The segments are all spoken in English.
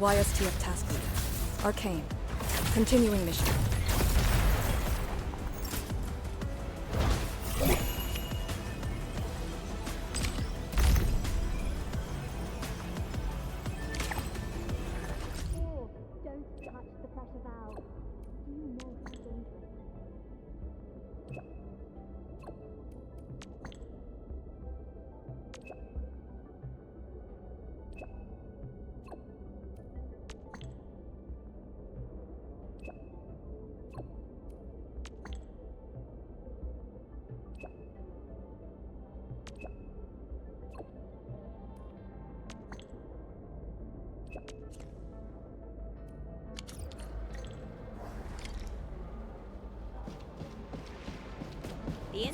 YSTF task leader. Arcane. Continuing mission. Don't touch the pressure valve. Do you know how dangerous?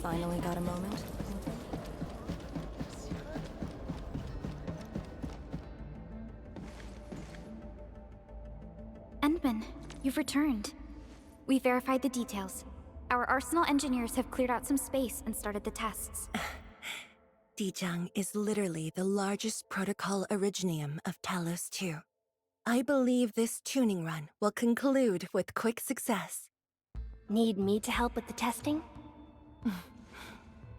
Finally got a moment. Endmin, you've returned. We verified the details. Our Arsenal engineers have cleared out some space and started the tests. Zhuang is literally the largest protocol originium of Talos 2. I believe this tuning run will conclude with quick success. Need me to help with the testing?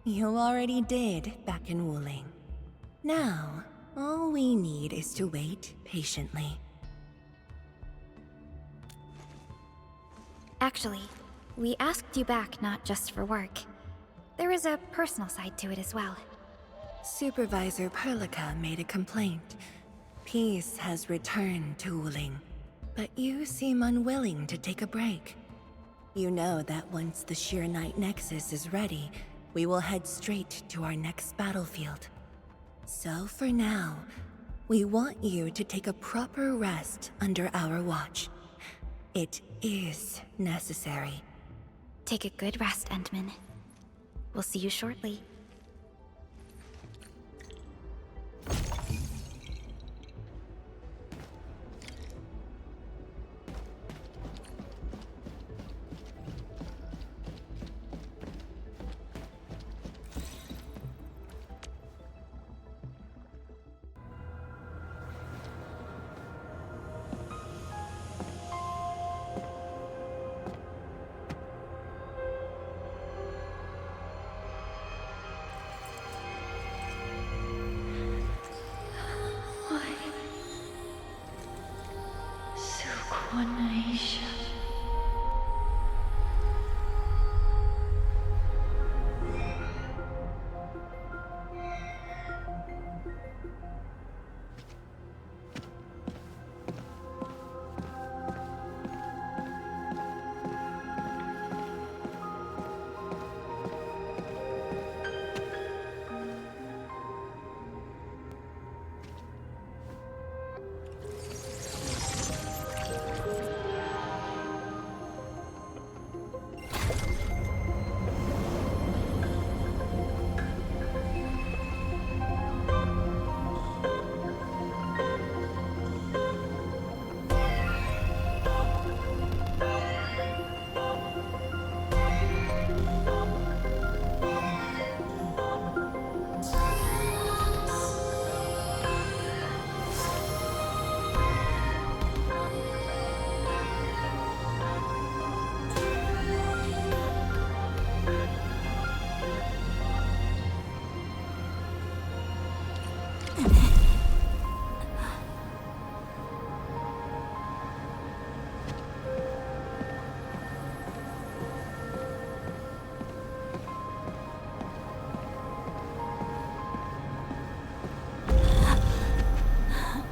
You already did back in Wuling. Now, all we need is to wait patiently. Actually, we asked you back not just for work. There is a personal side to it as well. Supervisor Perlica made a complaint. Peace has returned to Wuling, but you seem unwilling to take a break. You know that once the Sheer Night Nexus is ready, we will head straight to our next battlefield. So for now, we want you to take a proper rest under our watch. It is necessary. Take a good rest, Endmin. We'll see you shortly.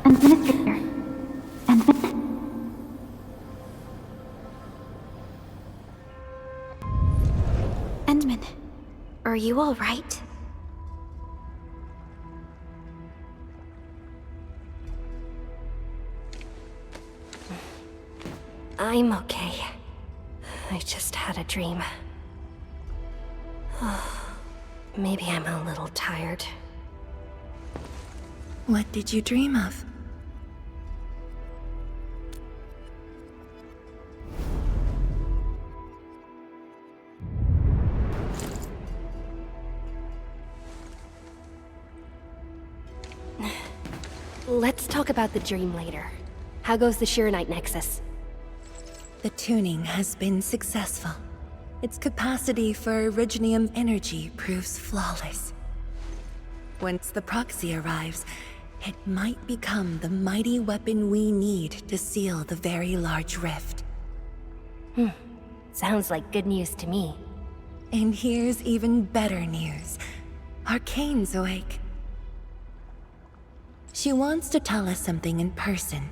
Administrator. Endmin, are you all right? I'm okay. I just had a dream. Maybe I'm a little tired. What did you dream of? Let's talk about the dream later. How goes the Shiranite Nexus? The tuning has been successful. Its capacity for originium energy proves flawless. Once the Proxy arrives, it might become the mighty weapon we need to seal the very large rift. Sounds like good news to me. And here's even better news. Arcane's awake. She wants to tell us something in person.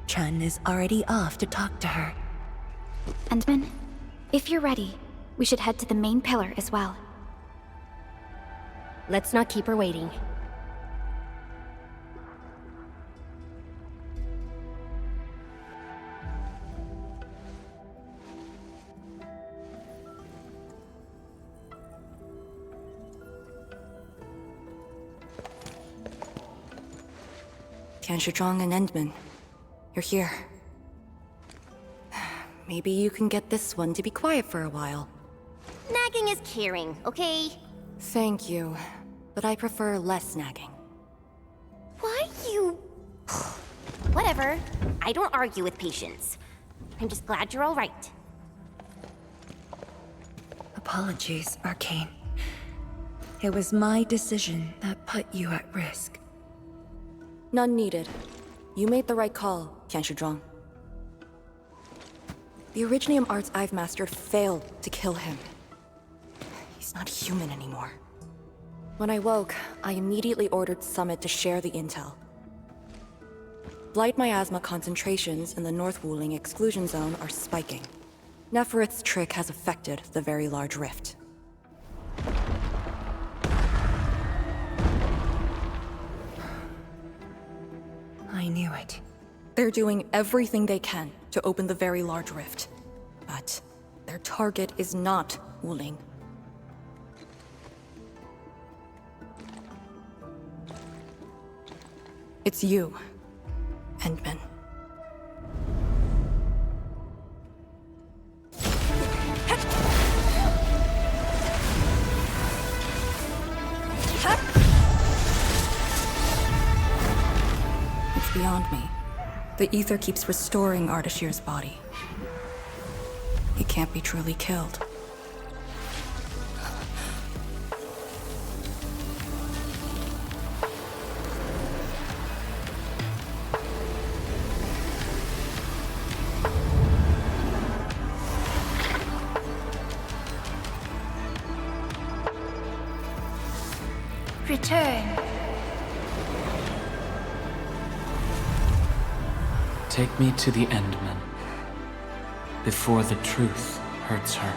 Chen is already off to talk to her. Endmin, if you're ready, we should head to the main pillar as well. Let's not keep her waiting. Zhuang and Endmin, you're here. Maybe you can get this one to be quiet for a while. Nagging is caring, okay? Thank you, but I prefer less nagging. Why you... Whatever. I don't argue with patience. I'm just glad you're all right. Apologies, Arcane. It was my decision that put you at risk. None needed. You made the right call, Zhuang. The Originium arts I've mastered failed to kill him. He's not human anymore. When I woke, I immediately ordered Summit to share the intel. Blight Miasma concentrations in the North Wuling exclusion zone are spiking. Nefarith's trick has affected the Very Large Rift. I knew it. They're doing everything they can to open the Very Large Rift. But their target is not Wuling. It's you, Endmin. It's beyond me. The ether keeps restoring Ardashir's body. He can't be truly killed. Return. Take me to the Endmin, before the truth hurts her.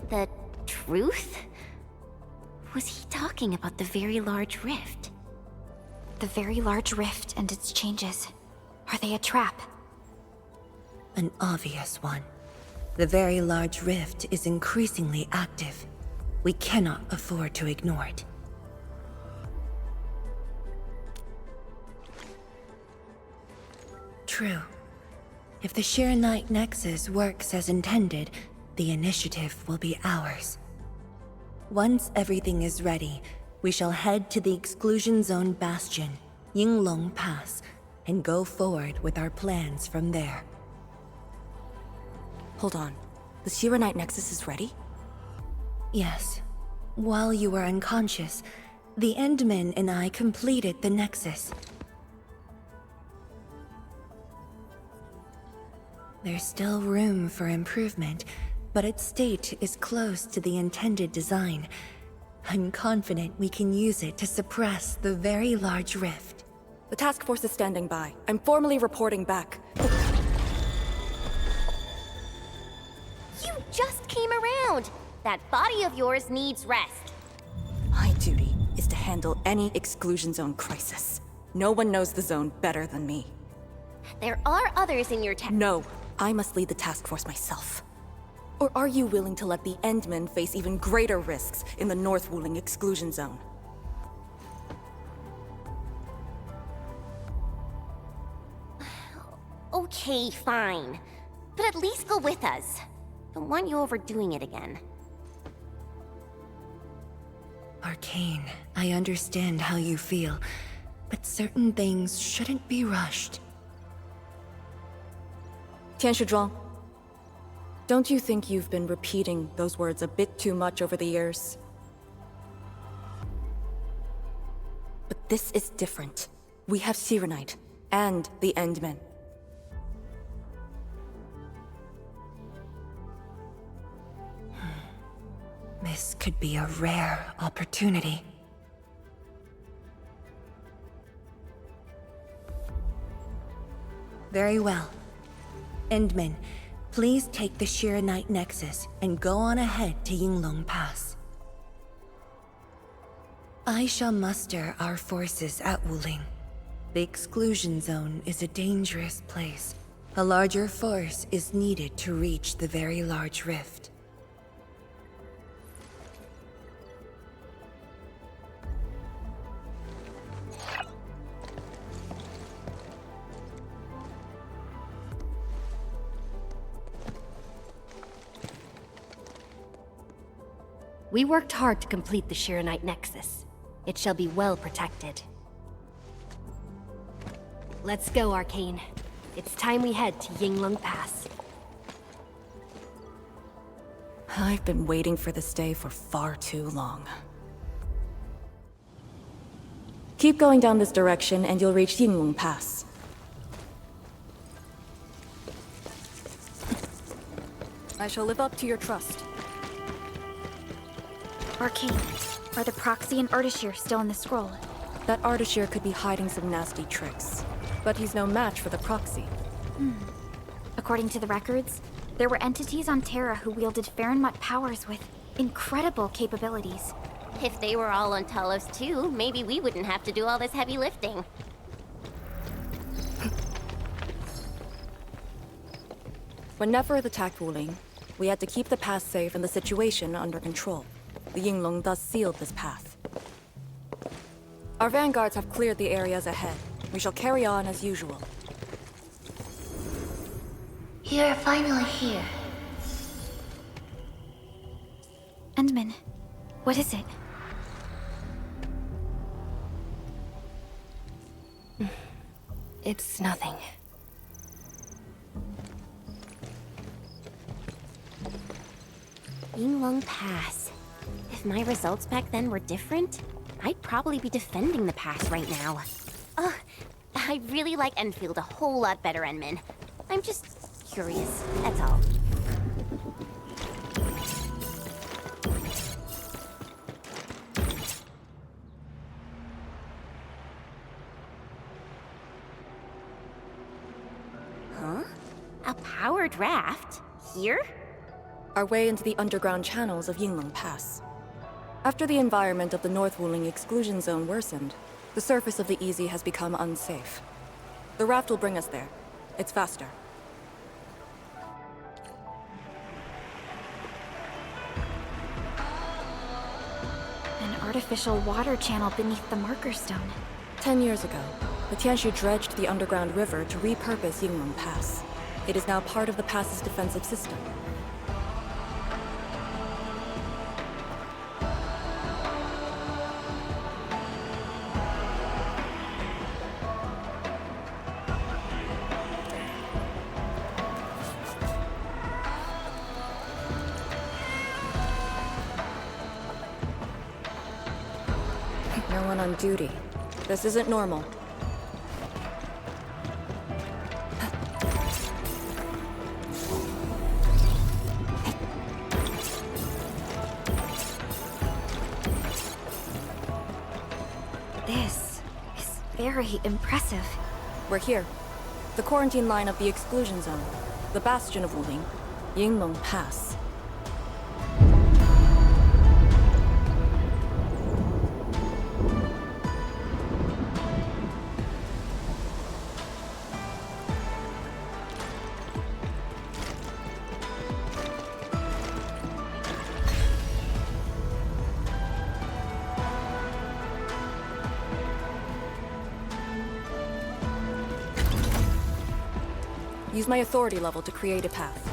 The truth? Was he talking about the Very Large Rift? The Very Large Rift and its changes. Are they a trap? An obvious one. The Very Large Rift is increasingly active. We cannot afford to ignore it. True. If the Shiranite Nexus works as intended, the initiative will be ours. Once everything is ready, we shall head to the Exclusion Zone Bastion, Yinglong Pass, and go forward with our plans from there. Hold on. The Shiranite Nexus is ready? Yes. While you were unconscious, the Endmin and I completed the Nexus. There's still room for improvement, but its state is close to the intended design. I'm confident we can use it to suppress the Very Large Rift. The task force is standing by. I'm formally reporting back. You just came around! That body of yours needs rest. My duty is to handle any exclusion zone crisis. No one knows the zone better than me. There are others in your No, I must lead the task force myself. Or are you willing to let the Endmen face even greater risks in the North Wuling exclusion zone? Okay, fine. But at least go with us. Don't want you overdoing it again. Arcane, I understand how you feel, but certain things shouldn't be rushed. Zhuang, don't you think you've been repeating those words a bit too much over the years? But this is different. We have Sirenite and the Endmen. This could be a rare opportunity. Very well. Endmin, please take the Sirenite Nexus and go on ahead to Yinglong Pass. I shall muster our forces at Wuling. The exclusion zone is a dangerous place. A larger force is needed to reach the very large rift. We worked hard to complete the Sirenite Nexus. It shall be well protected. Let's go, Arcane. It's time we head to Yinglong Pass. I've been waiting for this day for far too long. Keep going down this direction and you'll reach Yinglong Pass. I shall live up to your trust. Arcane, are the Proxy and Ardashir still in the scroll? That Ardashir could be hiding some nasty tricks, but he's no match for the Proxy. According to the records, there were entities on Terra who wielded Farenmut powers with incredible capabilities. If they were all on Talos too, maybe we wouldn't have to do all this heavy lifting. When Nefarith attacked Wuling, we had to keep the pass safe and the situation under control. The Yinglong thus sealed this path. Our vanguards have cleared the areas ahead. We shall carry on as usual. You're finally here. Endmin, what is it? It's nothing. Yinglong Pass. If my results back then were different, I'd probably be defending the pass right now. I really like Endfield a whole lot better, Endmin. I'm just curious, that's all. Huh? A powered raft? Here? Our way into the underground channels of Yinglong Pass. After the environment of the North Wuling exclusion zone worsened, the surface of the Easy has become unsafe. The raft will bring us there. It's faster. An artificial water channel beneath the marker stone. 10 years ago, the Tianshu dredged the underground river to repurpose Yinglong Pass. It is now part of the pass's defensive system. No one on duty. This isn't normal. This is very impressive. We're here. The quarantine line of the exclusion zone. The bastion of Wuling. Yinglong Pass. Use my authority level to create a path.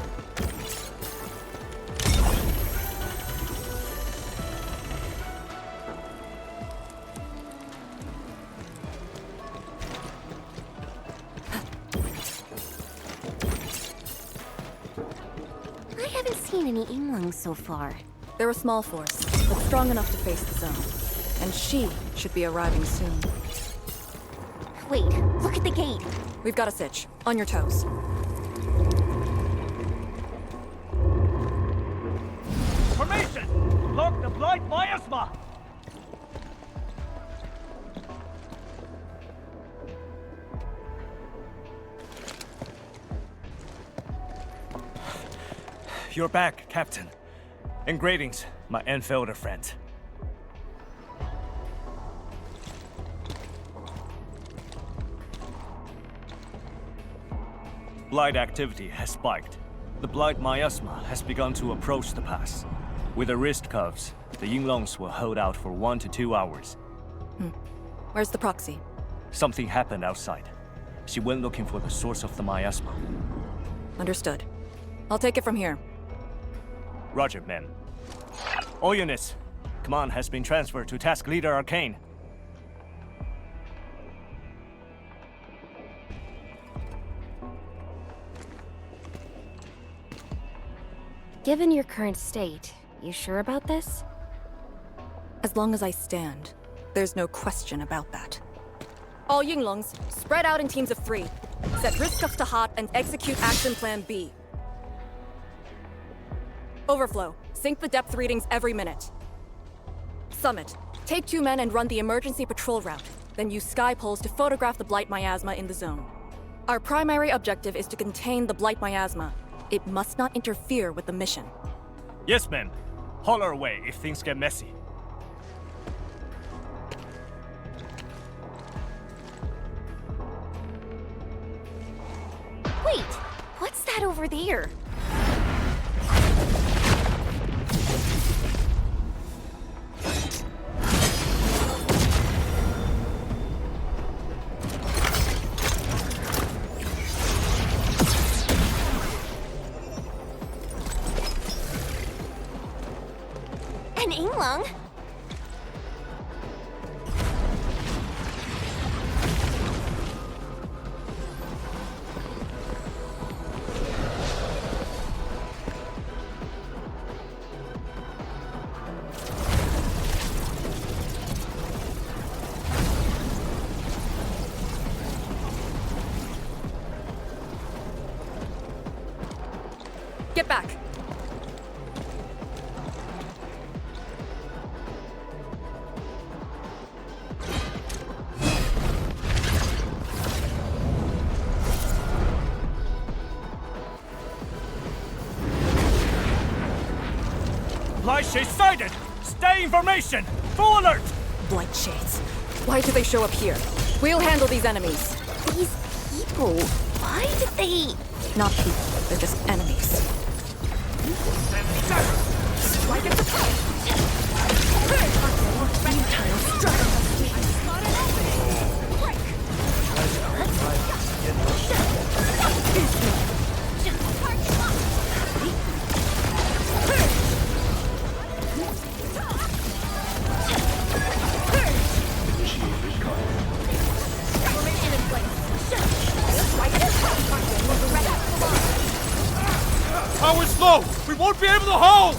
haven't seen any Yinglungs so far. They're a small force, but strong enough to face the zone. And she should be arriving soon. Wait, look at the gate. We've got a sitch. On your toes. Formation! Lock the blight Miasma! You're back, Captain. And greetings, my Endfielder friend. Blight activity has spiked. The blight Miasma has begun to approach the pass. With the wrist cuffs, the Yinglungs will hold out for 1 to 2 hours. Where's the proxy? Something happened outside. She went looking for the source of the Miasma. Understood. I'll take it from here. Roger, ma'am. All units, command has been transferred to Task Leader Arcane. Given your current state, you sure about this? As long as I stand, there's no question about that. All Yinglungs, spread out in teams of 3. Set risk cuffs to hot and execute Action Plan B. Overflow, sync the depth readings every minute. Summit, take 2 men and run the emergency patrol route, then use sky poles to photograph the Blight Miasma in the zone. Our primary objective is to contain the Blight Miasma. It must not interfere with the mission. Yes, ma'am. Holler away if things get messy. Wait, what's that over there? An Yinglung? Get back! Blight Shades sighted! Stay in formation! Full alert! Blight Shades. Why do they show up here? We'll handle these enemies. These people, why did they... Not people, they're just enemies. Strike at the top! Power's slow! We won't be able to hold!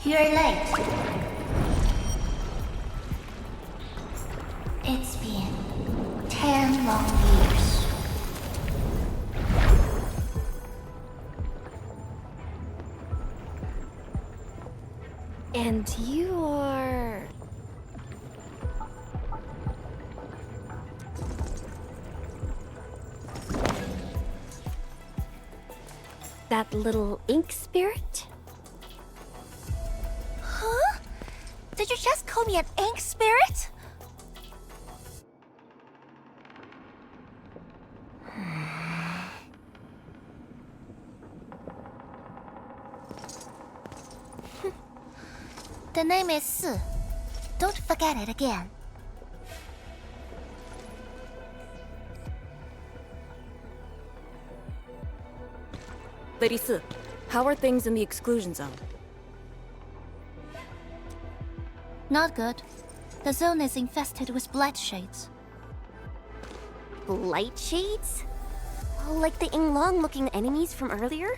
You're late. It's been 10 long years. And you are... that little ink spirit? Huh? Did you just call me an ink spirit? The name is Si. Don't forget it again. Lady Si, how are things in the exclusion zone? Not good. The zone is infested with blight shades. Blight shades? Like the Yinglong-looking enemies from earlier?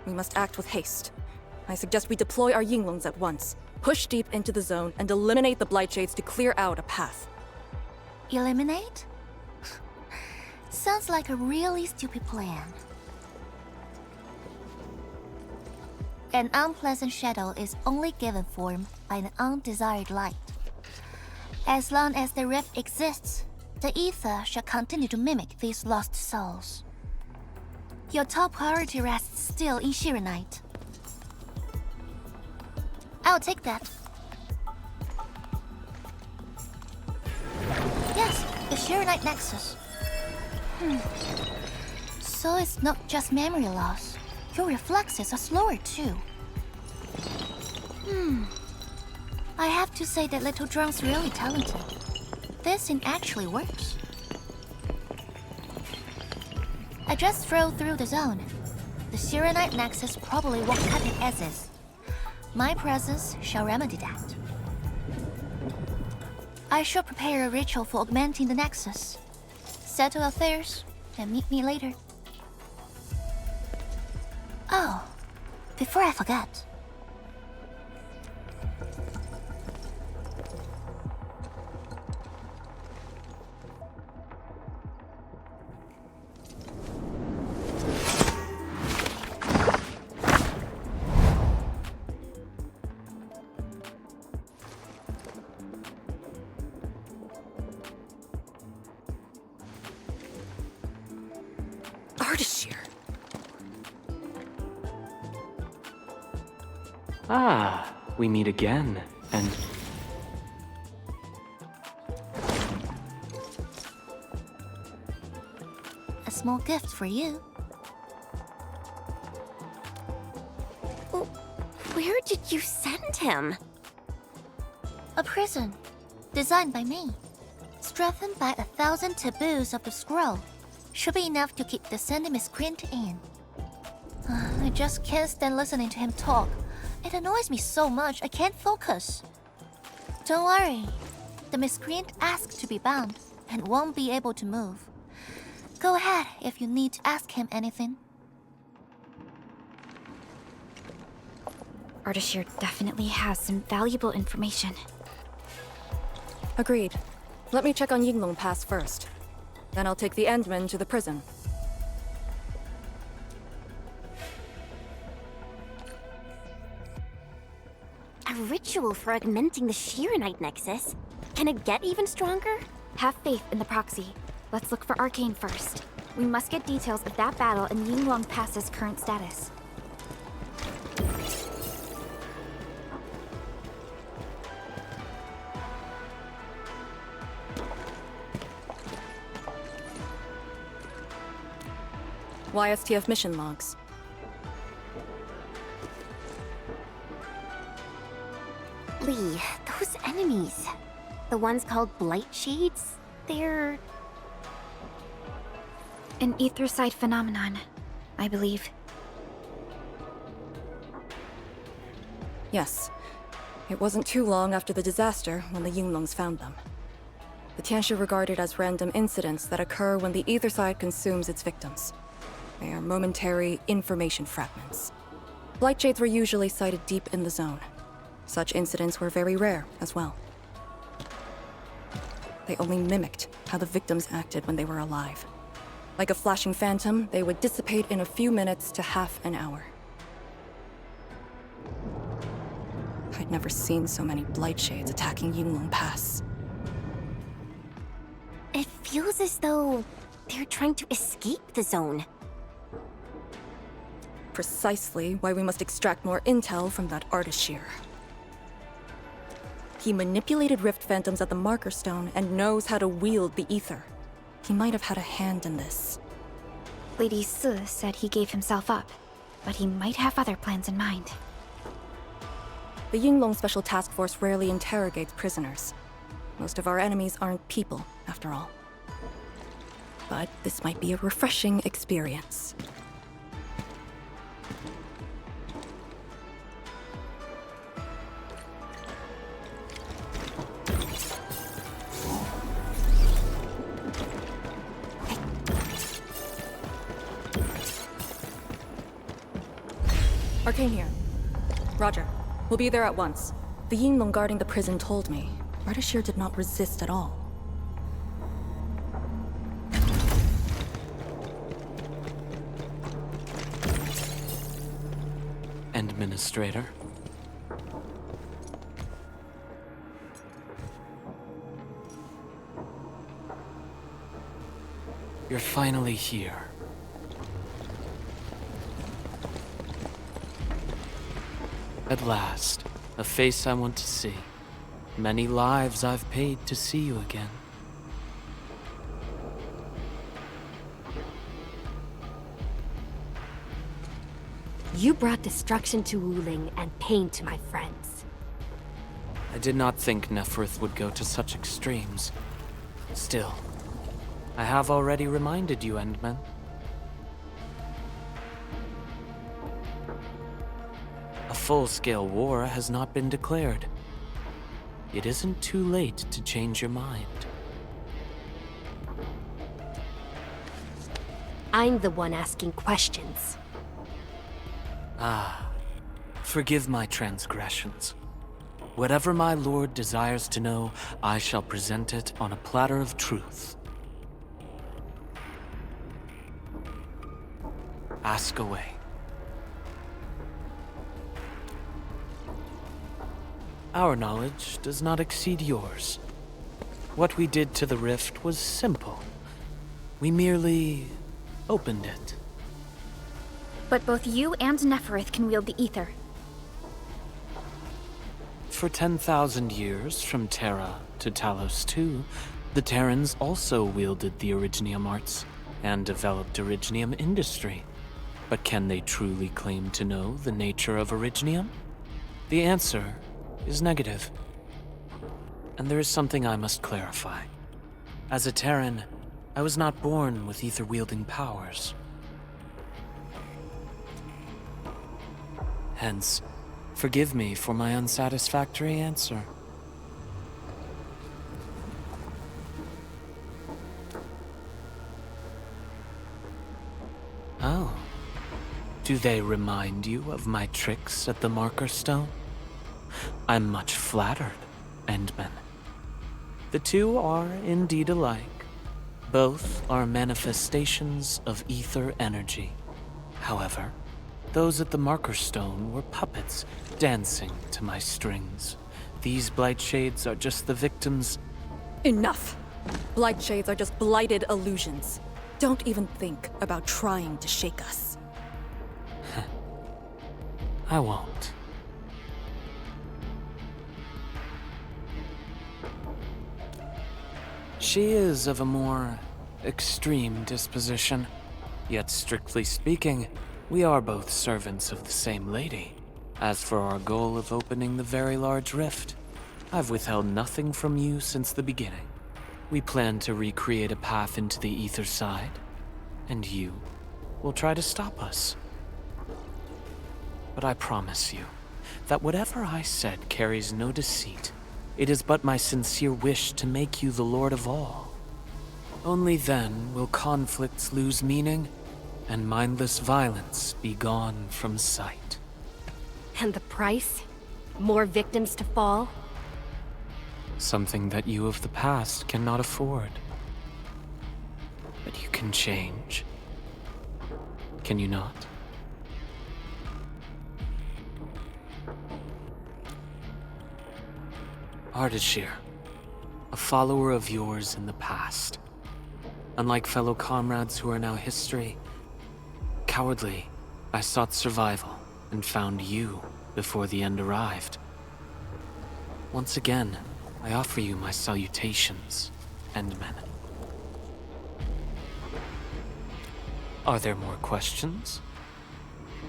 We must act with haste. I suggest we deploy our Yinglongs at once, push deep into the zone, and eliminate the blight shades to clear out a path. Eliminate? Sounds like a really stupid plan. An unpleasant shadow is only given form by an undesired light. As long as the rift exists, the ether shall continue to mimic these lost souls. Your top priority rests still in Shirenite. I'll take that. Yes, the Shirenite Nexus. So it's not just memory loss. Your reflexes are slower too. I have to say that little Zhuang's really talented. This thing actually works. I just drove through the zone. The Shirenite Nexus probably won't cut it as is. My presence shall remedy that. I shall prepare a ritual for augmenting the Nexus. Settle affairs, and meet me later. Oh, before I forget. Ardashir! Ah, we meet again, and... A small gift for you. Where did you send him? A prison, designed by me. Strengthened by 1,000 taboos of the scroll. Should be enough to keep the sending miscreant in. I just can't stand listening to him talk. It annoys me so much I can't focus. Don't worry. The miscreant asked to be bound and won't be able to move. Go ahead if you need to ask him anything. Ardashir definitely has some valuable information. Agreed. Let me check on Yinglong Pass first. Then I'll take the Endmin to the prison. A ritual for augmenting the Shirenite Nexus? Can it get even stronger? Have faith in the Proxy. Let's look for Arcane first. We must get details of that battle and Yinglong Pass's current status. YSTF mission logs. Lee, those enemies. The ones called Blight Shades? They're... An ether-side phenomenon, I believe. Yes. It wasn't too long after the disaster when the Yinglongs found them. The Tianshi regarded as random incidents that occur when the ether side consumes its victims. They are momentary information fragments. Blightshades were usually sighted deep in the zone. Such incidents were very rare as well. They only mimicked how the victims acted when they were alive. Like a flashing phantom, they would dissipate in a few minutes to half an hour. I'd never seen so many Blightshades attacking Yinglong Pass. It feels as though they're trying to escape the zone. Precisely why we must extract more intel from that Ardashir. He manipulated Rift Phantoms at the Marker Stone and knows how to wield the Ether. He might have had a hand in this. Lady Si said he gave himself up, but he might have other plans in mind. The Yinglong Special Task Force rarely interrogates prisoners. Most of our enemies aren't people, after all. But this might be a refreshing experience. Arcane here. Roger. We'll be there at once. The Yinglong guarding the prison told me. Ardashir did not resist at all. Administrator. You're finally here. At last, a face I want to see. Many lives I've paid to see you again. You brought destruction to Wuling and pain to my friends. I did not think Nefarith would go to such extremes. Still, I have already reminded you, Endmin. A full-scale war has not been declared. It isn't too late to change your mind. I'm the one asking questions. Ah, forgive my transgressions. Whatever my lord desires to know, I shall present it on a platter of truth. Ask away. Our knowledge does not exceed yours. What we did to the rift was simple. We merely opened it. But both you and Nefarith can wield the Ether. For 10,000 years, from Terra to Talos II, the Terrans also wielded the Originium arts and developed Originium industry. But can they truly claim to know the nature of Originium? The answer is negative. And there is something I must clarify. As a Terran, I was not born with ether-wielding powers. Hence, forgive me for my unsatisfactory answer. Oh. Do they remind you of my tricks at the Marker Stone? I'm much flattered, Endmin. The two are indeed alike. Both are manifestations of ether energy. However, those at the Marker Stone were puppets dancing to my strings. These Blightshades are just the victims. Enough! Blightshades are just blighted illusions. Don't even think about trying to shake us. I won't. She is of a more extreme disposition. Yet strictly speaking, we are both servants of the same lady. As for our goal of opening the very large rift, I've withheld nothing from you since the beginning. We plan to recreate a path into the ether side, and you will try to stop us. But I promise you that whatever I said carries no deceit. It is but my sincere wish to make you the lord of all. Only then will conflicts lose meaning and mindless violence be gone from sight. And the price? More victims to fall? Something that you of the past cannot afford. But you can change. Can you not? Ardashir, a follower of yours in the past. Unlike fellow comrades who are now history, cowardly, I sought survival and found you before the end arrived. Once again, I offer you my salutations, Endmin. Are there more questions?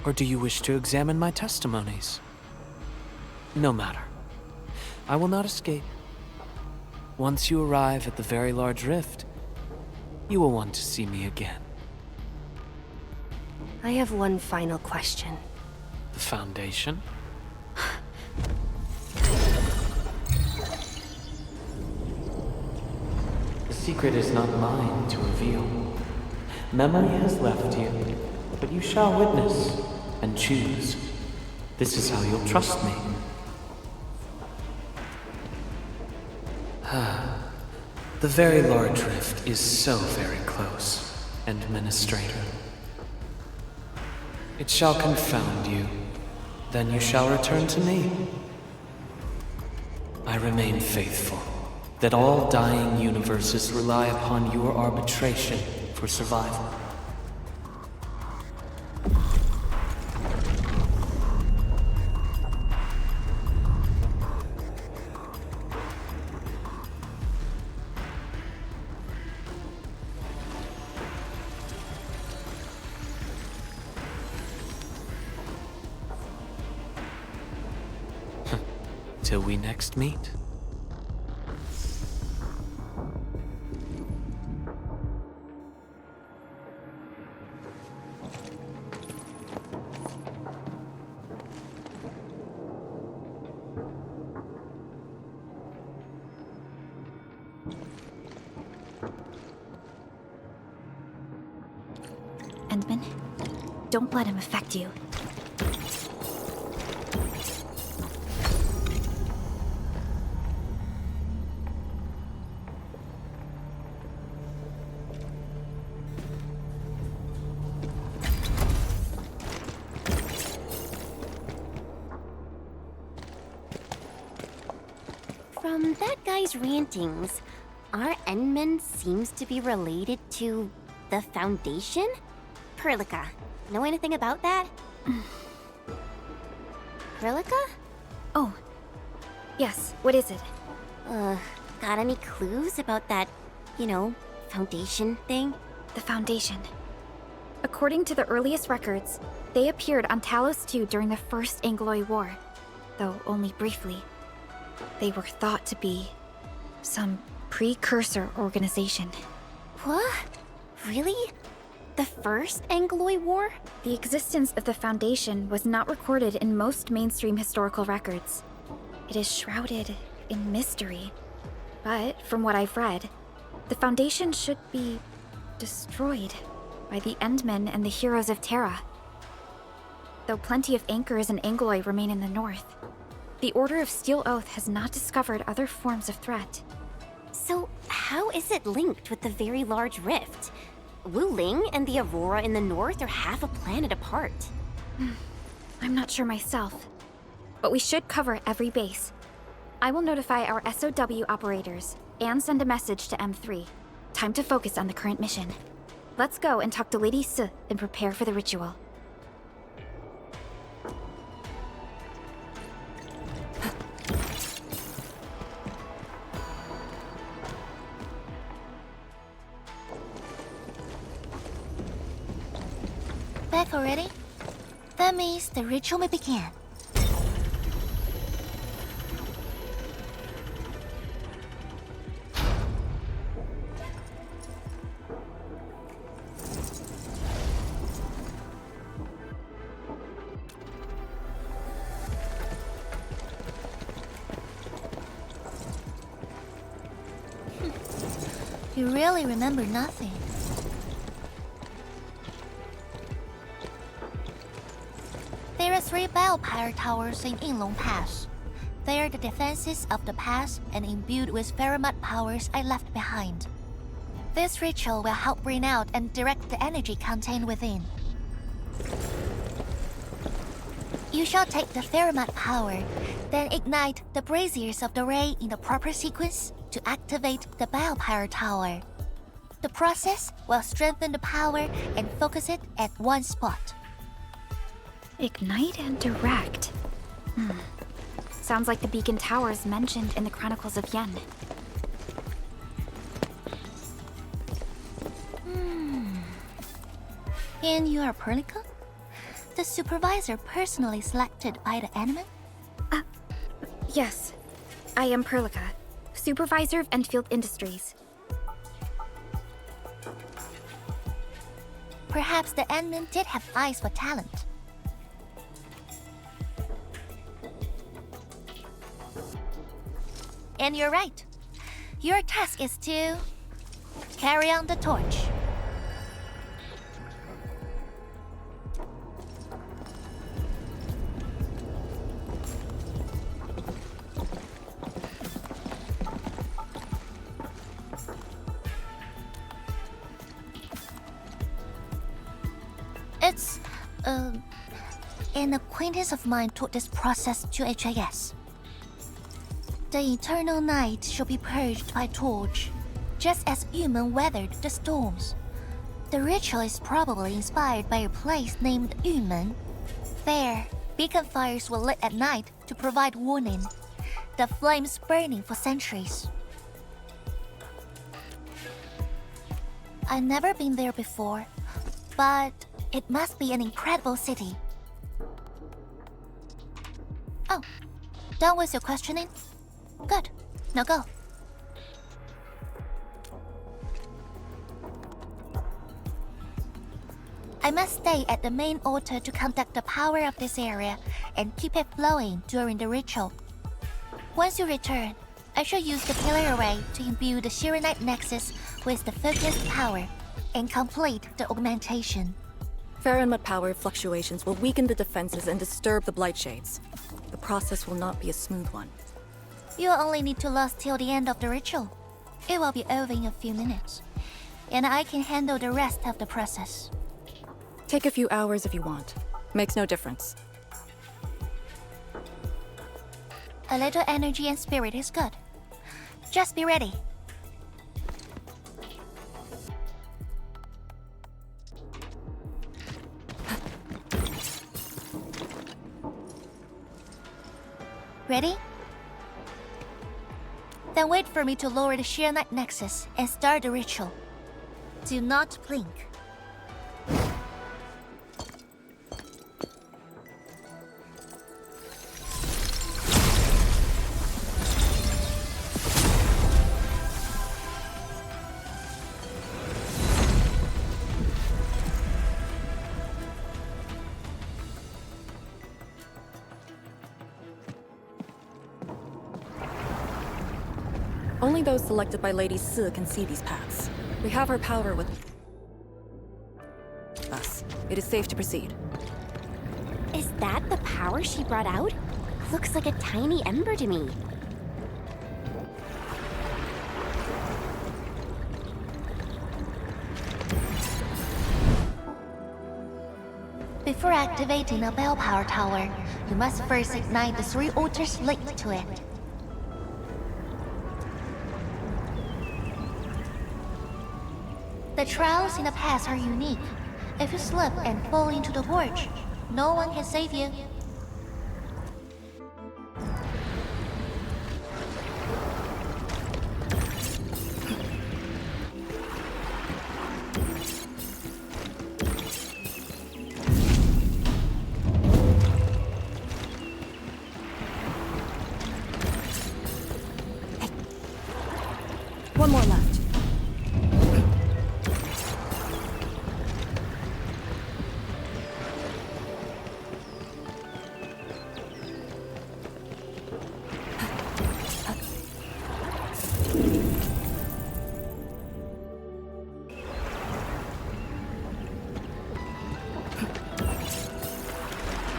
Or do you wish to examine my testimonies? No matter. I will not escape. Once you arrive at the very large rift, you will want to see me again. I have one final question. The Foundation? The secret is not mine to reveal. Memory has left you, but you shall witness and choose. This is how you'll trust me. The very large rift is so very close, Administrator. It shall confound you. Then you shall return to me. I remain faithful, that all dying universes rely upon your arbitration for survival. Till we next meet. Endmin, don't let him affect you. From that guy's rantings, our Endmin seems to be related to the Foundation? Perlica, know anything about that? Perlica? Oh, yes, what is it? Got any clues about that, Foundation thing? The Foundation. According to the earliest records, they appeared on Talos II during the First Angloy War, though only briefly. They were thought to be some precursor organization. What? Really? The First Angloy War? The existence of the Foundation was not recorded in most mainstream historical records. It is shrouded in mystery. But, from what I've read, the Foundation should be destroyed by the Endmen and the Heroes of Terra. Though plenty of anchors and Angloy remain in the north, the Order of Steel Oath has not discovered other forms of threat. So, how is it linked with the Very Large Rift? Wu Ling and the Aurora in the north are half a planet apart. I'm not sure myself, but we should cover every base. I will notify our SOW operators and send a message to M3. Time to focus on the current mission. Let's go and talk to Lady Si and prepare for the ritual. Back already? That means the ritual may begin. You really remember nothing. 3 biopower towers in Yinglong Pass. They are the defenses of the pass and imbued with Pheromat powers I left behind. This ritual will help bring out and direct the energy contained within. You shall take the Pheromat power, then ignite the braziers of the ray in the proper sequence to activate the biopower tower. The process will strengthen the power and focus it at one spot. Ignite and direct. Sounds like the beacon towers mentioned in the Chronicles of Yen. And you are Perlica? The supervisor personally selected by the Endmin? Yes. I am Perlica, supervisor of Endfield Industries. Perhaps the Endmin did have eyes for talent. And you're right. Your task is to carry on the torch. It's, an acquaintance of mine taught this process to HIS. The eternal night shall be purged by torch, just as Yumen weathered the storms. The ritual is probably inspired by a place named Yumen. There, beacon fires were lit at night to provide warning, the flames burning for centuries. I've never been there before, but it must be an incredible city. Oh, done with your questioning? Good. Now go. I must stay at the main altar to conduct the power of this area and keep it flowing during the ritual. Once you return, I shall use the pillar array to imbue the Shiranite Nexus with the focused power and complete the augmentation. Pheromat power fluctuations will weaken the defenses and disturb the Blight Shades. The process will not be a smooth one. You'll only need to last till the end of the ritual. It will be over in a few minutes, and I can handle the rest of the process. Take a few hours if you want. Makes no difference. A little energy and spirit is good. Just be ready. Ready? Then wait for me to lower the Shiranite Nexus and start the ritual. Do not blink. Only those selected by Lady Si can see these paths. We have her power with us. It is safe to proceed. Is that the power she brought out? Looks like a tiny ember to me. Before activating a bell power tower, you must first ignite the 3 altars linked to it. The trials in the past are unique. If you slip and fall into the torch, no one can save you. One more left.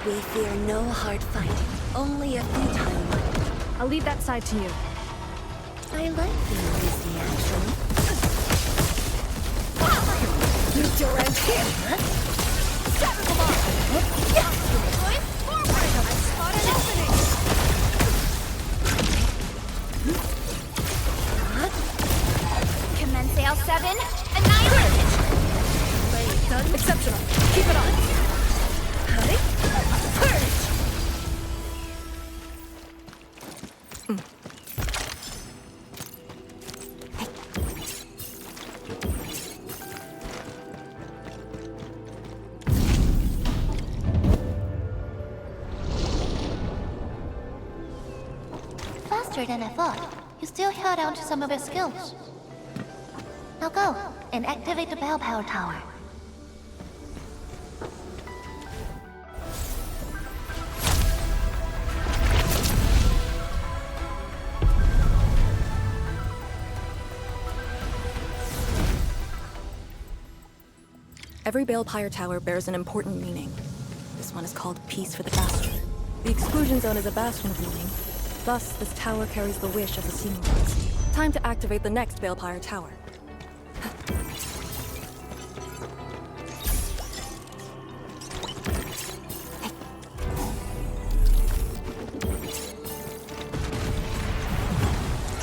We fear no hard fight, only a futile one. I'll leave that side to you. I like being busy, actually. Meet your end here! Come on! Going forward! I spot an opening! Commence L7, annihilate it! Play done. Exceptional. Keep it on. Hurry. Purge! Faster than I thought. You still held on to some of your skills. Now go and activate the bell power tower. Every Balefire tower bears an important meaning. This one is called Peace for the Bastion. The exclusion zone is a bastion of meaning. Thus, this tower carries the wish of the Sea Lords. Time to activate the next Balefire tower.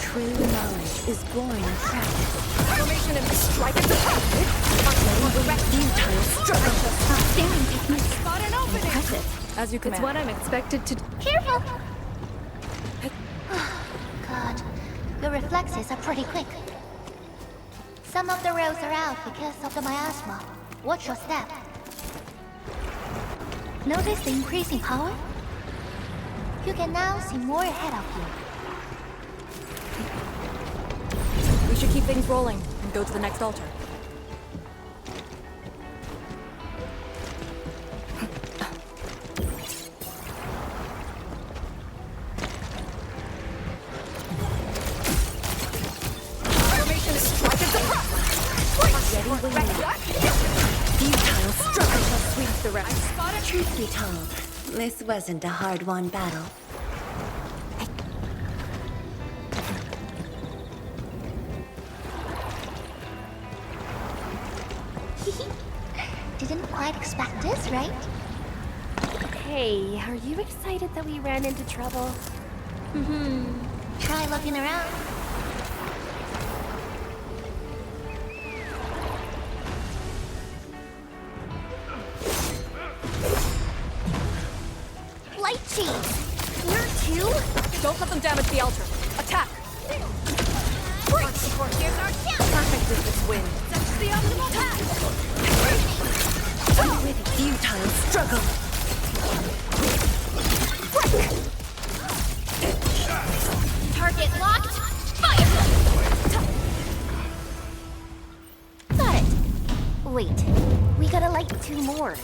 True knowledge is born in practice. Formation and strike at the top! Futile struggle. Outstanding technique. Spot an opening! Impressive. As you It's command. what I'm expected to do. Careful! God, your reflexes are pretty quick. Some of the rails are out because of the miasma. Watch your step. Notice the increasing power? You can now see more ahead of you. We should keep things rolling and go to the next altar. Formation is strike at the top! Futile struggle. Sweep the rest. Spot it! Truth be told, this wasn't a hard-won battle. Didn't quite expect this, right? Hey, are you excited that we ran into trouble? Try looking around. Light cheese! Where to? Don't let them damage the altar. Attack! Proxy, here's our chance! Perfect is this win. That's the optimal path! With futile struggle. Target locked! Fire! Got it! Wait, we gotta light 2 more.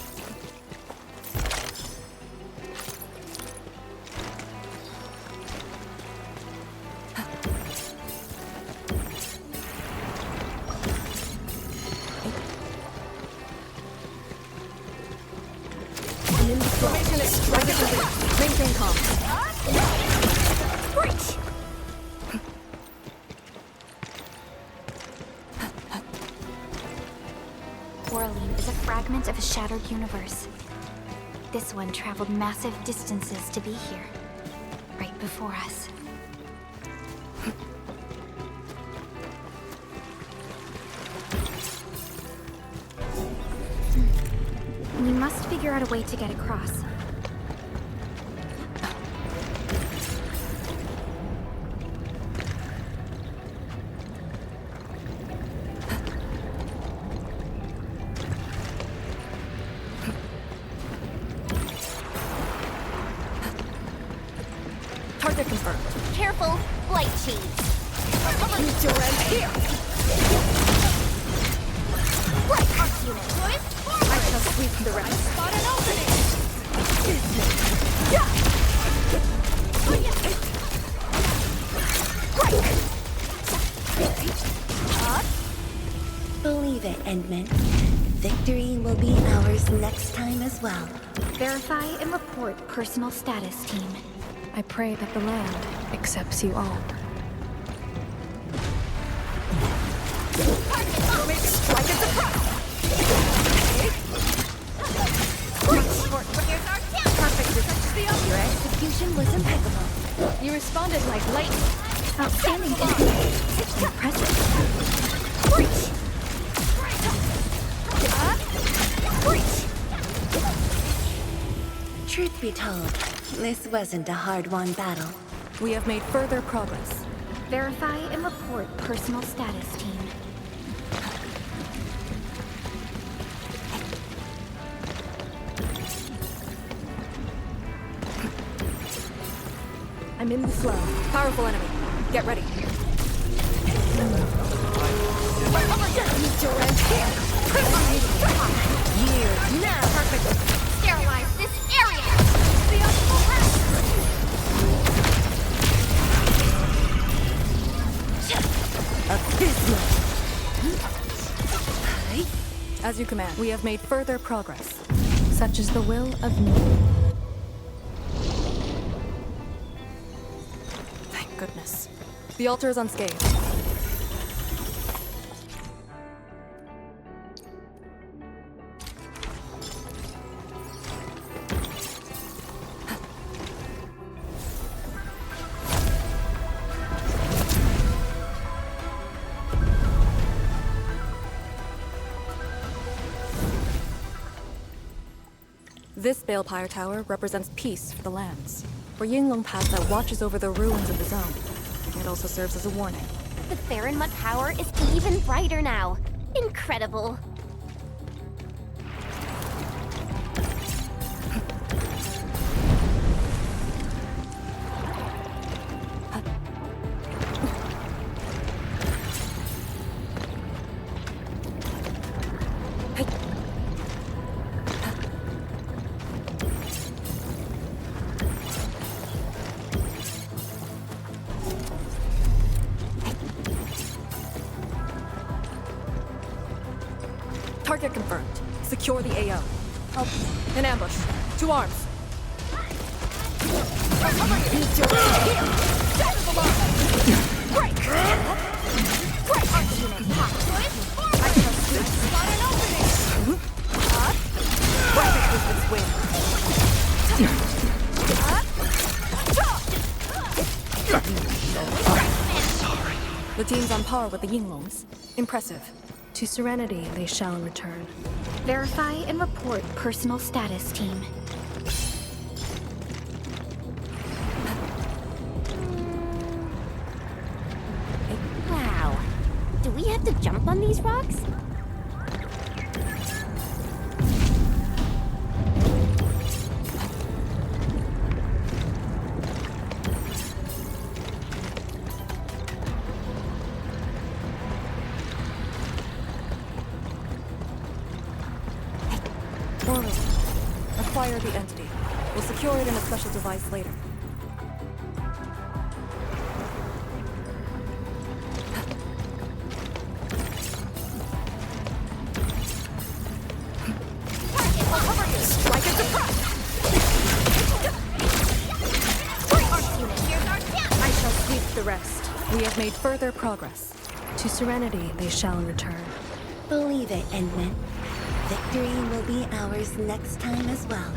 Formation is strike at the top. Maintain calm. Breach! Coraline is a fragment of a shattered universe. This one traveled massive distances to be here, right before us. We must figure out a way to get across. Target confirmed. Careful, light cheese. Meet your end here! Right, arc unit. I shall sweep the rest. Spot an opening! Believe it, Endmin. Victory will be ours hours next time as well. Verify and report personal status, team. I pray that the land accepts you all. Strike at the front! Perfect. Your execution was impeccable. You responded like lightning. Outstanding. Impressive. Truth be told, this wasn't a hard-won battle. We have made further progress. Verify and report personal status, team. I'm in the flow. Powerful enemy. Get ready. Years now! Perfect! Sterilize this area! Abysmal! As you command, we have made further progress. Such is the will of me. Thank goodness. The altar is unscathed. This Balefire Tower represents peace for the lands. For Yinglong Pass that watches over the ruins of the zone. It also serves as a warning. The Farron Mud power is even brighter now. Incredible. Target confirmed. Secure the AO. Help. In ambush. To arms. The team's on par with the Yinglongs. Impressive. To serenity they shall return. Verify and report personal status, team. Wow. Do we have to jump on these rocks? Order. Acquire the entity. We'll secure it in a special device later. Strike at the front! I shall sweep the rest. We have made further progress. To serenity they shall return. Believe it, Endmin. Victory will be ours next time as well.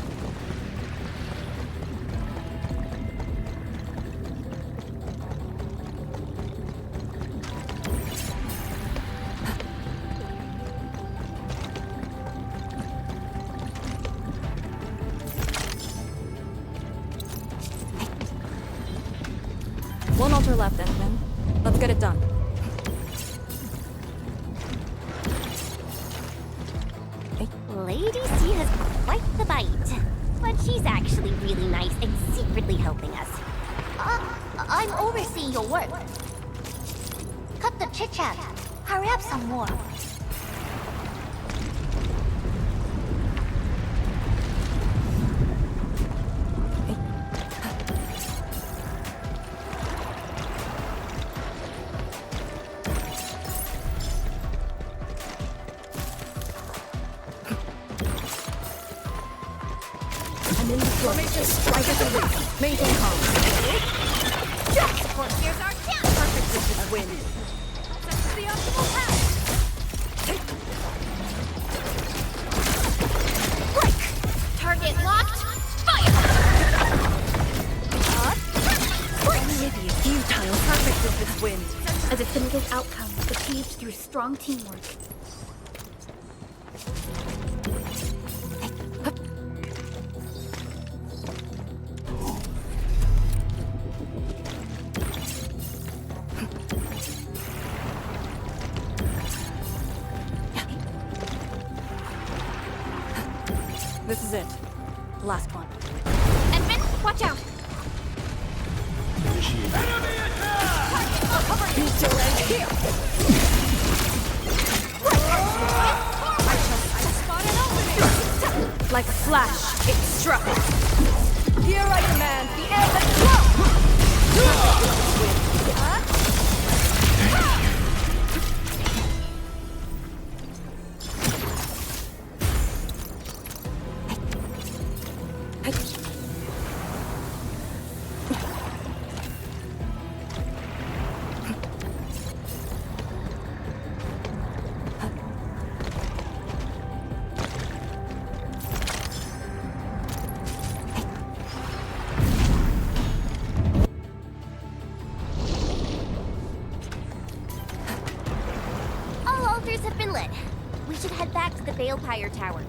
One altar left, Endmin. Let's get it done. Lady C has quite the bite. But she's actually really nice and secretly helping us. I'm overseeing your work. Cut the chit-chat. Hurry up some more. I'm in the flow. Strike at the wrist. Maintain calm. Support here's our chance. Perfect with this wind. Set to the optimal path. Break! Target locked. Fire! Maybe a few tiles. Perfect with this wind. A definitive outcome achieved through strong teamwork. This is it. The last one. Endmin, watch out! Like a flash, it struck. Here I command the air that All altars have been lit. We should head back to the Balefire Tower.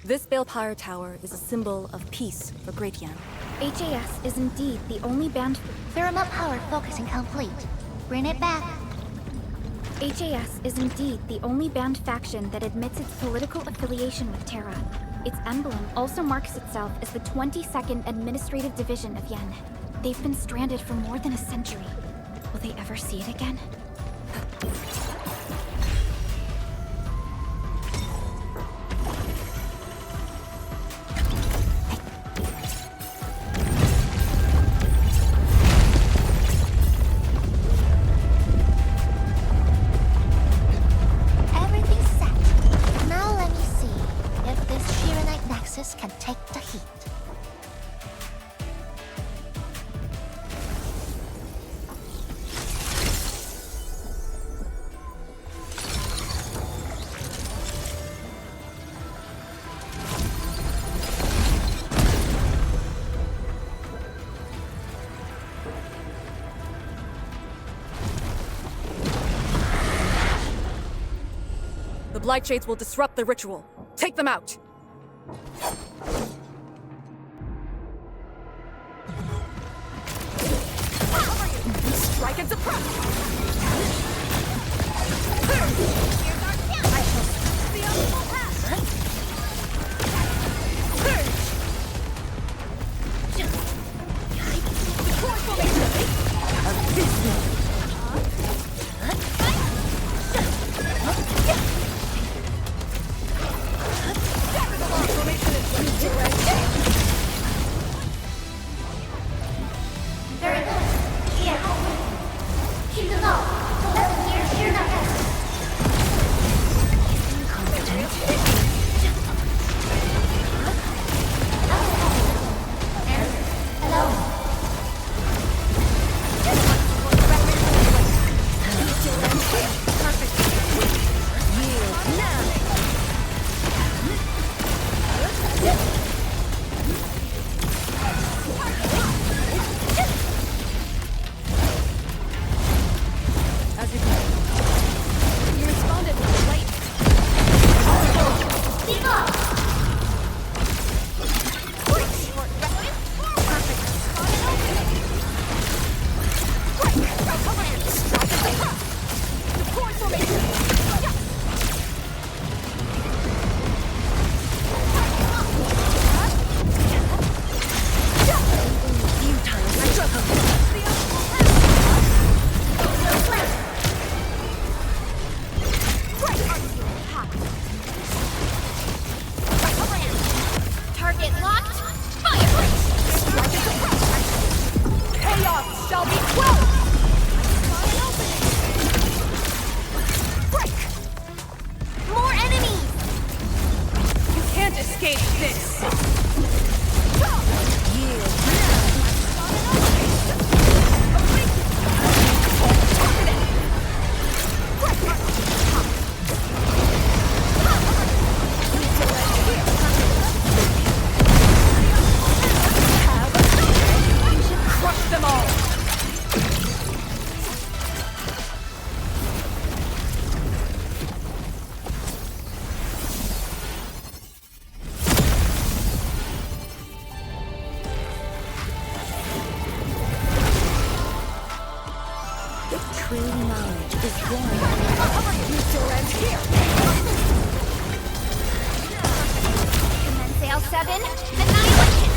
This Balefire Tower is a symbol of peace for Great Yan. HAS is indeed the only band. Thermal power focusing complete. Bring it back. HAS is indeed the only banned faction that admits its political affiliation with Terra. Its emblem also marks itself as the 22nd Administrative Division of Yen. They've been stranded for more than a century. Will they ever see it again? Everything's set. Now let me see if this Shiranite Nexus can take the heat. The Blight Shades will disrupt the ritual. Take them out! Strike and suppress! Here's our chance. I shall switch the optimal path. Very good. Yeah. Keep them up. 11 years here, not Target locked! Vibrate! Strike at the front! Chaos shall be quelled! Break! More enemies! You can't escape this! Crush them all! True knowledge is born. Your end here! Commence L7, annihilation!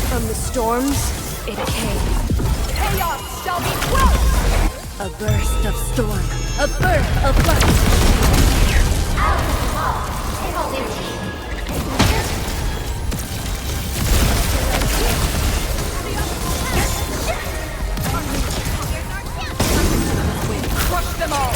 From the storms, it came. Chaos shall be quelled! A burst of storm. A birth of light. Crush them all!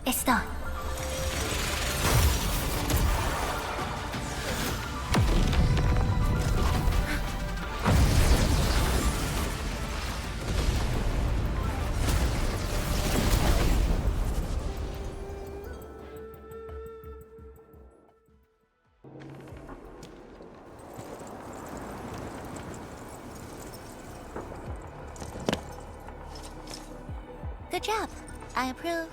It's done. Good job. I approve.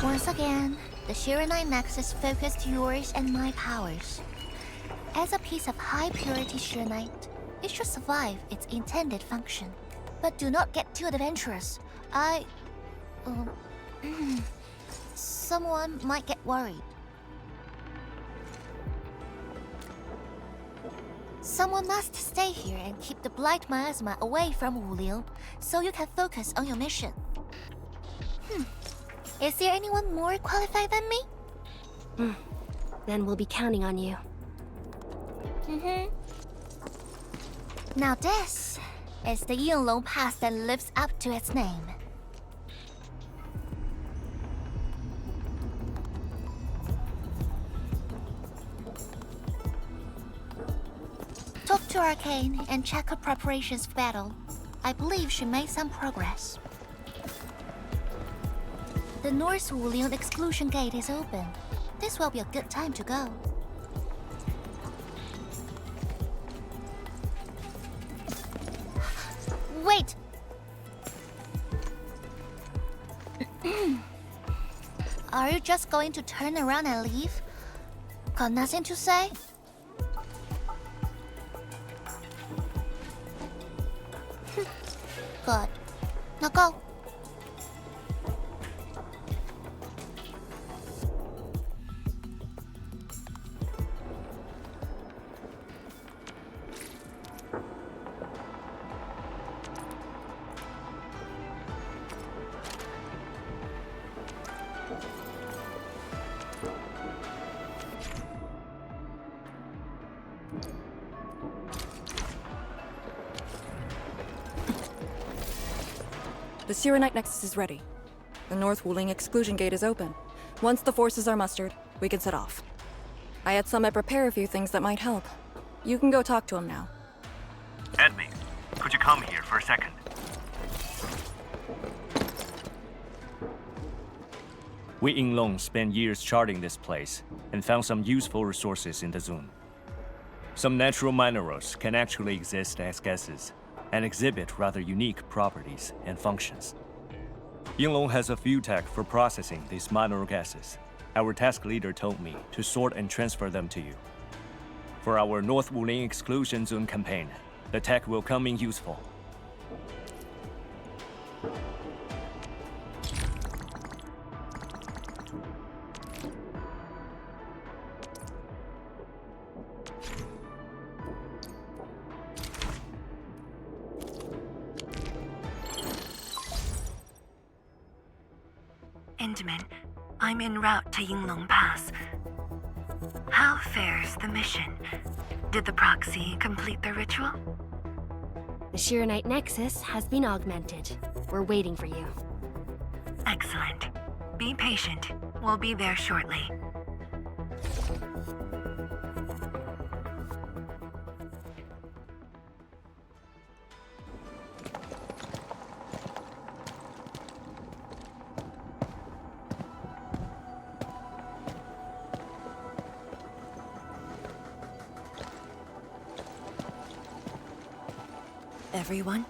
Once again, the Shiranite Nexus focused yours and my powers. As a piece of high-purity Shiranite, it should survive its intended function. But do not get too adventurous. Someone might get worried. Someone must stay here and keep the Blight Miasma away from Wuliu, so you can focus on your mission. Is there anyone more qualified than me? Then we'll be counting on you. Now this is the Yinglong Pass that lives up to its name. Talk to Arcane and check her preparations for battle. I believe she made some progress. The North Wulian exclusion gate is open. This will be a good time to go. Wait! Are you just going to turn around and leave? Got nothing to say? Good. Now go. The Shiranite Nexus is ready. The North Wuling exclusion gate is open. Once the forces are mustered, we can set off. I had Summit prepare a few things that might help. You can go talk to him now. Endmin, could you come here for a second? We Yinglong spent years charting this place and found some useful resources in the zone. Some natural minerals can actually exist as gases and exhibit rather unique properties and functions. Yinglong has a few tech for processing these mineral gases. Our task leader told me to sort and transfer them to you. For our North Wuling Exclusion Zone campaign, The tech will come in useful. Endmin, I'm en route to Yinglong Pass. How fares the mission? Did the Proxy complete the ritual? The Shiranite Nexus has been augmented. We're waiting for you. Excellent. Be patient. We'll be there shortly. Everyone,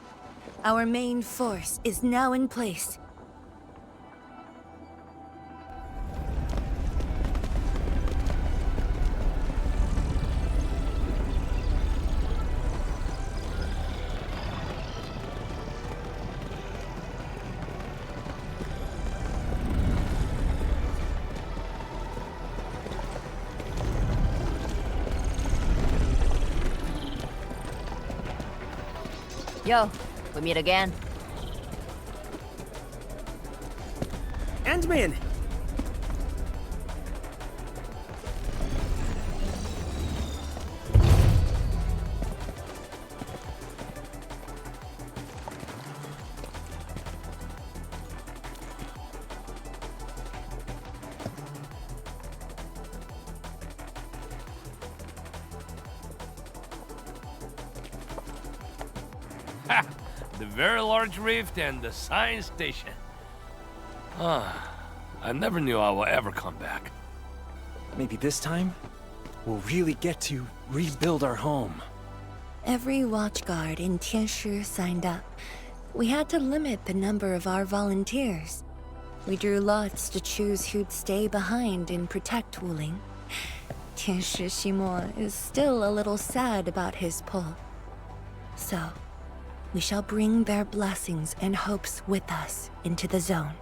our main force is now in place. Yo, we meet again. Endmin! The very large rift and the science station. I never knew I would ever come back. Maybe this time, we'll really get to rebuild our home. Every watchguard in Tianshi signed up. We had to limit the number of our volunteers. We drew lots to choose who'd stay behind and protect Wuling. Tianshi Ximo is still a little sad about his pull. So, we shall bring their blessings and hopes with us into the zone.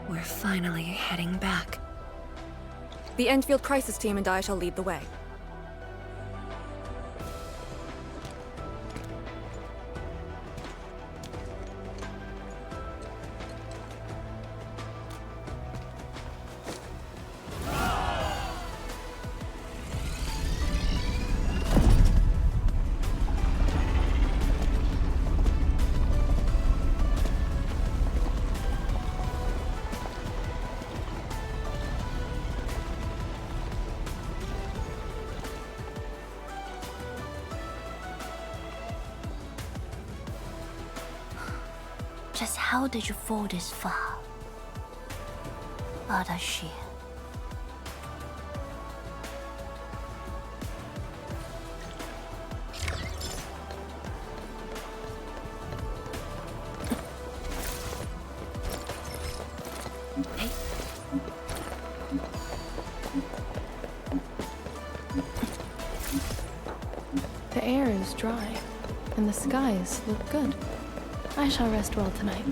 We're finally heading back. The Endfield crisis team and I shall lead the way. Just how did you fall this far? Ardashir. The air is dry, and the skies look good. I shall rest well tonight.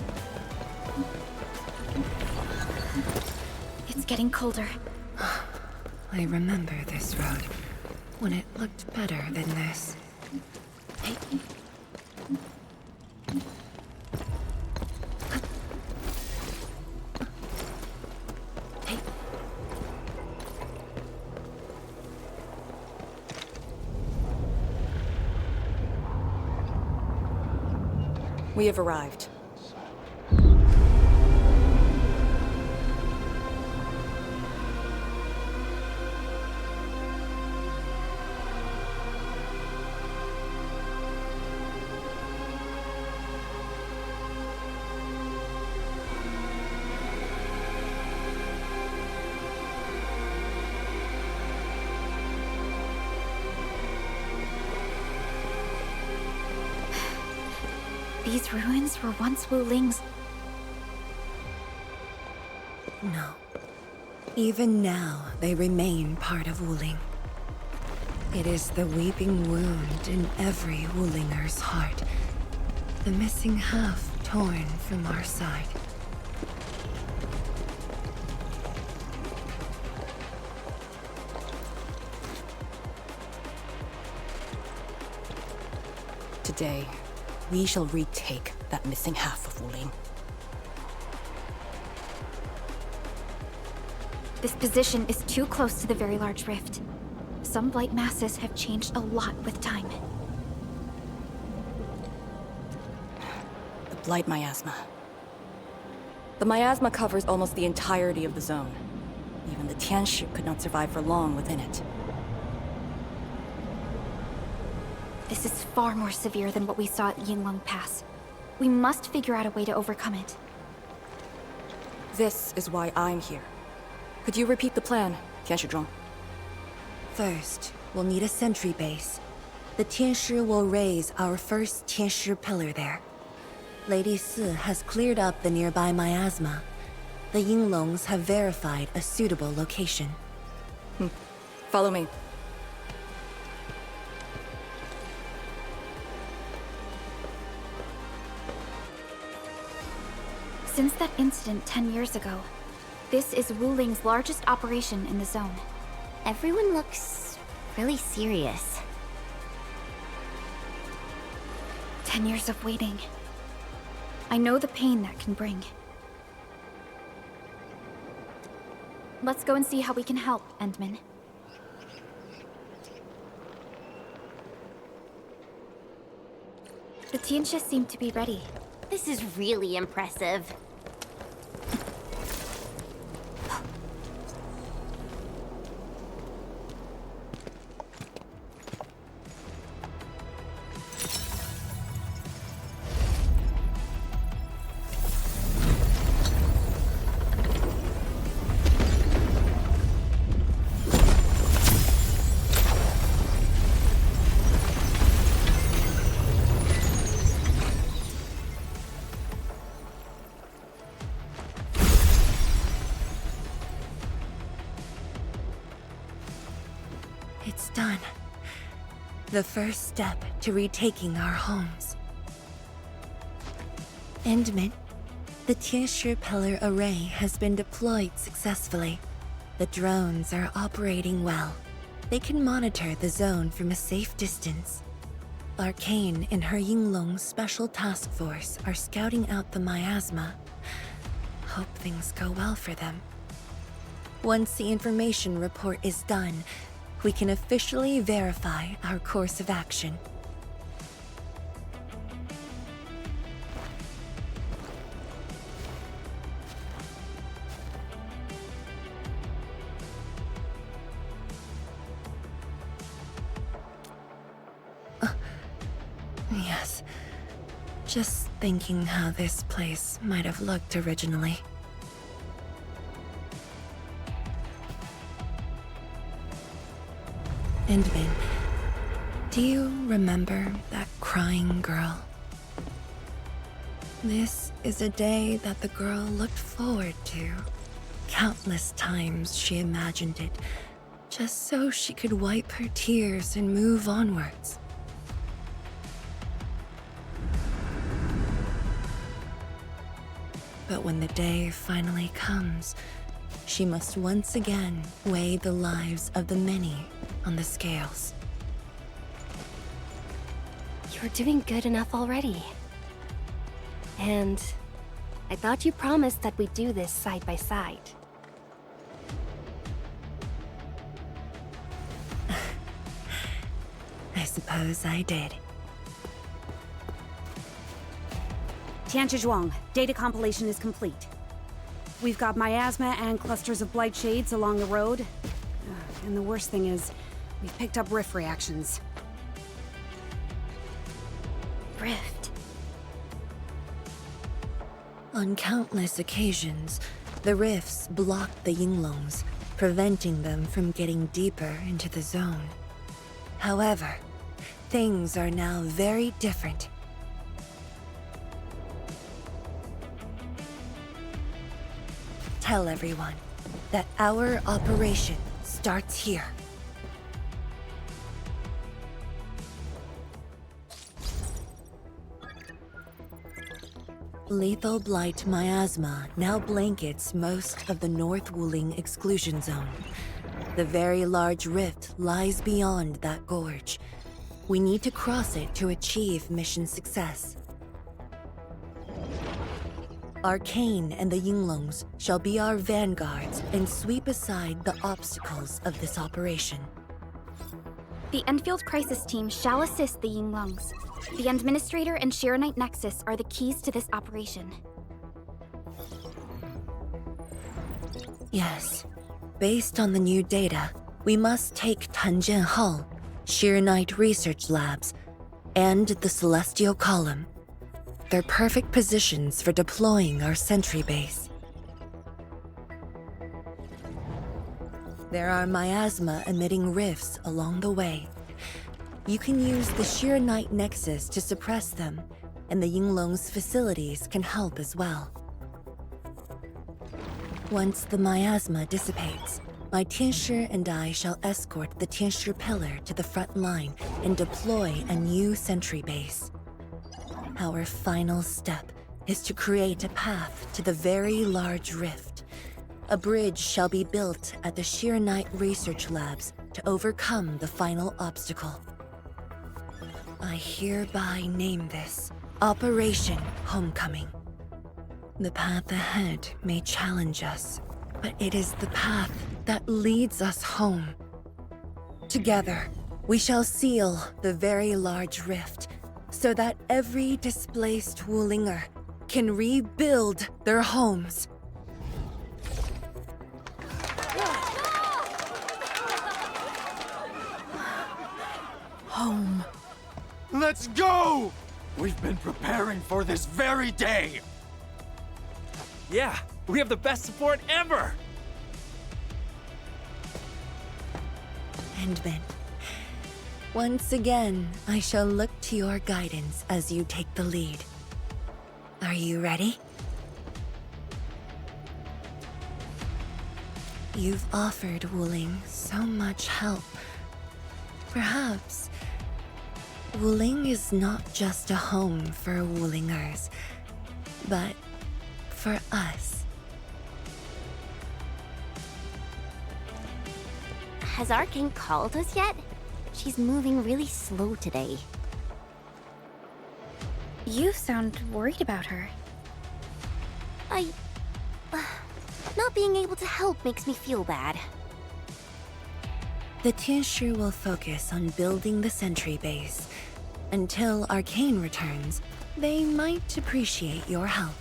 It's getting colder. I remember this road, when it looked better than this. We have arrived. These ruins were once Wuling's. No. Even now, they remain part of Wuling. It is the weeping wound in every Wulinger's heart. The missing half torn from our side. Today, we shall retake that missing half of Wuling. This position is too close to the very large rift. Some blight masses have changed a lot with time. The Blight Miasma. The Miasma covers almost the entirety of the zone. Even the Tianshi could not survive for long within it. This is far more severe than what we saw at Yinglong Pass. We must figure out a way to overcome it. This is why I'm here. Could you repeat the plan, Zhuang? First, we'll need a sentry base. The Tianshi will raise our first Tianshi pillar there. Lady Si has cleared up the nearby miasma. The Yinglongs have verified a suitable location. Follow me. Since that incident 10 years ago, this is Wuling's largest operation in the zone. Everyone looks really serious. 10 years of waiting. I know the pain that can bring. Let's go and see how we can help, Endmin. The Tianshi seem to be ready. This is really impressive. It's done. The first step to retaking our homes. Endmin, the Tianshi pillar array has been deployed successfully. The drones are operating well. They can monitor the zone from a safe distance. Arcane and her Yinglong special task force are scouting out the miasma. Hope things go well for them. Once the information report is done, we can officially verify our course of action. Yes. Just thinking how this place might have looked originally. Endmin, do you remember that crying girl? This is a day that the girl looked forward to. Countless times she imagined it, just so she could wipe her tears and move onwards. But when the day finally comes, she must once again weigh the lives of the many on the scales. You're doing good enough already. And I thought you promised that we'd do this side by side. I suppose I did. Zhuang, data compilation is complete. We've got miasma and clusters of blight shades along the road. And the worst thing is, we've picked up rift reactions. Rift. On countless occasions, the rifts blocked the Yinglongs, preventing them from getting deeper into the zone. However, things are now very different. tell everyone that our operation starts here. Lethal Blight Miasma now blankets most of the North Wuling exclusion zone. The very large rift lies beyond that gorge. We need to cross it to achieve mission success. Arcane and the Yinglongs shall be our vanguards and sweep aside the obstacles of this operation. The Endfield Crisis Team shall assist the Yinglongs. The Administrator and Shiranite Nexus are the keys to this operation. Yes. Based on the new data, we must take Tanjian Hall, Shiranite Research Labs, and the Celestial Column. They're perfect positions for deploying our sentry base. There are miasma-emitting rifts along the way. You can use the Shiranite Nexus to suppress them, and the Yinglong's facilities can help as well. Once the miasma dissipates, my Tianshi and I shall escort the Tianshi Pillar to the front line and deploy a new sentry base. Our final step is to create a path to the very large rift. A bridge shall be built at the Shiranite Research Labs to overcome the final obstacle. I hereby name this Operation Homecoming. The path ahead may challenge us, but it is the path that leads us home. Together, we shall seal the very large rift so that every displaced Wulinger can rebuild their homes. Home. Let's go! We've been preparing for this very day! Yeah, we have the best support ever! Endmin, once again, I shall look to your guidance as you take the lead. Are you ready? You've offered Wuling so much help. Perhaps Wuling is not just a home for Wulingers, but for us. Has Arcane called us yet? She's moving really slow today. You sound worried about her. Not being able to help makes me feel bad. The Tianshi will focus on building the sentry base. Until Arcane returns, they might appreciate your help.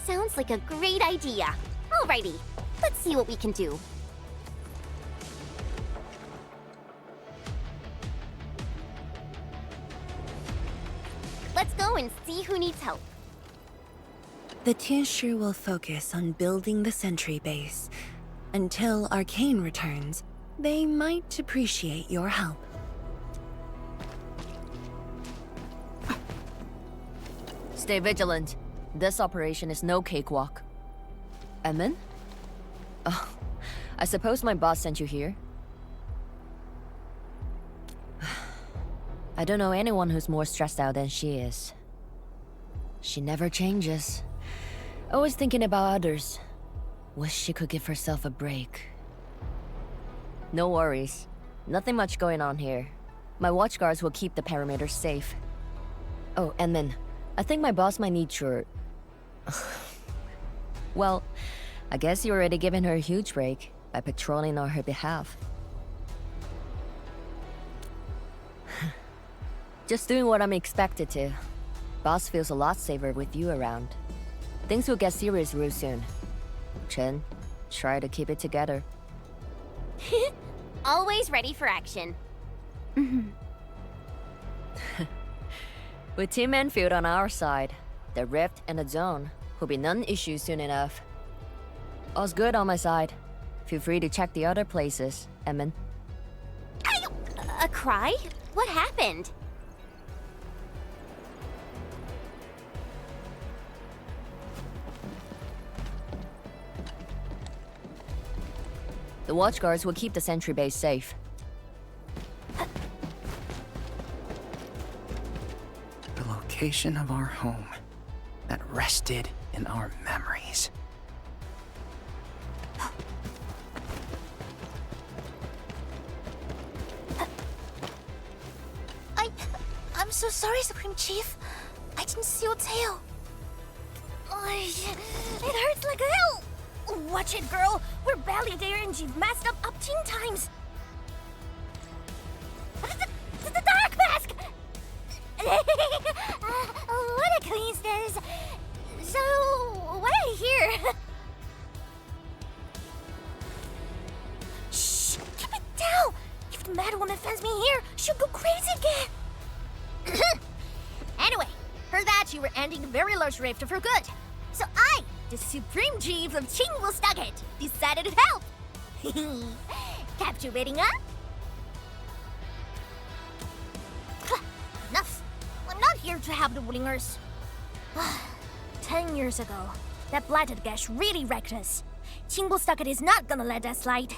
Sounds like a great idea. Alrighty, let's see what we can do. Let's go and see who needs help. The Tianshi will focus on building the sentry base. Until Arcane returns, they might appreciate your help. Stay vigilant. This operation is no cakewalk. Endmin? Oh, I suppose my boss sent you here? I don't know anyone who's more stressed out than she is. She never changes. Always thinking about others. Wish she could give herself a break. No worries. Nothing much going on here. My watchguards will keep the perimeter safe. Oh, Endmin, I think my boss might need your... Well, I guess you already given her a huge break by patrolling on her behalf. Just doing what I'm expected to. Boss feels a lot safer with you around. Things will get serious real soon. Chen, try to keep it together. Always ready for action. With Team Endfield on our side, the rift and the zone will be non-issue soon enough. All's good on my side. Feel free to check the other places, Endmin. A cry? What happened? The watchguards will keep the sentry base safe. The location of our home that rested in our memories. I'm so sorry, Supreme Chief. I didn't see your tail. It hurts like hell. Watch it, girl. We're barely there and you've messed up 10 times. The dark mask! What a coincidence. So, what I hear? Shh! Keep it down! If the Mad Woman finds me here, she'll go crazy again. Anyway, heard that you were ending a very large rift for good. So I, the Supreme Chief of Qingwu Stockade, decided to help. Captivating, huh? Enough. I'm not here to help the Wulingers. 10 years ago, that blighted gash really wrecked us. Qingwu Stockade is not gonna let that slide.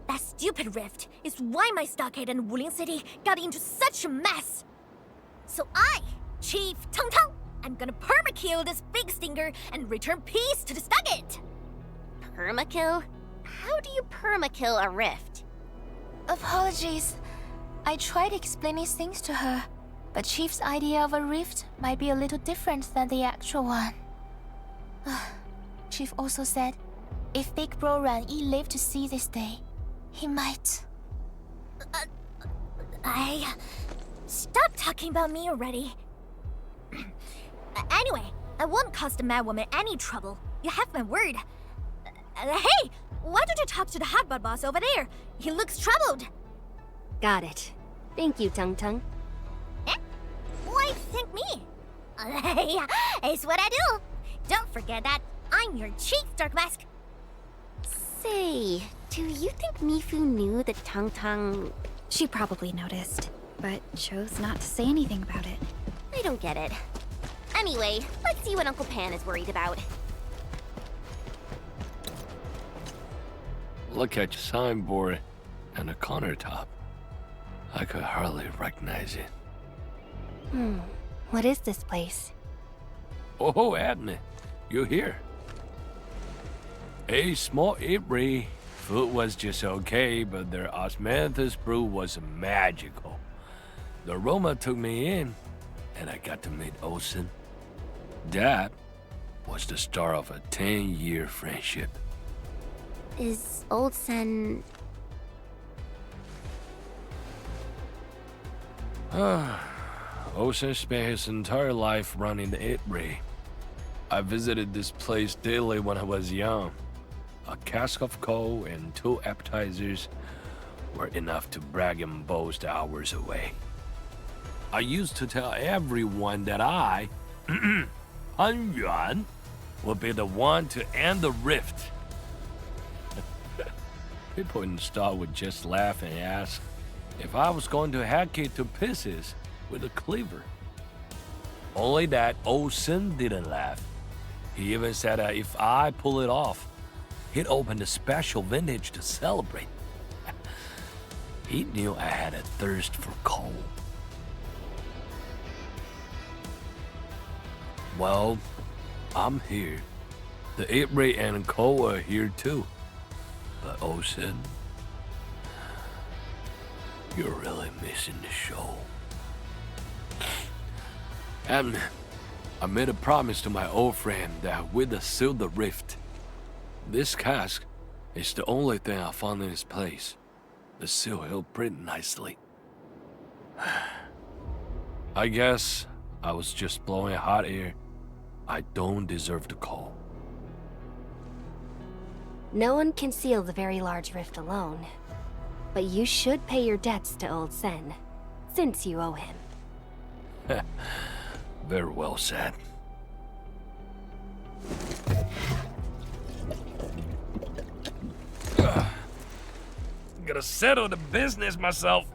That stupid rift is why my stockade and Wuling City got into such a mess. So I, Chief Tang Tang, I'm gonna permakill this big stinker and return peace to the stockade. Permakill? How do you permakill a rift? Apologies. I tried explaining things to her, but Chief's idea of a rift might be a little different than the actual one. Chief also said, if Big Bro Ran Yi lived to see this day, he might... Stop talking about me already. Anyway, I won't cause the Mad Woman any trouble. You have my word. Hey, why don't you talk to the hotbot boss over there? He looks troubled. Got it. Thank you, Tung Tung. Eh? Why thank me? It's what I do. Don't forget that I'm your Chief Dark Mask. Say, do you think Mifu knew that Tang Tang... She probably noticed, but chose not to say anything about it. I don't get it. Anyway, let's see what Uncle Pan is worried about. Look at your signboard and the countertop. I could hardly recognize it. What is this place? Oh, Admin, you're here. A small apiary. Food was just okay, but their osmanthus brew was magical. The aroma took me in, and I got to meet Olsen. That was the start of a 10-year friendship. Is Old Sen... Olsen spent his entire life running the apiary. I visited this place daily when I was young. A cask of coal and 2 appetizers were enough to brag and boast hours away. I used to tell everyone that I, Han Yuan, would be the one to end the rift. People in the stall would just laugh and ask if I was going to hack it to pieces with a cleaver. Only that Olsen didn't laugh. He even said that if I pull it off, he'd open a special vintage to celebrate. He knew I had a thirst for coal. Well, I'm here. The apiary and coal are here too. But Olsen, you're really missing the show. And I made a promise to my old friend that we'd seal the rift. This cask is the only thing I found in this place. The seal held pretty nicely. I guess I was just blowing hot air. I don't deserve the coal. No one can seal the very large rift alone. But you should pay your debts to Old Sen, since you owe him. Very well said. Gotta settle the business myself.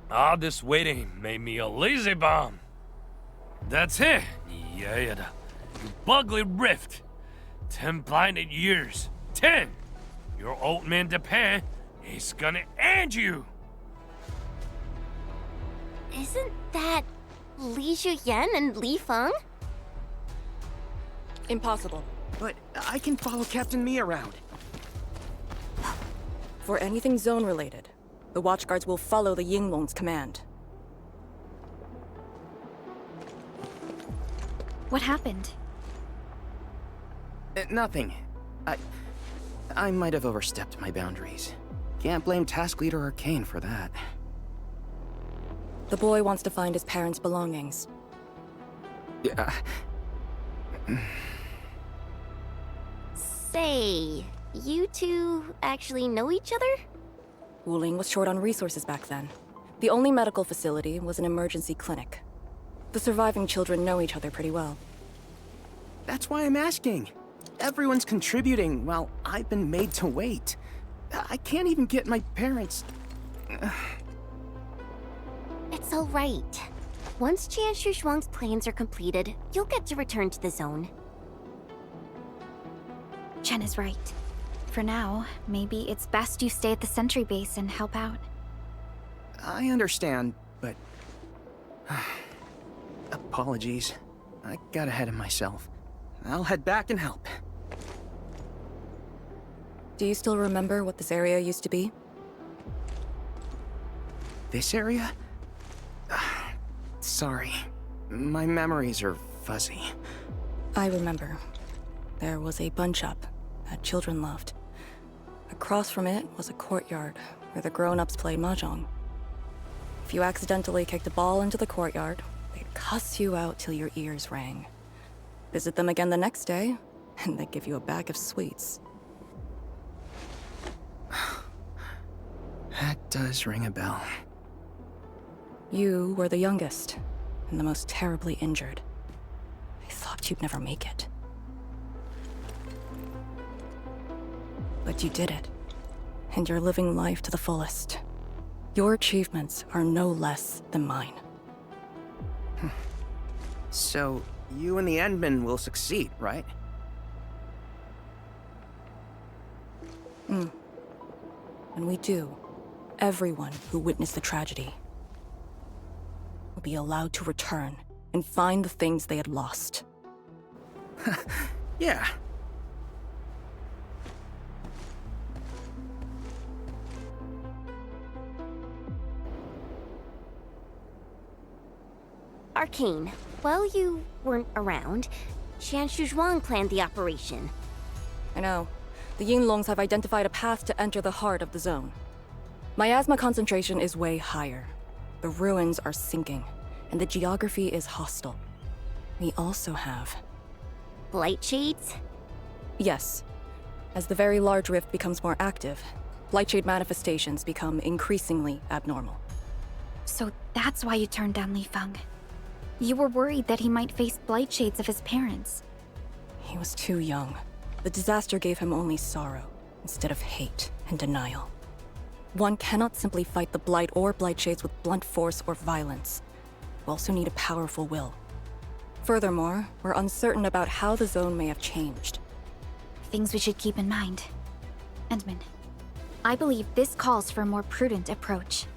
All this waiting made me a lazy bum. That's it. Yeah, the ugly rift. 10 blinded years. 10! Your old man depend. He's gonna end you. Isn't that Li Zhuyan and Li Feng? Impossible. But I can follow Captain Mi around. For anything zone-related, the Watchguards will follow the Yinglong's command. What happened? Nothing. I might have overstepped my boundaries. Can't blame Task Leader Arcane for that. The boy wants to find his parents' belongings. Yeah. Say, you two actually know each other? Wuling was short on resources back then. The only medical facility was an emergency clinic. The surviving children know each other pretty well. That's why I'm asking. Everyone's contributing while I've been made to wait. I can't even get my parents... It's all right. Once Jianshu Zhuang's plans are completed, you'll get to return to the zone. Chen is right. For now, maybe it's best you stay at the sentry base and help out. I understand, but... Apologies. I got ahead of myself. I'll head back and help. Do you still remember what this area used to be? This area? Sorry. My memories are fuzzy. I remember. There was a bun shop that children loved. Across from it was a courtyard where the grown-ups played mahjong. If you accidentally kicked a ball into the courtyard, they'd cuss you out till your ears rang. Visit them again the next day, and they'd give you a bag of sweets. That does ring a bell. You were the youngest, and the most terribly injured. I thought you'd never make it. But you did it, and you're living life to the fullest. Your achievements are no less than mine. So, you and the Endmin will succeed, right? When we do, everyone who witnessed the tragedy will be allowed to return and find the things they had lost. Yeah. Arcane, while you weren't around, Jianshu Zhuang planned the operation. I know. The Yinglongs have identified a path to enter the heart of the zone. Miasma concentration is way higher. The ruins are sinking, and the geography is hostile. We also have... Blight shades? Yes. As the very large rift becomes more active, Blightshade manifestations become increasingly abnormal. So that's why you turned down Li Feng. You were worried that he might face blight shades of his parents. He was too young. The disaster gave him only sorrow, instead of hate and denial. One cannot simply fight the Blight or Blight Shades with blunt force or violence. You also need a powerful will. Furthermore, we're uncertain about how the zone may have changed. Things we should keep in mind. Endmin, I believe this calls for a more prudent approach.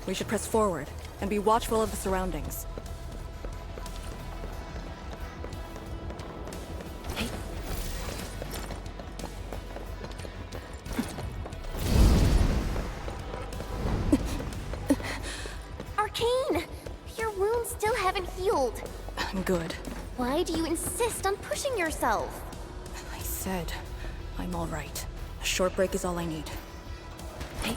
We should press forward and be watchful of the surroundings. Arcane! Your wounds still haven't healed. I'm good. Why do you insist on pushing yourself? I said, I'm all right. A short break is all I need. Hey.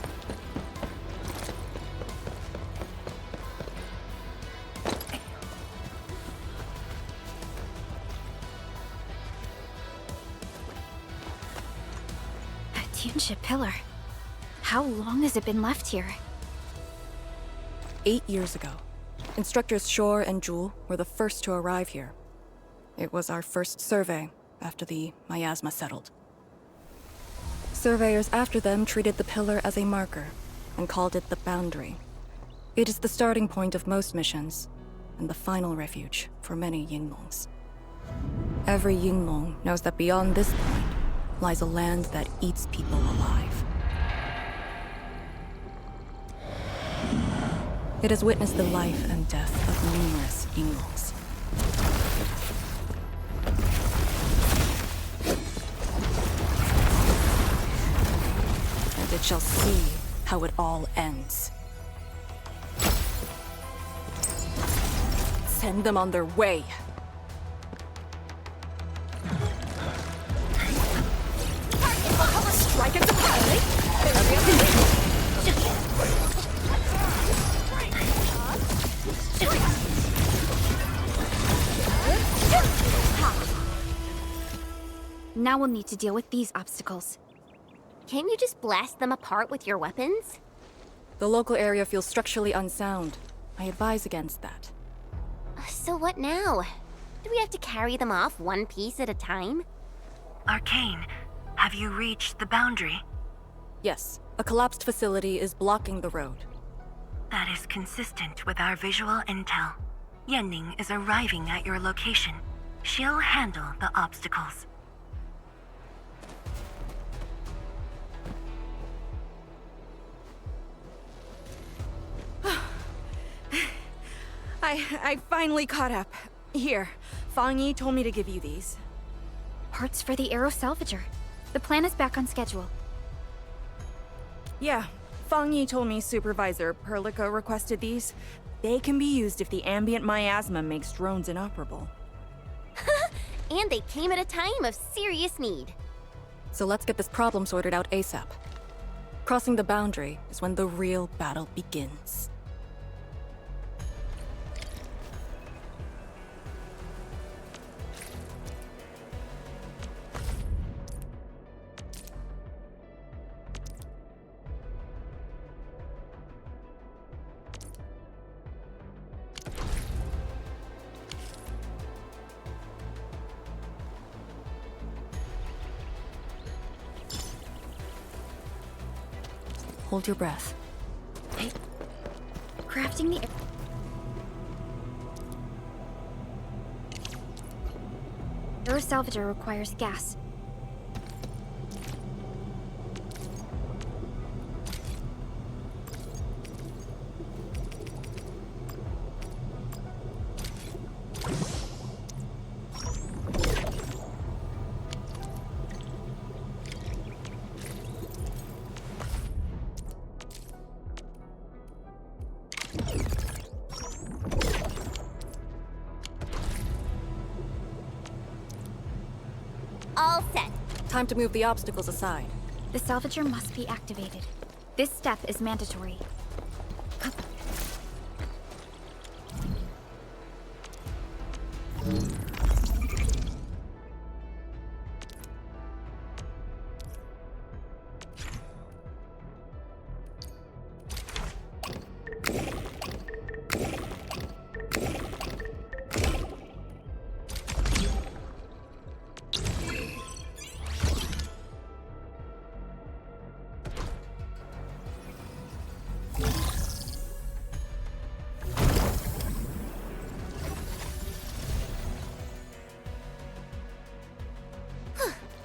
Tuneship pillar. How long has it been left here? 8 years ago. Instructors Shore and Jewel were the first to arrive here. It was our first survey after the Miasma settled. Surveyors after them treated the pillar as a marker and called it the boundary. It is the starting point of most missions, and the final refuge for many Yinglongs. Every Yinglong knows that beyond this point lies a land that eats people alive. It has witnessed the life and death of numerous Yinglongs. And it shall see how it all ends. Send them on their way. Strike it Now we'll need to deal with these obstacles. Can't you just blast them apart with your weapons? The local area feels structurally unsound. I advise against that. So what now? Do we have to carry them off one piece at a time? Arcane, have you reached the boundary? Yes, a collapsed facility is blocking the road. That is consistent with our visual intel. Yenning is arriving at your location. She'll handle the obstacles. I finally caught up. Here, Fangyi told me to give you these. Parts for the Aero Salvager. The plan is back on schedule. Yeah, Fangyi told me Supervisor Perlica requested these. They can be used if the ambient miasma makes drones inoperable. And they came at a time of serious need. So let's get this problem sorted out ASAP. Crossing the boundary is when the real battle begins. Hold your breath. Crafting the Aero Salvager requires gas. All set. Time to move the obstacles aside. The Salvager must be activated. This step is mandatory.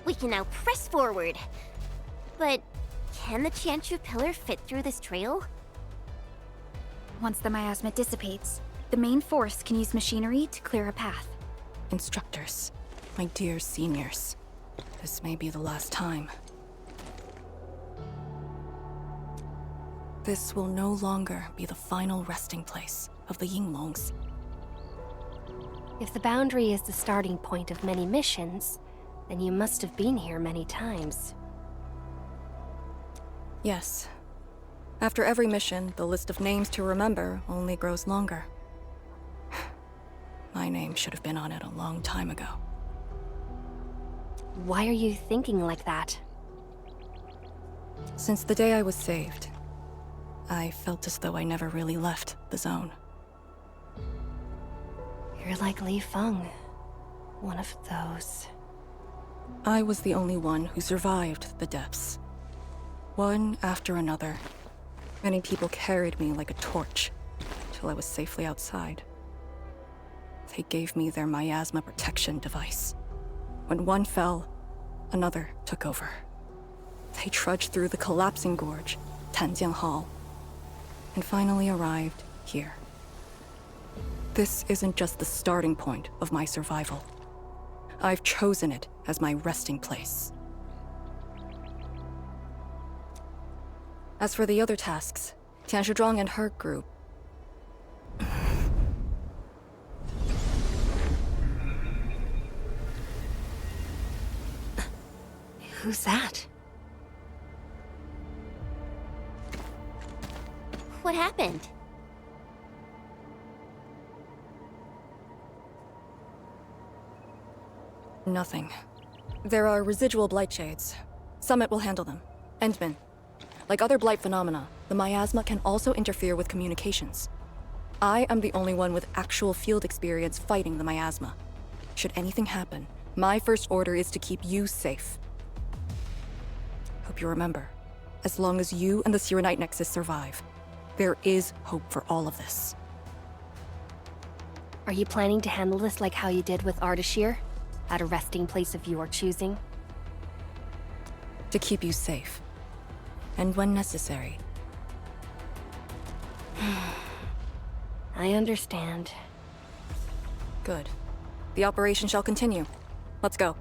We can now press forward. But can the Chantru pillar fit through this trail? Once the miasma dissipates, the main force can use machinery to clear a path. Instructors, my dear seniors, this may be the last time. This will no longer be the final resting place of the Yinglongs. If the boundary is the starting point of many missions, then you must have been here many times. Yes. After every mission, the list of names to remember only grows longer. My name should have been on it a long time ago. Why are you thinking like that? Since the day I was saved, I felt as though I never really left the zone. You're like Li Feng. One of those. I was the only one who survived the depths. One after another. Many people carried me like a torch, till I was safely outside. They gave me their miasma protection device. When one fell, another took over. They trudged through the collapsing gorge, Tanjiang Hall, and finally arrived here. This isn't just the starting point of my survival. I've chosen it as my resting place. As for the other tasks, Zhuang and her group. Who's that? What happened? Nothing. There are residual blight shades. Summit will handle them. Endmin. Like other blight phenomena, the miasma can also interfere with communications. I am the only one with actual field experience fighting the miasma. Should anything happen, my first order is to keep you safe. Hope you remember, as long as you and the Sirenite Nexus survive, there is hope for all of this. Are you planning to handle this like how you did with Ardashir? At a resting place of your choosing? To keep you safe. And when necessary. I understand. Good. The operation shall continue. Let's go.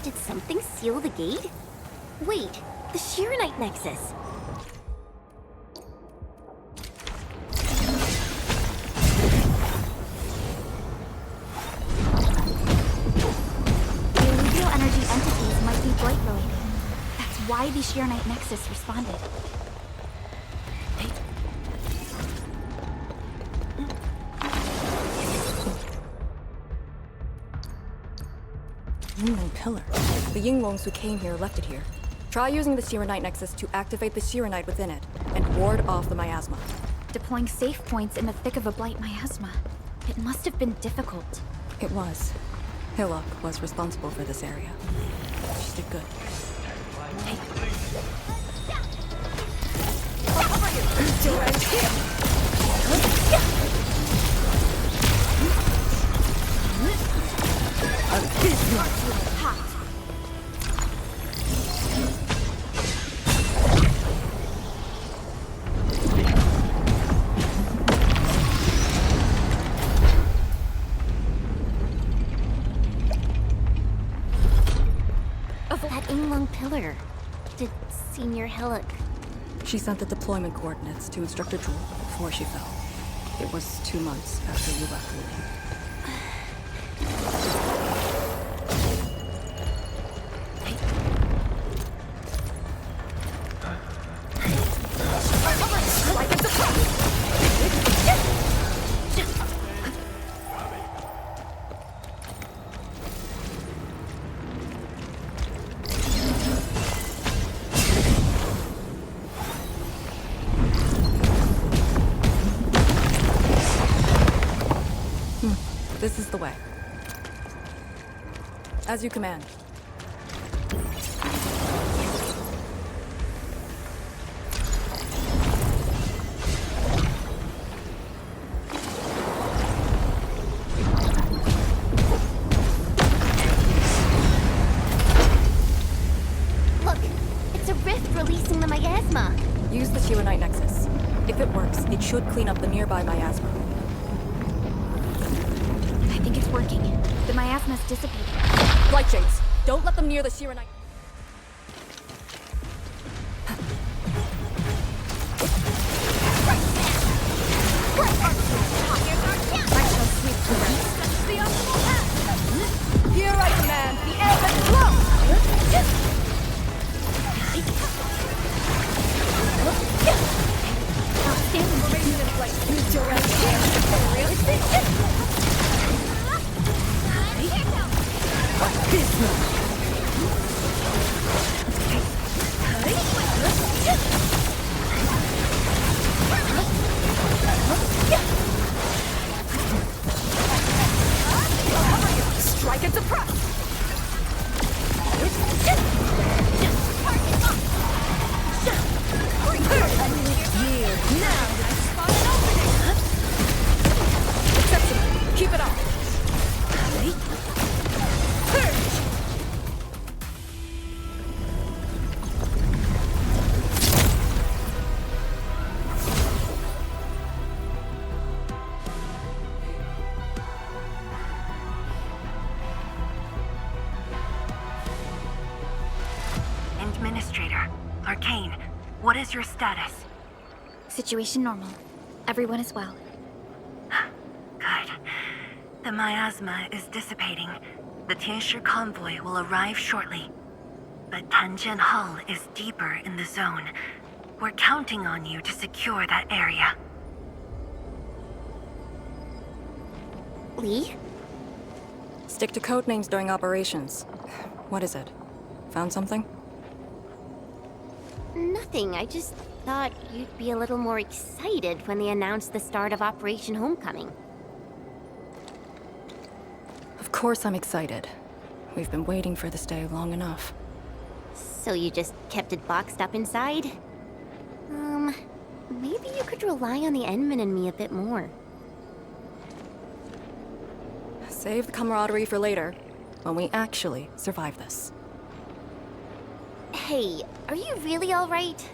Did something seal the gate? Wait, the Sirenite Nexus. The alluvial energy entities might be blight related. That's why the Sirenite Nexus responded. Endmin Pillar. The Yingwongs who came here left it here. Try using the Sirenite Nexus to activate the Sirenite within it and ward off the miasma. Deploying safe points in the thick of a blight miasma. It must have been difficult. It was. Hillock was responsible for this area. She did good. That Inglung pillar. Did Senior Hillock... She sent the deployment coordinates to Instructor Zhuang before she fell. It was 2 months after you left Wuling. This is the way. As you command. Look! It's a rift releasing the miasma! Use the Sirenite Nexus. If it works, it should clean up the nearby miasma. I think it's working. The miasma's dissipating. Blight Shades, don't let them near the Sirenite. Here I command the ebb and flow! Outstanding. Formation in place. Use your I can suppress! Now! Spot an opening! Exceptional. Keep it up. Administrator, Arcane, what is your status? Situation normal. Everyone is well. Good. The miasma is dissipating. The Tianshi convoy will arrive shortly. But Tanjian Hall is deeper in the zone. We're counting on you to secure that area. Lee? Stick to codenames during operations. What is it? Found something? Nothing. I just thought you'd be a little more excited when they announced the start of Operation Homecoming. Of course I'm excited. We've been waiting for this day long enough. So you just kept it boxed up inside? Maybe you could rely on the Endmin and me a bit more. Save the camaraderie for later, when we actually survive this. Hey, are you really alright?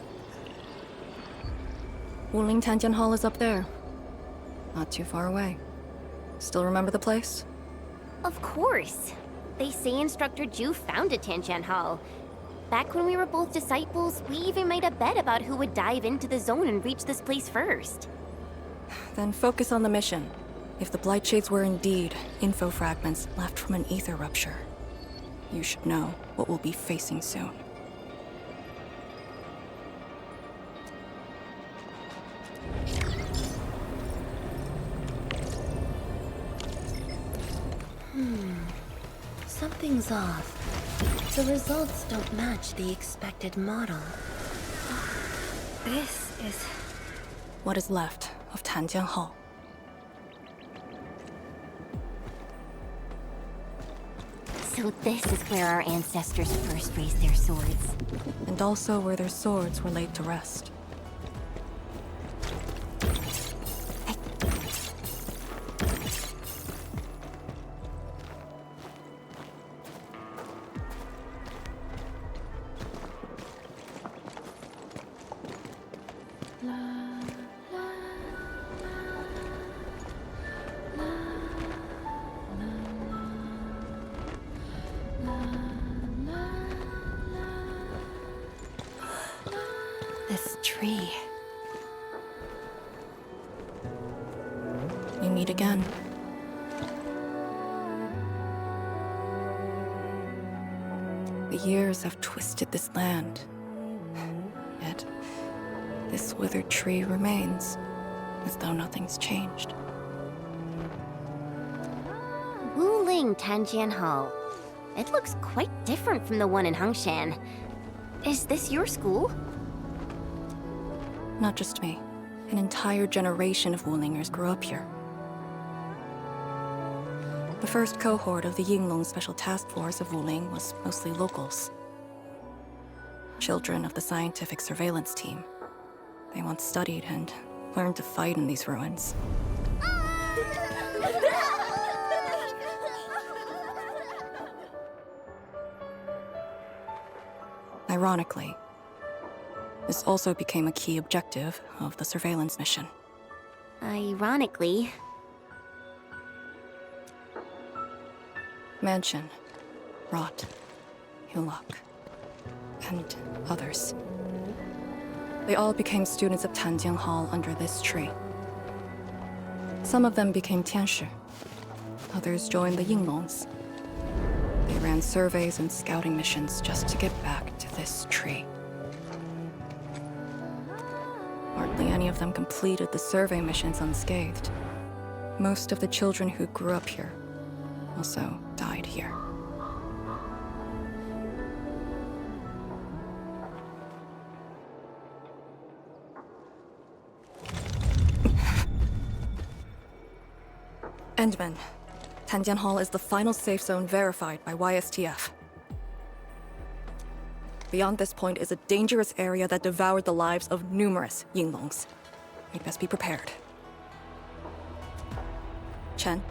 Wuling Tanjian Hall is up there. Not too far away. Still remember the place? Of course. They say Instructor Zhu founded Tanjian Hall. Back when we were both disciples, we even made a bet about who would dive into the zone and reach this place first. Then focus on the mission. If the Blight Shades were indeed info fragments left from an ether rupture, you should know what we'll be facing soon. Something's off. The results don't match the expected model. This is what is left of Tanjian Hall. So this is where our ancestors first raised their swords. And also where their swords were laid to rest. This tree. We meet again. The years have twisted this land. Yet, this withered tree remains, as though nothing's changed. Wuling Tanjian Hall. It looks quite different from the one in Hongshan. Is this your school? Not just me. An entire generation of Wulingers grew up here. The first cohort of the Yinglong Special Task Force of Wuling was mostly locals. Children of the scientific surveillance team. They once studied and learned to fight in these ruins. Ironically, this also became a key objective of the surveillance mission. Ironically. Mansion, Rot, Hillock, and others. They all became students of Tanjian Hall under this tree. Some of them became Tianshi. Others joined the Yinglongs. They ran surveys and scouting missions just to get back to this tree. Hardly any of them completed the survey missions unscathed. Most of the children who grew up here also died here. Endmin, Tanjian Hall is the final safe zone verified by YSTF. Beyond this point is a dangerous area that devoured the lives of numerous Yinglongs. We'd best be prepared. Chen,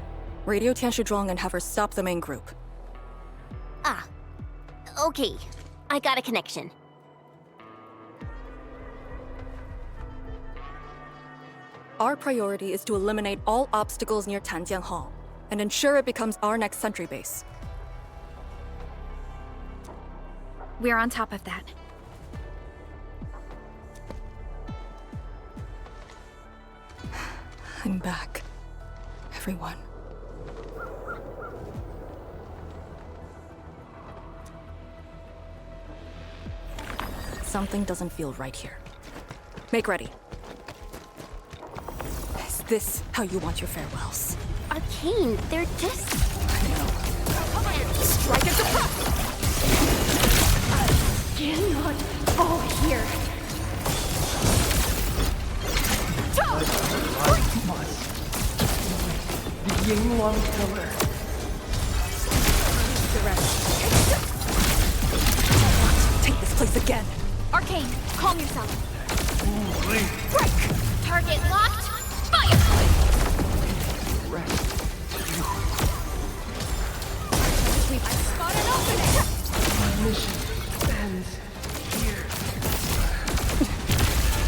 radio Tianshi Zhuang and have her stop the main group. Ah. Okay. I got a connection. Our priority is to eliminate all obstacles near Tanjian Hall and ensure it becomes our next sentry base. We're on top of that. I'm back. Everyone. Something doesn't feel right here. Make ready. Is this how you want your farewells? Arcane, they're just... Strike and suppress! Cannot fall here. The Yinglong pillar. Take this place again. Arcane, calm yourself. Please. Break! Target locked. Fire! Rest. I spot an opening. My mission ends here.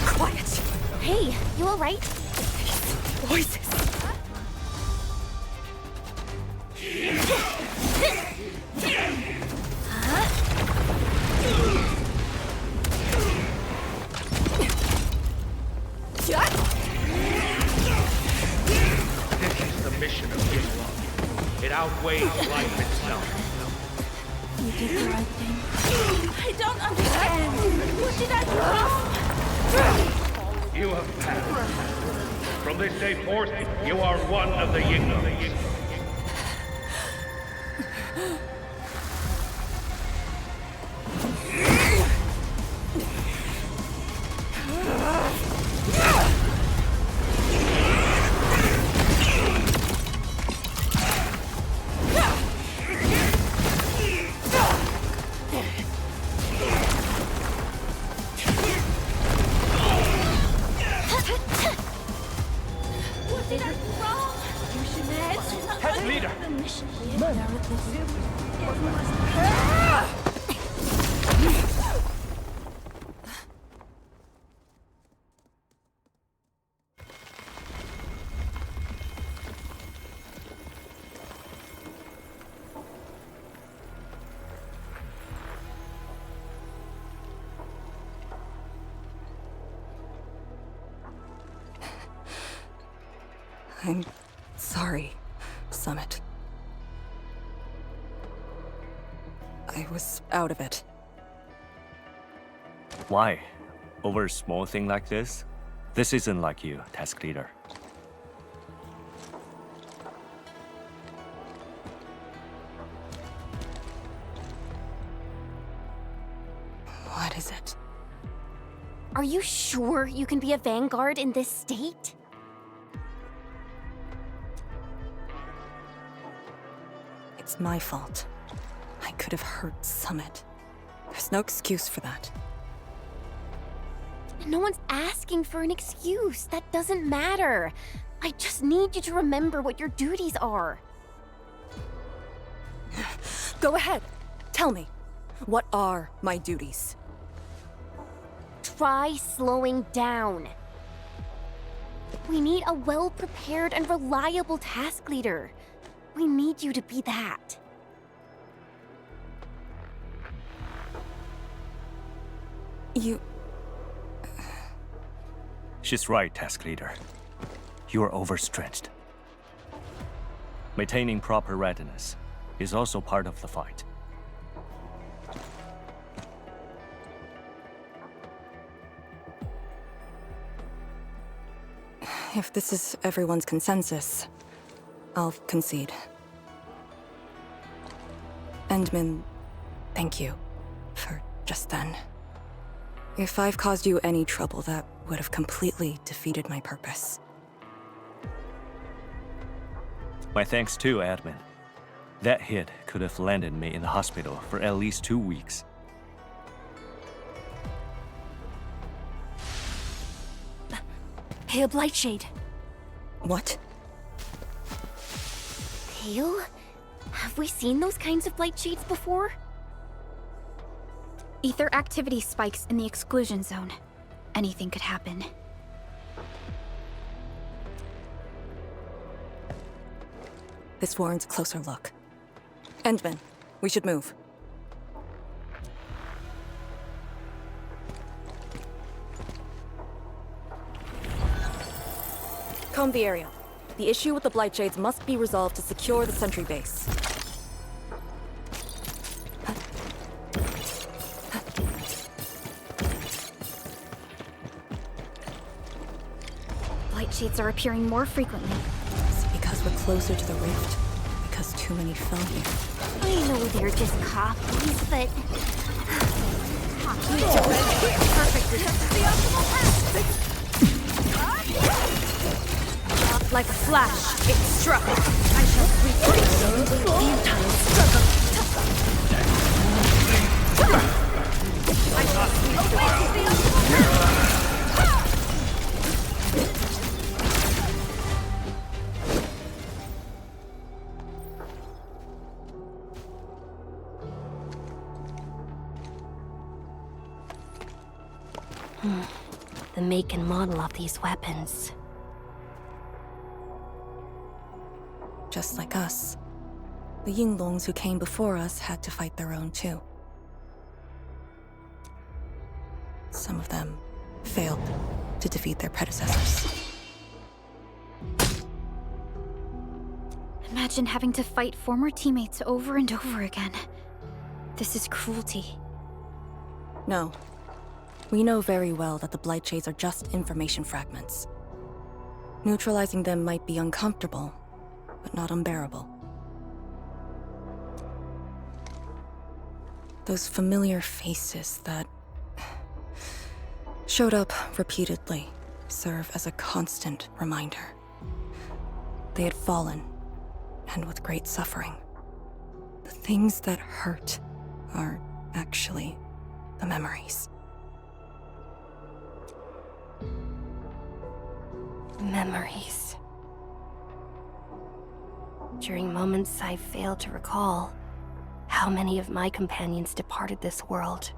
Quiet. Hey, you alright? Voices. This is the mission of Yinglong. It outweighs life itself. You did the right thing. I don't understand. What did I do? You have passed. From this day forth, you are one of the Yinglong. What did I do wrong? You should Head leader! I'm sorry, Summit. I was out of it. Why? Over a small thing like this? This isn't like you, task leader. What is it? Are you sure you can be a vanguard in this state? It's my fault. I could have hurt Summit. There's no excuse for that. No one's asking for an excuse. That doesn't matter. I just need you to remember what your duties are. Go ahead. Tell me. What are my duties? Try slowing down. We need a well-prepared and reliable task leader. We need you to be that. You... She's right, task leader. You are overstretched. Maintaining proper readiness is also part of the fight. If this is everyone's consensus, I'll concede. Endmin, thank you for just then. If I've caused you any trouble, that would have completely defeated my purpose. My thanks too, admin. That hit could have landed me in the hospital for at least 2 weeks. Pale Blightshade. What? Pale? Have we seen those kinds of Blightshades before? Ether activity spikes in the exclusion zone. Anything could happen. This warrants a closer look. Endmin, we should move. Comb the area. The issue with the Blightshades must be resolved to secure the sentry base. Blightshades are appearing more frequently. Is it because we're closer to the rift? Because too many fell here? I know they're just copies, but... Like a flash, it struck. I shall sweep the entire struggle. I shall sweep the The make and model of these weapons. Just like us. The Yinglongs who came before us had to fight their own too. Some of them failed to defeat their predecessors. Imagine having to fight former teammates over and over again. This is cruelty. No. We know very well that the Blightshades are just information fragments. Neutralizing them might be uncomfortable, but not unbearable. Those familiar faces that showed up repeatedly serve as a constant reminder. They had fallen, and with great suffering. The things that hurt are actually the memories. Memories. During moments I failed to recall how many of my companions departed this world.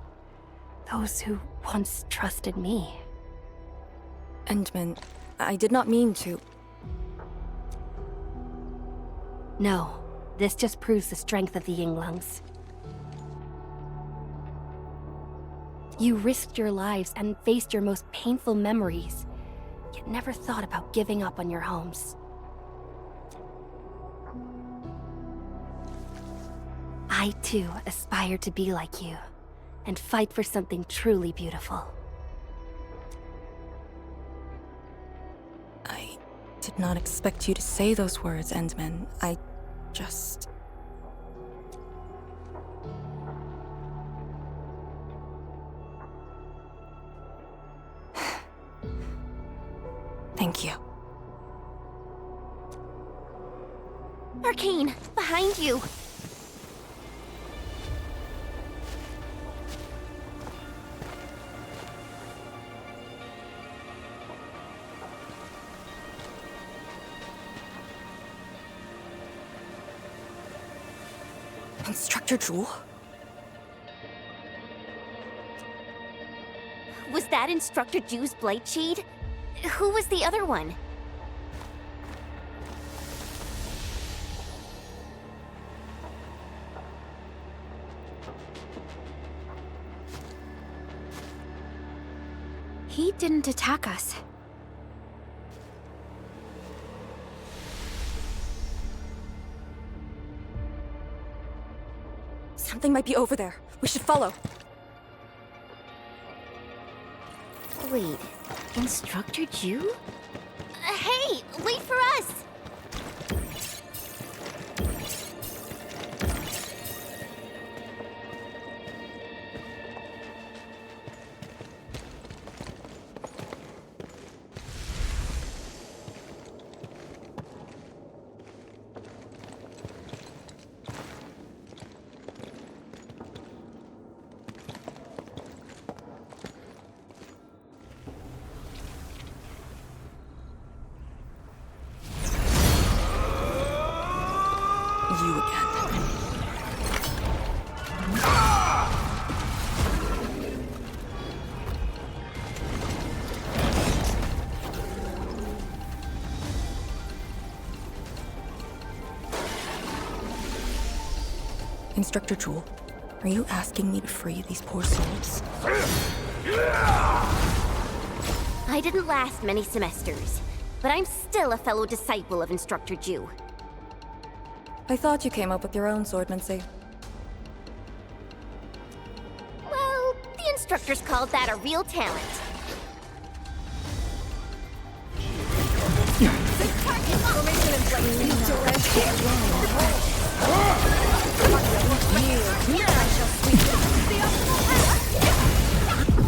Those who once trusted me. Endmin, I did not mean to... No, this just proves the strength of the Yinglongs. You risked your lives and faced your most painful memories, yet never thought about giving up on your homes. I too aspire to be like you, and fight for something truly beautiful. I did not expect you to say those words, Endmin. I just... Thank you. Arcane, behind you! Instructor Zhuang? Was that Instructor Zhu's Blightshade? Who was the other one? He didn't attack us. Something might be over there. We should follow. Wait, Instructor Zhu? Hey, wait for us! Instructor Zhuang, are you asking me to free these poor souls? I didn't last many semesters, but I'm still a fellow disciple of Instructor Zhu. I thought you came up with your own swordmancy. Well, the instructors called that a real talent.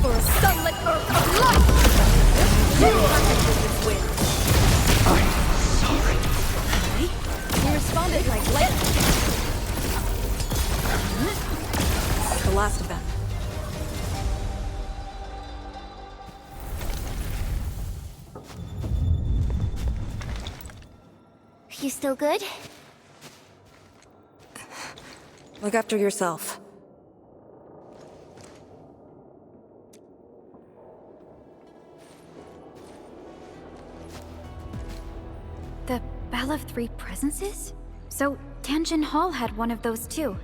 For a sunlit earth of light! I'm sorry. He responded like light. The last of them. You still good? Look after yourself. The Bell of Three Presences? So, Tianjin Hall had one of those too.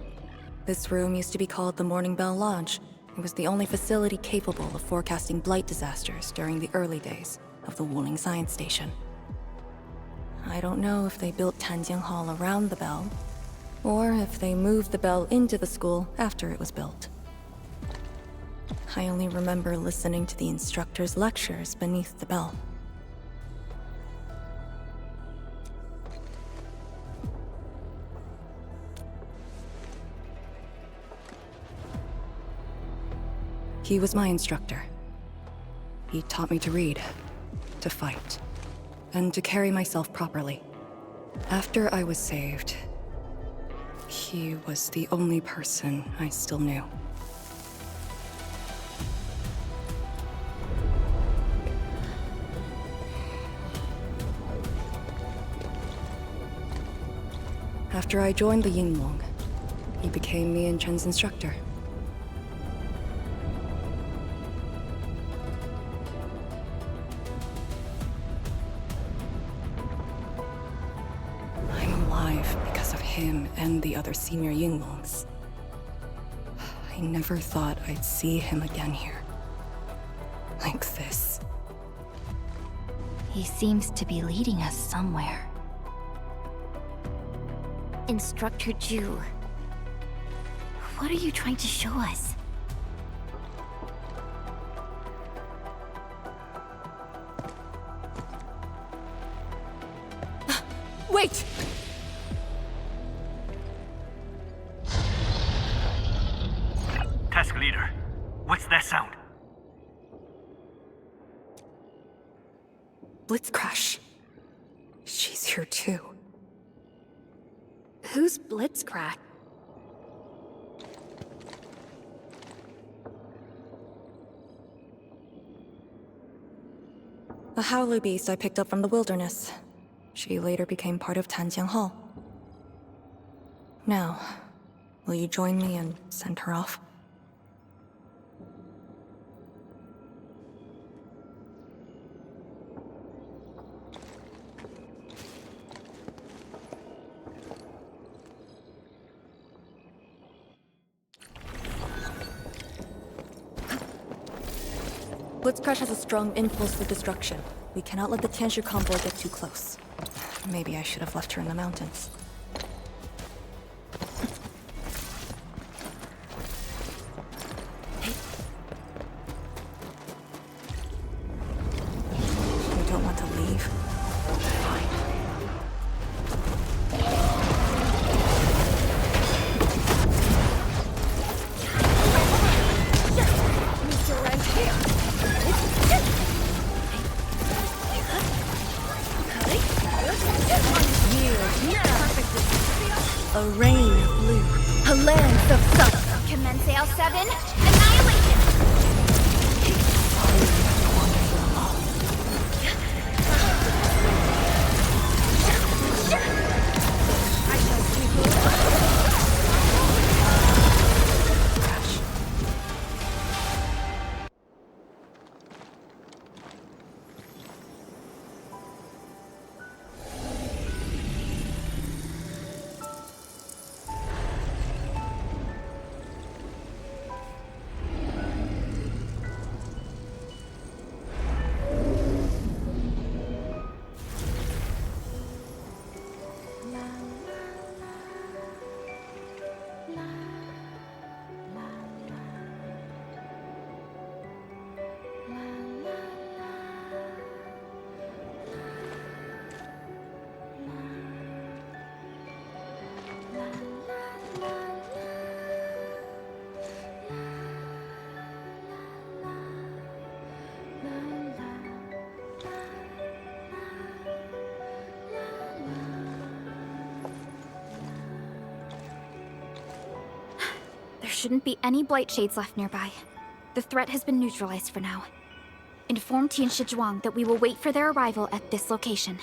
This room used to be called the Morning Bell Lodge. It was the only facility capable of forecasting blight disasters during the early days of the Wuling Science Station. I don't know if they built Tianjin Hall around the bell, or if they moved the bell into the school after it was built. I only remember listening to the instructor's lectures beneath the bell. He was my instructor. He taught me to read, to fight, and to carry myself properly. After I was saved, he was the only person I still knew. After I joined the Yinglong, he became me and Chen's instructor. Him and the other senior Yinglongs. I never thought I'd see him again here. Like this. He seems to be leading us somewhere. Instructor Zhu, what are you trying to show us? Wait! Task leader, what's that sound? Blitzcrash. She's here too. Who's Blitzcrash? A howler beast I picked up from the wilderness. She later became part of Tianjin Hall. Now, will you join me and send her off? Blitzcrash has a strong impulse for destruction. We cannot let the Tianshu convoy get too close. Maybe I should have left her in the mountains. You don't want to leave? Fine. A rain of blue, a lance of sun. Commence L7, annihilation! I shall sweep shouldn't be any Blight Shades left nearby. The threat has been neutralized for now. Inform Tianshi Zhuang that we will wait for their arrival at this location.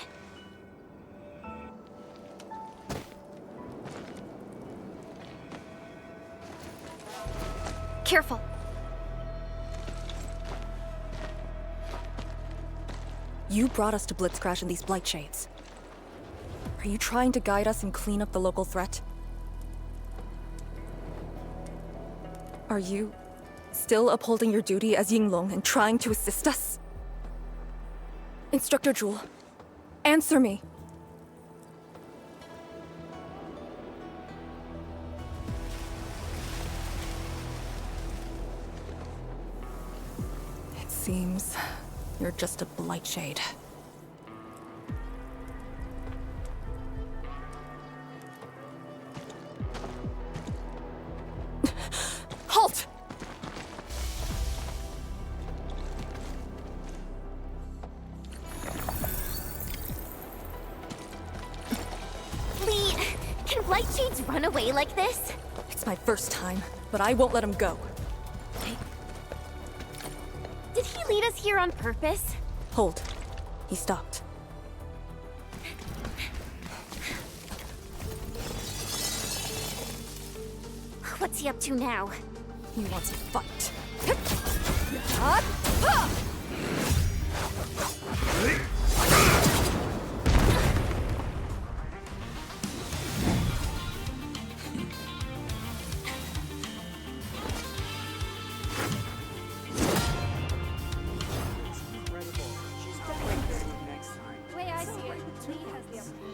Careful. You brought us to Blitzcrash and these Blight Shades. Are you trying to guide us and clean up the local threat? Are you still upholding your duty as Yinglong and trying to assist us? Instructor Zhuang, answer me! It seems you're just a Blight Shade. Halt! Lee, can Blight Shades run away like this? It's my first time, but I won't let him go. Did he lead us here on purpose? Hold. He stopped. What's he up to now? He wants to fight. Wait, I see it. Lee has the upper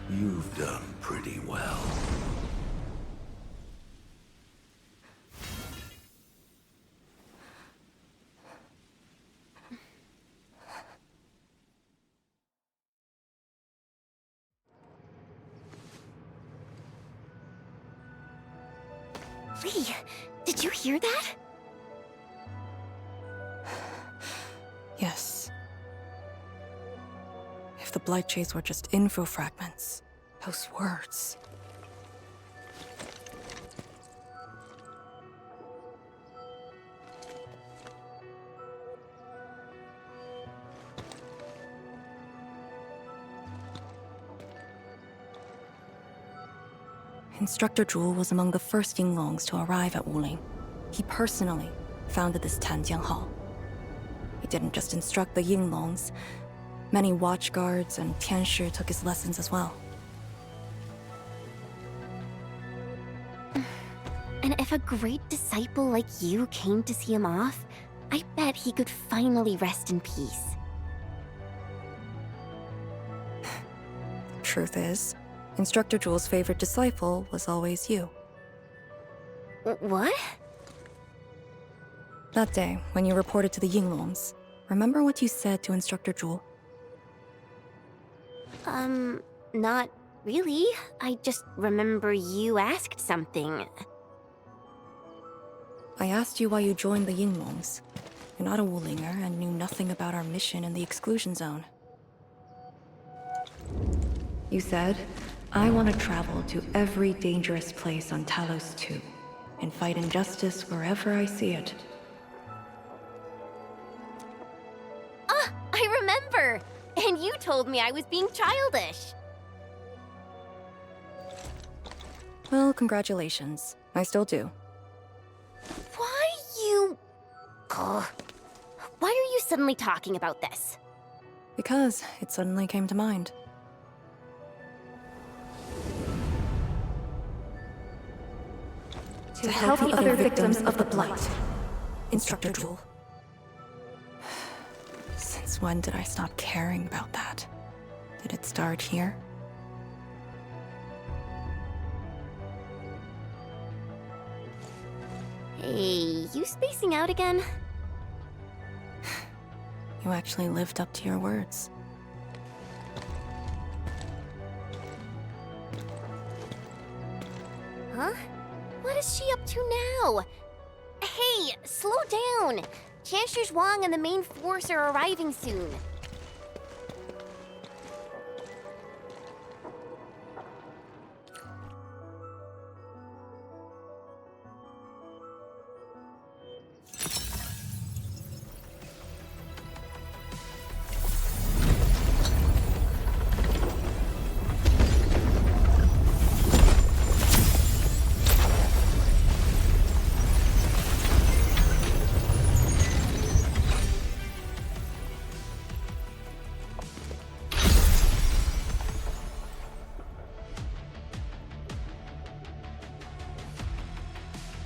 You've done pretty well. Lee, did you hear that? Yes. If the Blight Shades were just info fragments, those words. Instructor Zhuang was among the first Yinglongs to arrive at Wuling. He personally founded this Tanjiang Hall. He didn't just instruct the Yinglongs. Many watchguards and Tianshi took his lessons as well. And if a great disciple like you came to see him off, I bet he could finally rest in peace. Truth is, Instructor Zhuang's favorite disciple was always you. What? That day, when you reported to the Yinglongs, remember what you said to Instructor Zhuang? Not really. I just remember you asked something. I asked you why you joined the Yinglongs. You're not a Wulinger and knew nothing about our mission in the exclusion zone. You said, I want to travel to every dangerous place on Talos 2 and fight injustice wherever I see it. Ah, I remember! And you told me I was being childish. Well, congratulations. I still do. Why you... Ugh. Why are you suddenly talking about this? Because it suddenly came to mind. To help the other victims of the Blight. Instructor Jewel. Since when did I stop caring about that? Did it start here? Hey, you spacing out again? You actually lived up to your words. Huh? What is she up to now? Hey, slow down! Chancellor Zhuang and the main force are arriving soon.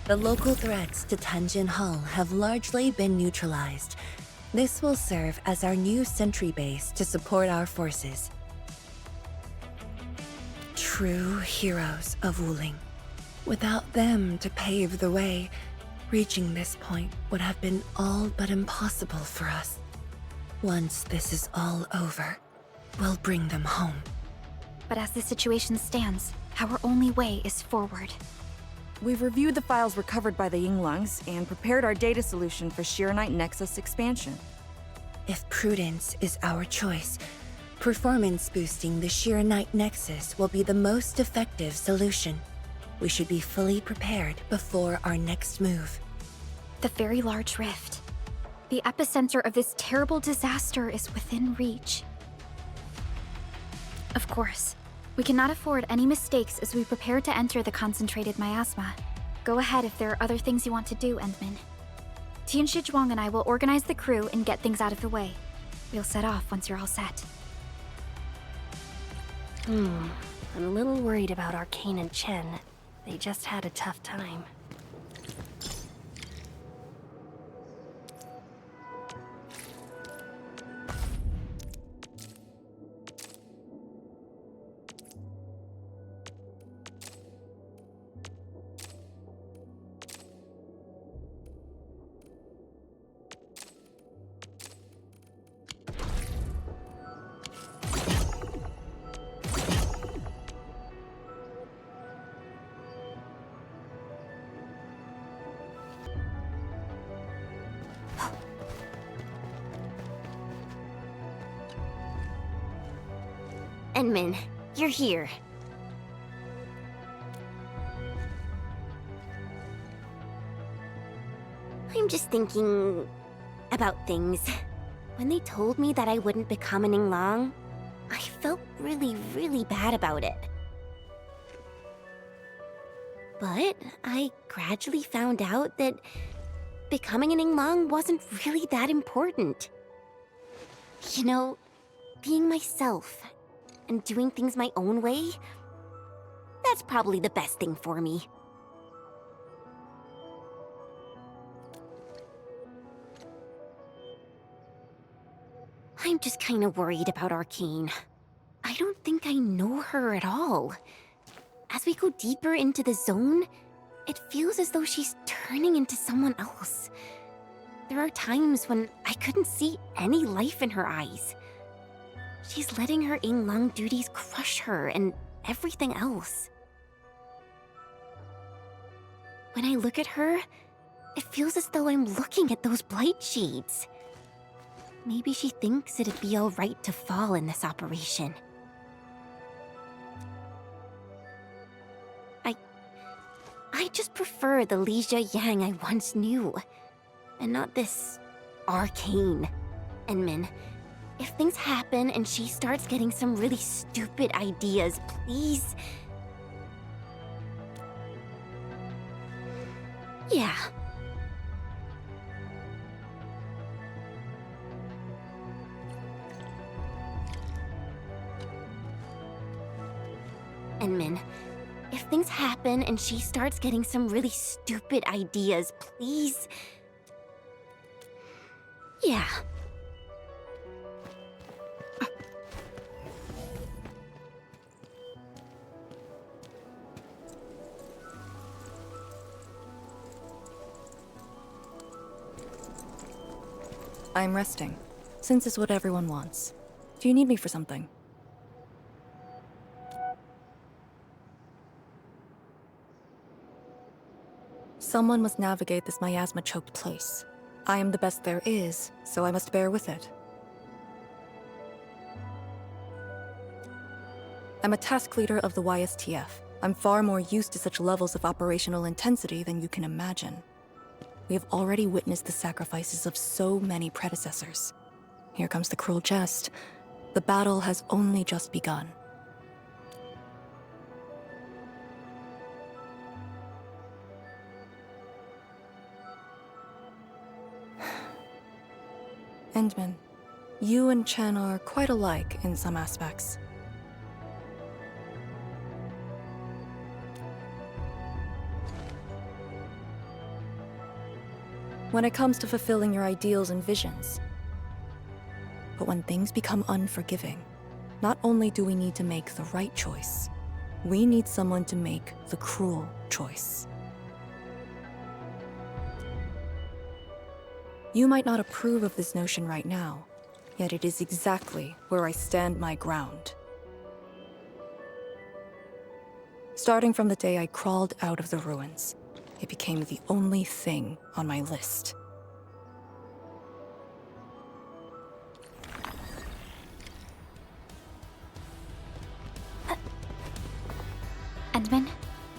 The local threats to Tanjin Hall have largely been neutralized. This will serve as our new sentry base to support our forces. True heroes of Wuling. Without them to pave the way, reaching this point would have been all but impossible for us. Once this is all over, we'll bring them home. But as the situation stands, our only way is forward. We've reviewed the files recovered by the Yinglungs and prepared our data solution for Shiranite Nexus expansion. If prudence is our choice, performance boosting the Shiranite Nexus will be the most effective solution. We should be fully prepared before our next move. The very large rift. The epicenter of this terrible disaster is within reach. Of course, we cannot afford any mistakes as we prepare to enter the concentrated miasma. Go ahead if there are other things you want to do, Endmin. Tianshi Zhuang and I will organize the crew and get things out of the way. We'll set off once you're all set. I'm a little worried about Arcane and Chen. They just had a tough time. Endmin, you're here. I'm just thinking about things. When they told me that I wouldn't become an Yinglong, I felt really bad about it. But I gradually found out that becoming an Yinglong wasn't really that important. You know, being myself and doing things my own way, that's probably the best thing for me. I'm just kind of worried about Arcane. I don't think I know her at all. As we go deeper into the zone, it feels as though she's turning into someone else. There are times when I couldn't see any life in her eyes. She's letting her Yinglong duties crush her and everything else. When I look at her, it feels as though I'm looking at those blight shades. Maybe she thinks it'd be alright to fall in this operation. I just prefer the Lizha Yang I once knew. And not this arcane. Endmin, if things happen and she starts getting some really stupid ideas, please... Yeah. Endmin, if things happen and she starts getting some really stupid ideas, please... Yeah. I'm resting, since it's what everyone wants. Do you need me for something? Someone must navigate this miasma-choked place. I am the best there is, so I must bear with it. I'm a task leader of the YSTF. I'm far more used to such levels of operational intensity than you can imagine. We have already witnessed the sacrifices of so many predecessors. Here comes the cruel jest. The battle has only just begun. Endmin, you and Chen are quite alike in some aspects. When it comes to fulfilling your ideals and visions. But when things become unforgiving, not only do we need to make the right choice, we need someone to make the cruel choice. You might not approve of this notion right now, yet it is exactly where I stand my ground. Starting from the day I crawled out of the ruins, it became the only thing on my list. Endmin,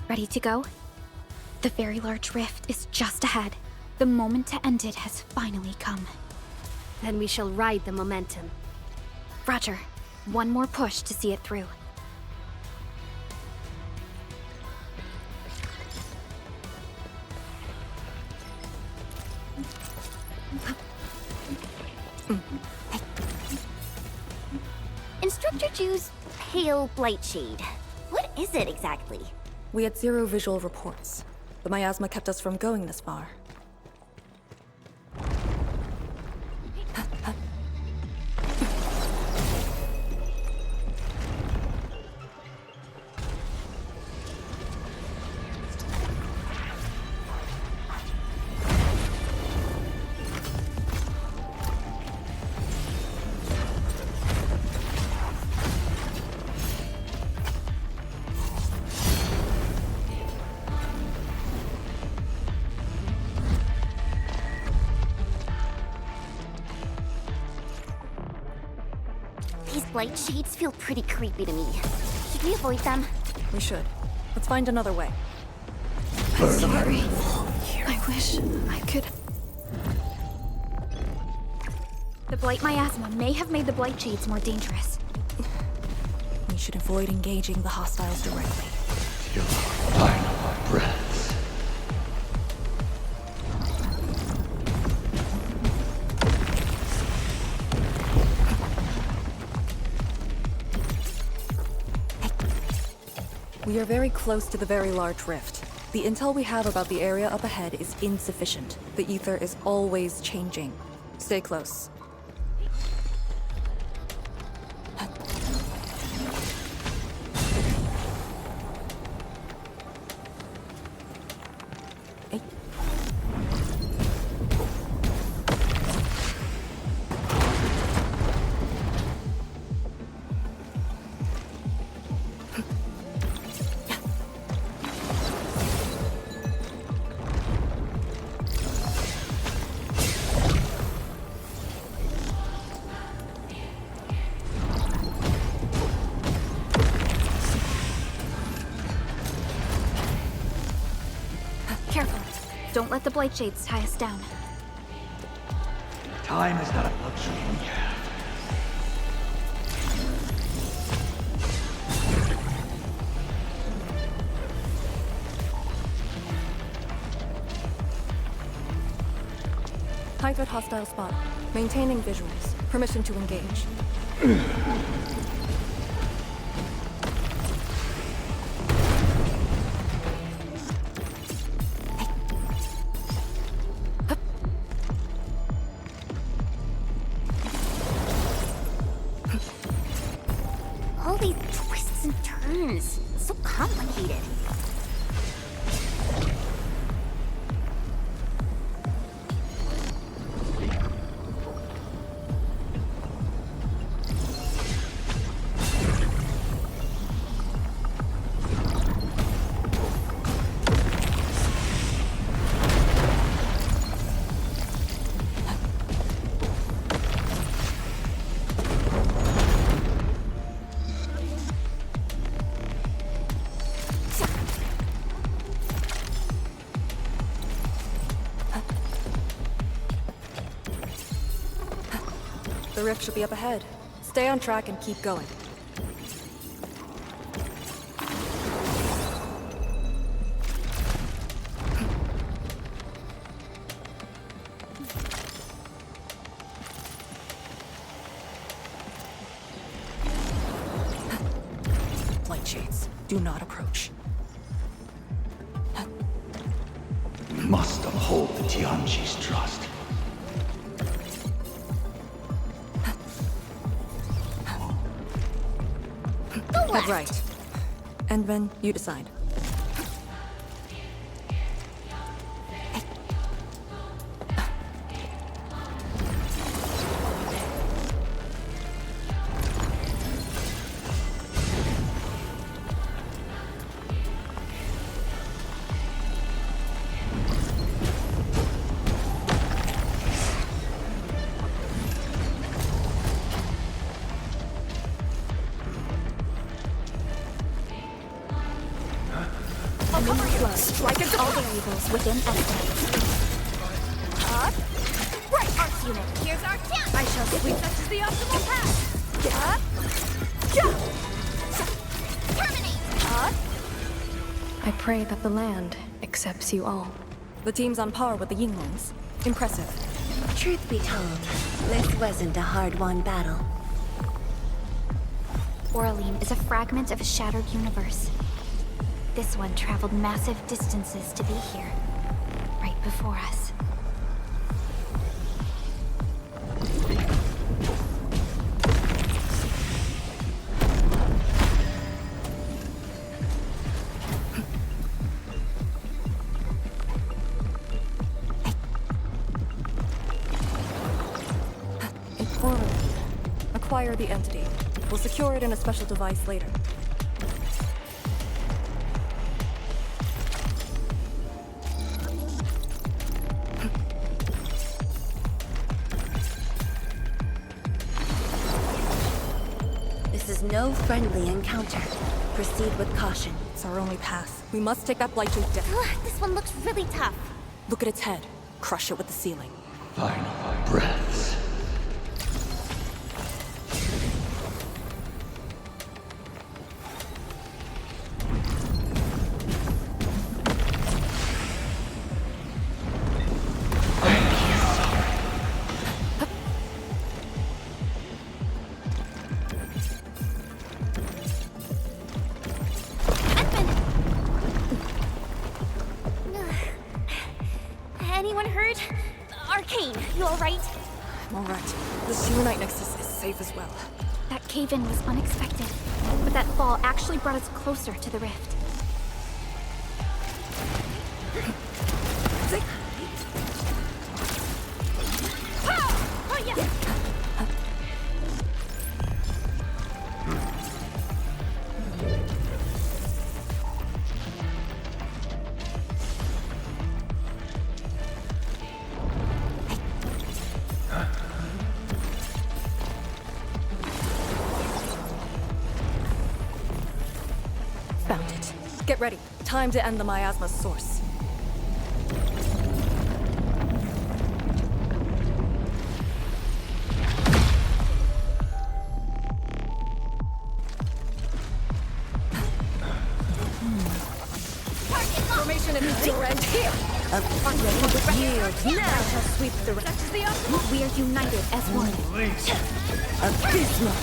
ready to go? The very large rift is just ahead. The moment to end it has finally come. Then we shall ride the momentum. Roger. One more push to see it through. Instructor Ju's pale blightshade. What is it exactly? We had zero visual reports. The miasma kept us from going this far. Light shades feel pretty creepy to me. Should we avoid them? We should. Let's find another way. I'm sorry. I wish I could... The Blight Miasma may have made the Blight Shades more dangerous. We should avoid engaging the hostiles directly. Your final breaths. We are very close to the very large rift. The intel we have about the area up ahead is insufficient. The ether is always changing. Stay close. Don't let the Blightshades tie us down. Time is not a luxury we have. Height at hostile spot. Maintaining visuals. Permission to engage. All these twists and turns. It's so complicated. The rift should be up ahead. Stay on track and keep going. Blightshades, do not approach. We must uphold the Tianqi's trust. Head right. Endmin, you decide. Strike at all variables within estimates. Up. Right, Arts unit. Here's our chance. I shall sweep. Such is the optimal path. Up. Jump. Terminate. Up. I pray that the land accepts you all. The team's on par with the Yinglings. Impressive. Truth be told, this wasn't a hard-won battle. Oraline is a fragment of a shattered universe. This one traveled massive distances to be here, right before us. Oraline. Acquire the entity. We'll secure it in a special device later. No friendly encounter. Proceed with caution. It's our only path. We must take that Blightshade down. This one looks really tough. Look at its head. Crush it with the ceiling. Final breaths. Anyone hurt? Arcane, you alright? I'm alright. This Unite Nexus is safe as well. That cave-in was unexpected, but that fall actually brought us closer to the rift. Found it. Get ready. Time to end the Miasma's source. formation and meet your end here! Yield now! I shall sweep the rest. We are united as one. Abysmal!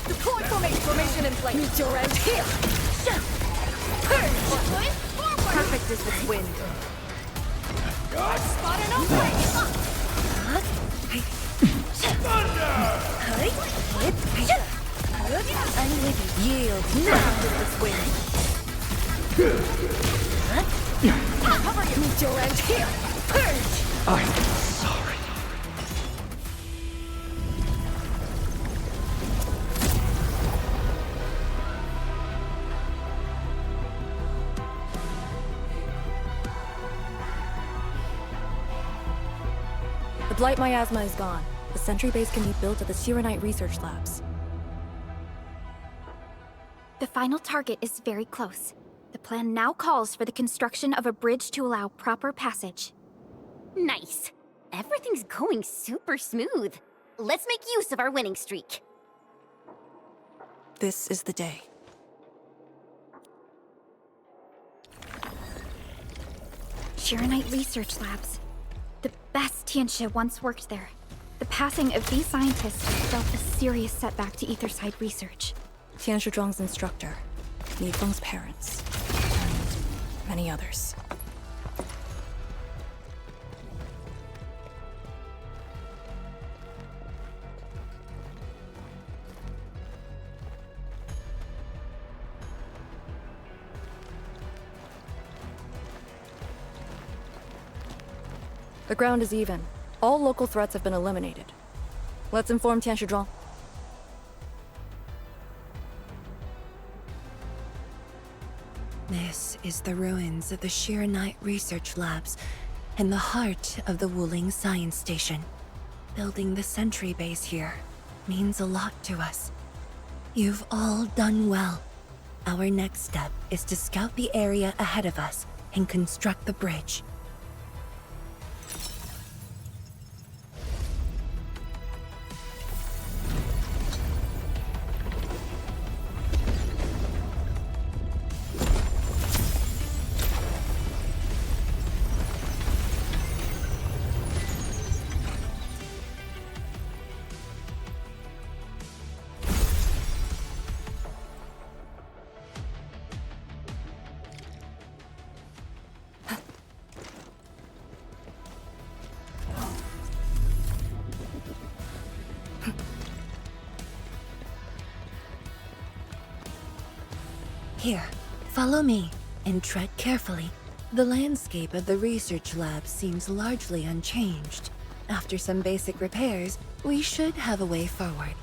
Deploy formation in place! Meet your end here! Purge! Perfect as this wind. Spot an opening! I'm with you. Yield now with this wind. Cover you! Meet your end here! Purge! I'm sorry. The Blight Miasma is gone. The sentry base can be built at the Arknights research labs. The final target is very close. The plan now calls for the construction of a bridge to allow proper passage. Nice. Everything's going super smooth. Let's make use of our winning streak. This is the day. Arknights research labs. The best Tianxia once worked there. The passing of these scientists dealt a serious setback to Etherside research. Tianxia Zhuang's instructor, Nifeng's parents, and many others. The ground is even. All local threats have been eliminated. Let's inform Tianxia Zhuang. This is the ruins of the Arknights research labs and the heart of the Wuling Science Station. Building the sentry base here means a lot to us. You've all done well. Our next step is to scout the area ahead of us and construct the bridge. Here, follow me, and tread carefully. The landscape of the research lab seems largely unchanged. After some basic repairs, we should have a way forward.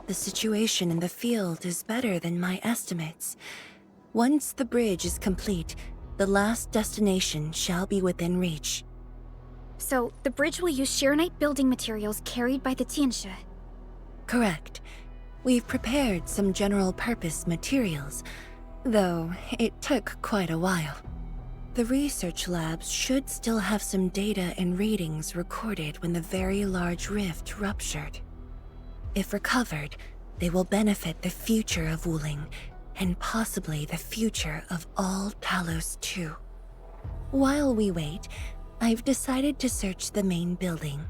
The situation in the field is better than my estimates. Once the bridge is complete, the last destination shall be within reach. So, the bridge will use Arknight building materials carried by the Tianxia. Correct. We've prepared some general-purpose materials, though it took quite a while. The research labs should still have some data and readings recorded when the very large rift ruptured. If recovered, they will benefit the future of Wuling, and possibly the future of all Talos too. While we wait, I've decided to search the main building.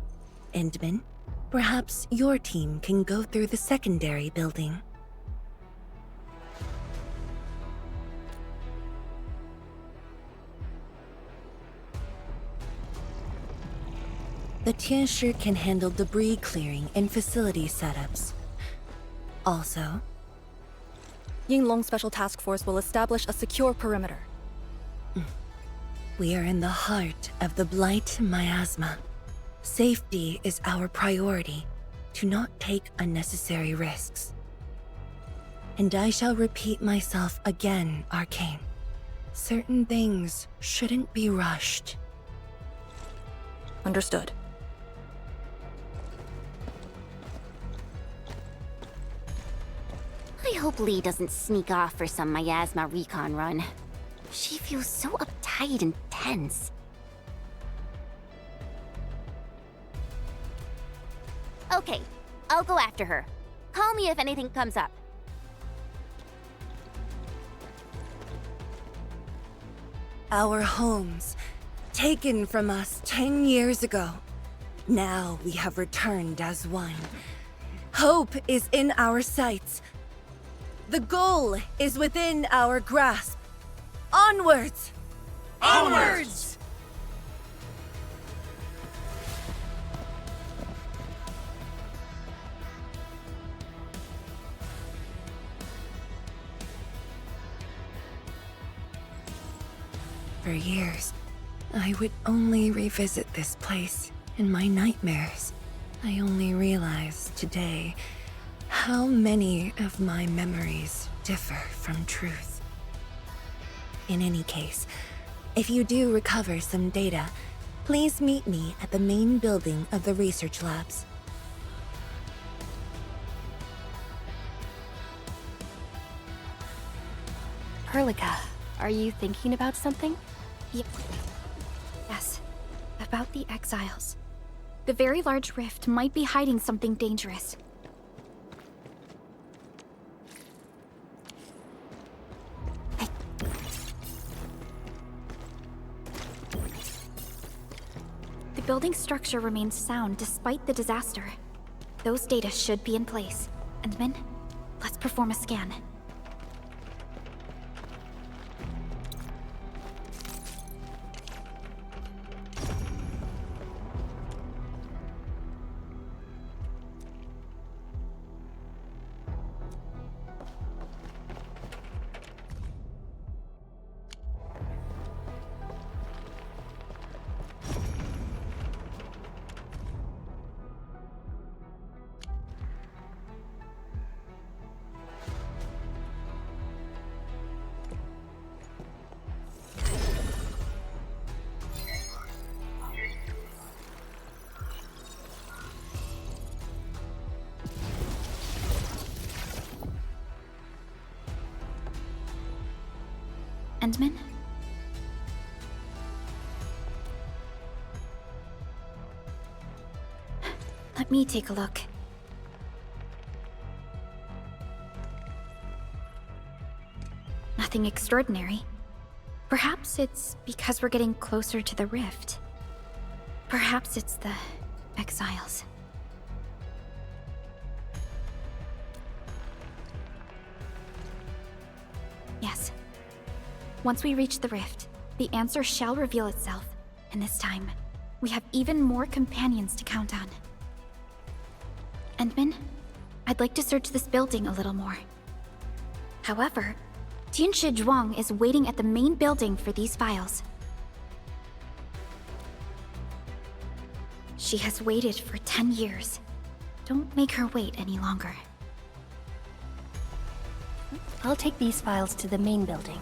Endmin, perhaps your team can go through the secondary building. The Tianxia can handle debris clearing and facility setups. Also, Yinglong Special Task Force will establish a secure perimeter. We are in the heart of the Blight Miasma. Safety is our priority. Do not take unnecessary risks. And I shall repeat myself again, Arcane. Certain things shouldn't be rushed. Understood. I hope Lee doesn't sneak off for some Miasma recon run. She feels so uptight and tense. Okay, I'll go after her. Call me if anything comes up. Our homes, taken from us 10 years ago. Now we have returned as one. Hope is in our sights. The goal is within our grasp. Onwards! Onwards! For years, I would only revisit this place in my nightmares. I only realized today how many of my memories differ from truth. In any case, if you do recover some data, please meet me at the main building of the research labs. Perlica, are you thinking about something? Yes, about the exiles. The very large rift might be hiding something dangerous. The building structure remains sound despite the disaster. Those data should be in place. Endmin, let's perform a scan. Endmin? Let me take a look. Nothing extraordinary. Perhaps it's because we're getting closer to the rift. Perhaps it's the exiles. Yes. Once we reach the rift, the answer shall reveal itself, and this time, we have even more companions to count on. Endmin, I'd like to search this building a little more. However, Tianshi Zhuang is waiting at the main building for these files. She has waited for 10 years. Don't make her wait any longer. I'll take these files to the main building.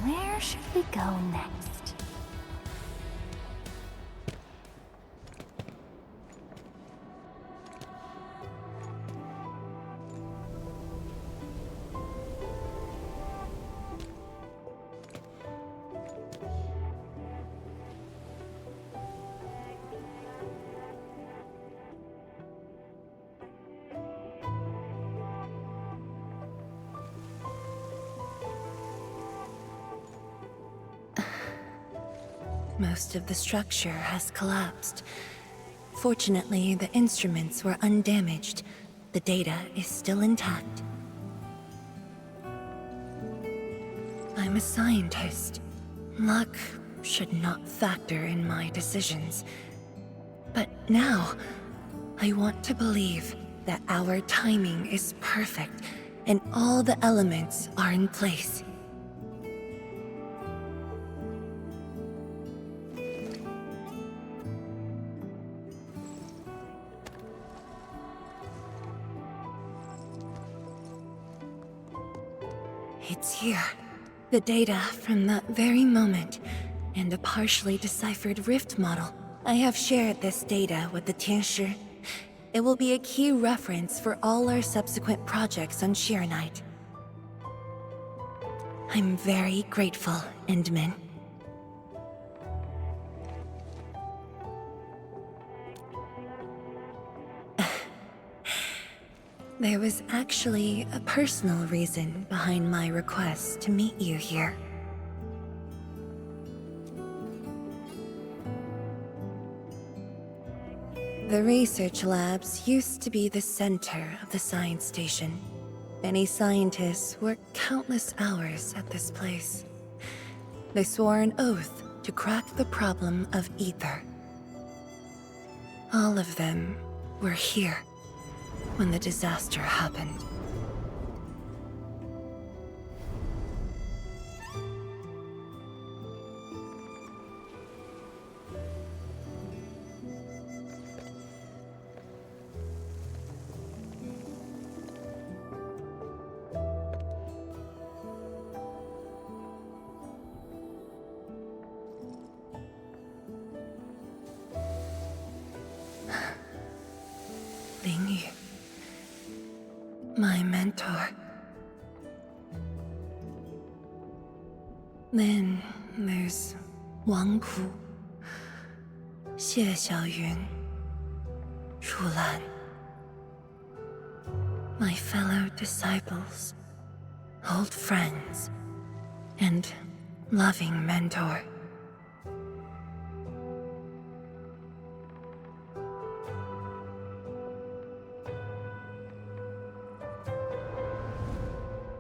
Where should we go next? Most of the structure has collapsed. Fortunately, the instruments were undamaged. The data is still intact. I'm a scientist. Luck should not factor in my decisions. But now, I want to believe that our timing is perfect and all the elements are in place. It's here. The data from that very moment, and a partially deciphered rift model. I have shared this data with the Tianshi. It will be a key reference for all our subsequent projects on Shirenite. I'm very grateful, Endmin. There was actually a personal reason behind my request to meet you here. The research labs used to be the center of the science station. Many scientists worked countless hours at this place. They swore an oath to crack the problem of ether. All of them were here when the disaster happened. Fangyi, my mentor. Then there's Wang Pu, Xie Xiaoyun, Rulan. My fellow disciples, old friends, and loving mentor.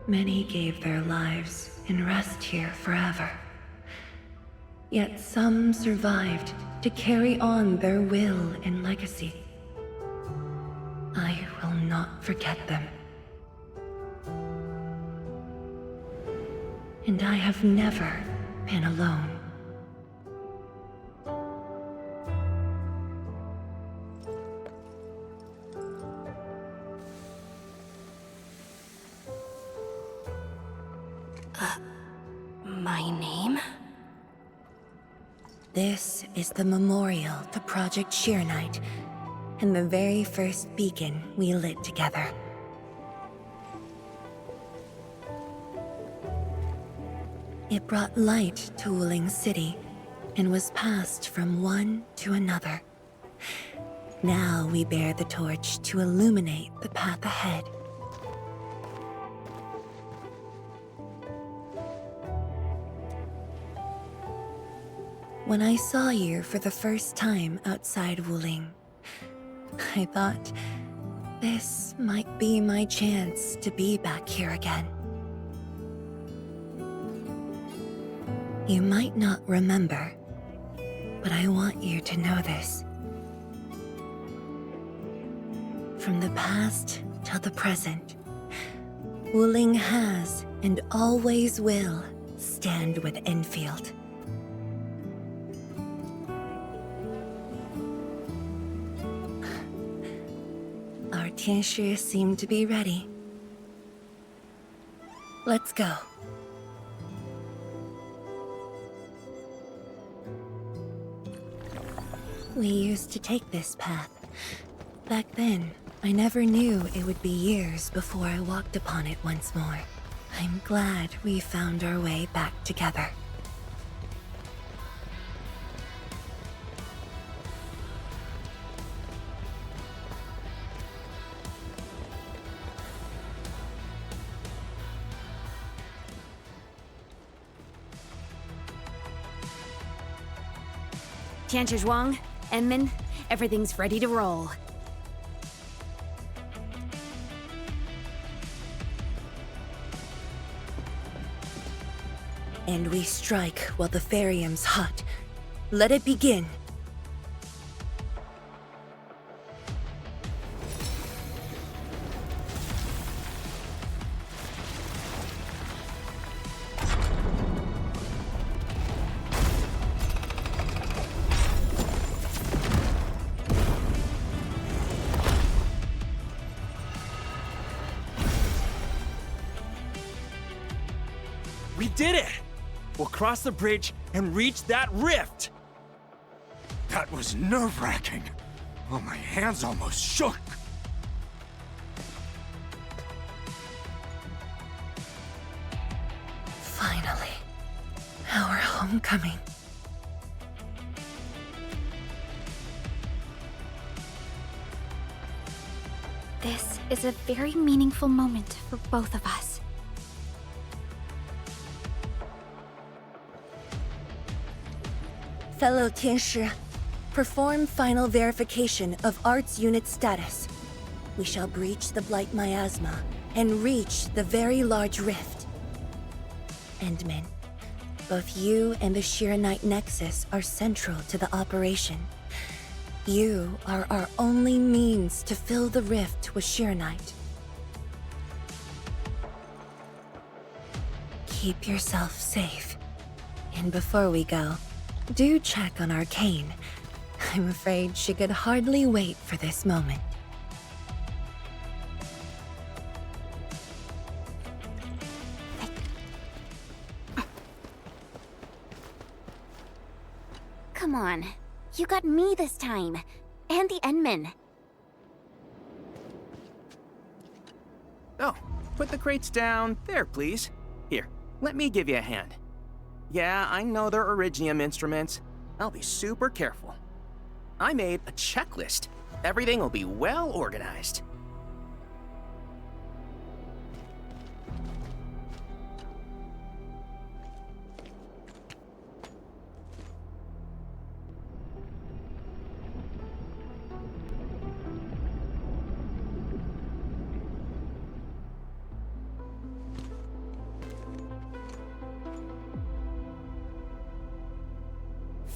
Many gave their lives and rest here forever. Yet some survived to carry on their will and legacy. I will not forget them. And I have never been alone. My name? This is the memorial to Project Shirenite, and the very first beacon we lit together. It brought light to Wuling City, and was passed from one to another. Now we bear the torch to illuminate the path ahead. When I saw you for the first time outside Wuling, I thought this might be my chance to be back here again. You might not remember, but I want you to know this. From the past till the present, Wuling has and always will stand with Endfield. Our Tianshi seem to be ready. Let's go. We used to take this path. Back then, I never knew it would be years before I walked upon it once more. I'm glad we found our way back together. Tianshi Zhuang, Endmin, everything's ready to roll. And we strike while the Therium's hot. Let it begin. We did it! We'll cross the bridge and reach that rift! That was nerve-wracking. Oh, my hands almost shook. Finally, our homecoming. This is a very meaningful moment for both of us. Fellow Tianshi, perform final verification of Arts Unit status. We shall breach the Blight Miasma and reach the very large rift. Endmin, both you and the Shiranite Nexus are central to the operation. You are our only means to fill the rift with Shiranite. Keep yourself safe. And before we go, do check on Arcane. I'm afraid she could hardly wait for this moment. Come on. You got me this time. And the Endmin. Oh, put the crates down there, please. Here, let me give you a hand. Yeah, I know they're Originium instruments. I'll be super careful. I made a checklist. Everything will be well organized.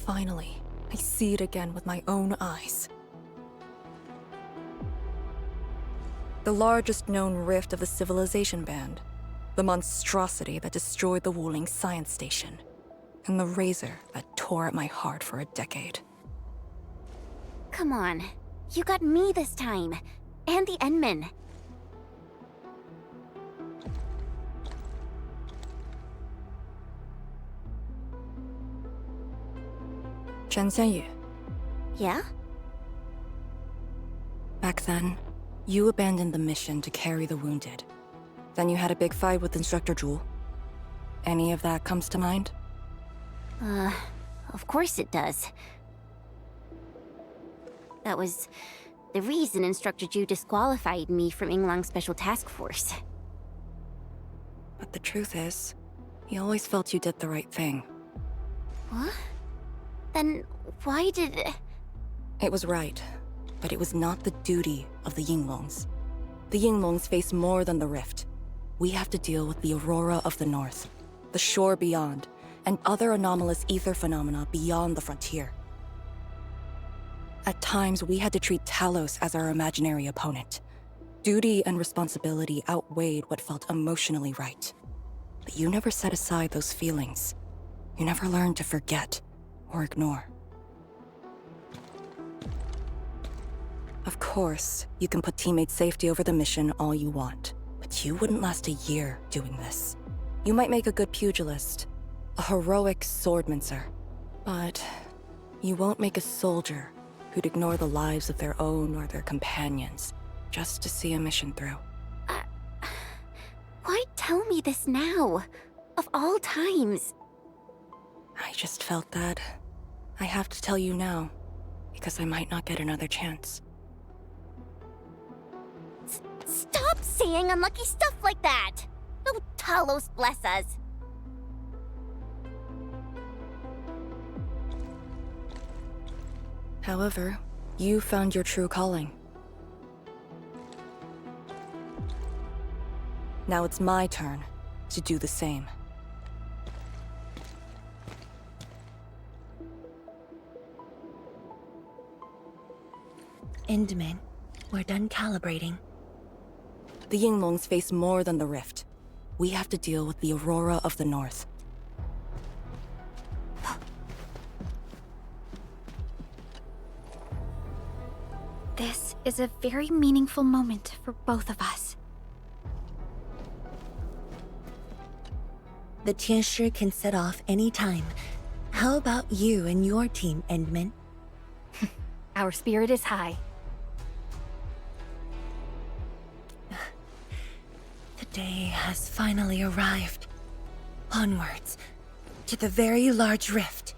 Finally, I see it again with my own eyes. The largest known rift of the Civilization Band. The monstrosity that destroyed the Wuling Science Station. And the razor that tore at my heart for a decade. Come on. You got me this time. And the Endmin. Chen Xianyu. Yeah? Back then, you abandoned the mission to carry the wounded. Then you had a big fight with Instructor Zhu. Any of that comes to mind? Of course it does. That was the reason Instructor Zhu disqualified me from Yinglang's Special Task Force. But the truth is, he always felt you did the right thing. What? Then why did... It was right, but it was not the duty of the Yinglongs. The Yinglongs face more than the rift. We have to deal with the Aurora of the North, the shore beyond, and other anomalous ether phenomena beyond the frontier. At times, we had to treat Talos as our imaginary opponent. Duty and responsibility outweighed what felt emotionally right. But you never set aside those feelings. You never learned to forget or ignore. Of course, you can put teammate safety over the mission all you want, but you wouldn't last a year doing this. You might make a good pugilist, a heroic swordmancer, but you won't make a soldier who'd ignore the lives of their own or their companions just to see a mission through. Why tell me this now? Of all times. I just felt that I have to tell you now, because I might not get another chance. Stop saying unlucky stuff like that! Oh, Talos bless us. However, you found your true calling. Now it's my turn to do the same. Endmin, we're done calibrating. The Yinglongs face more than the rift. We have to deal with the Aurora of the North. This is a very meaningful moment for both of us. The Tianshi can set off any time. How about you and your team, Endmin? Our spirit is high. The day has finally arrived. Onwards, to the very large rift.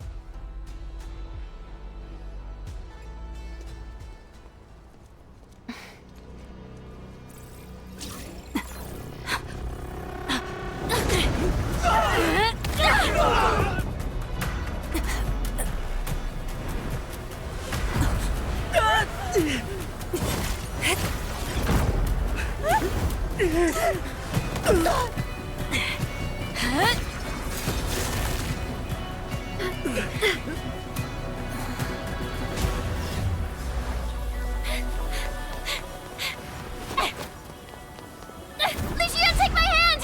Take my hand!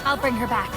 I'll bring her back.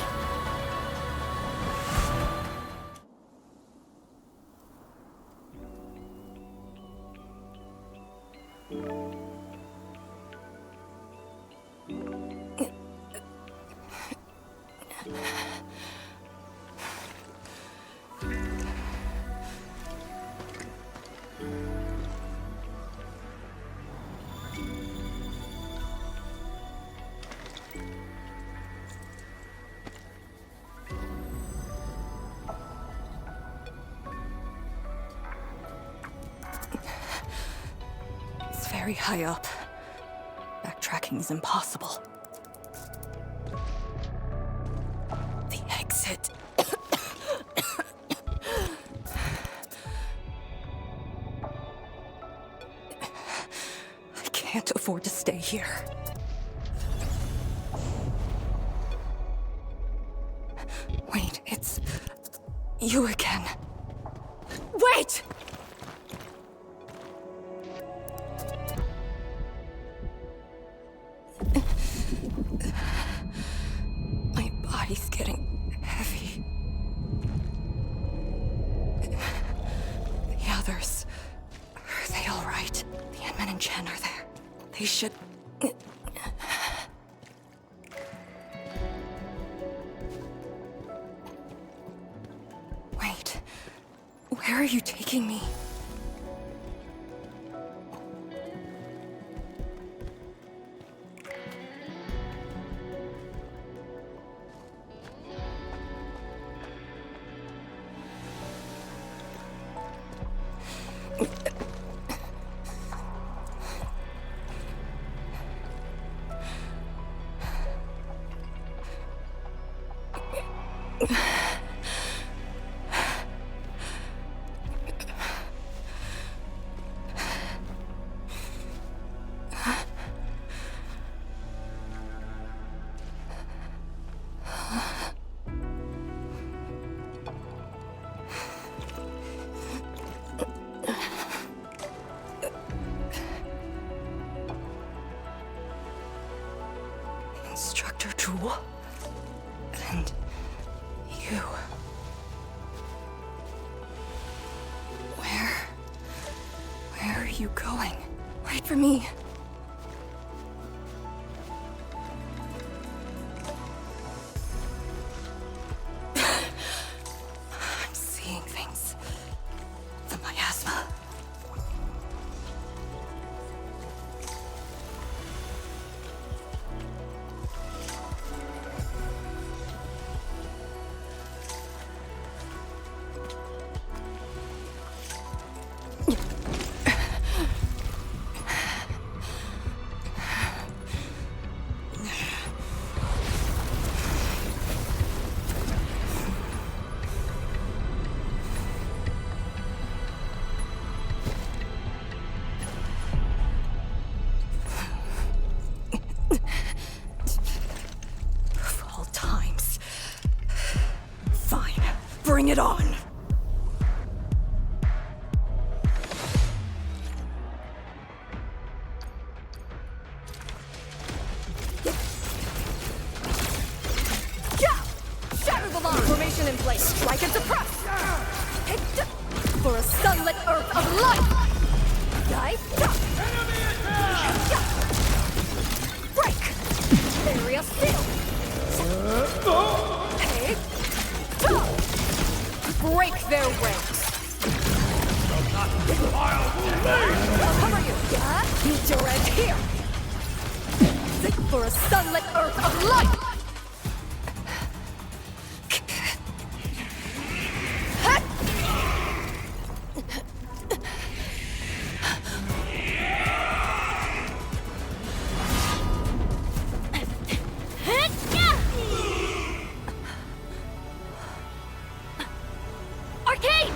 Very high up. Backtracking is impossible. The exit. I can't afford to stay here. Wait, it's you again. Wait! Body's getting heavy. The others, are they all right? The Endmin and Chen are there. They should... Wait, where are you taking me? Instructor Zhuang, and you. Where are you going? Wait for me. I'm seeing things. The Miasma. it on! Shatter the line! Formation in place. Strike and suppress! For a sunlit earth of light! Break! Area sealed! Break their ranks! I'll cover you! Meet your end here! For a sunlit earth of light! Arcane!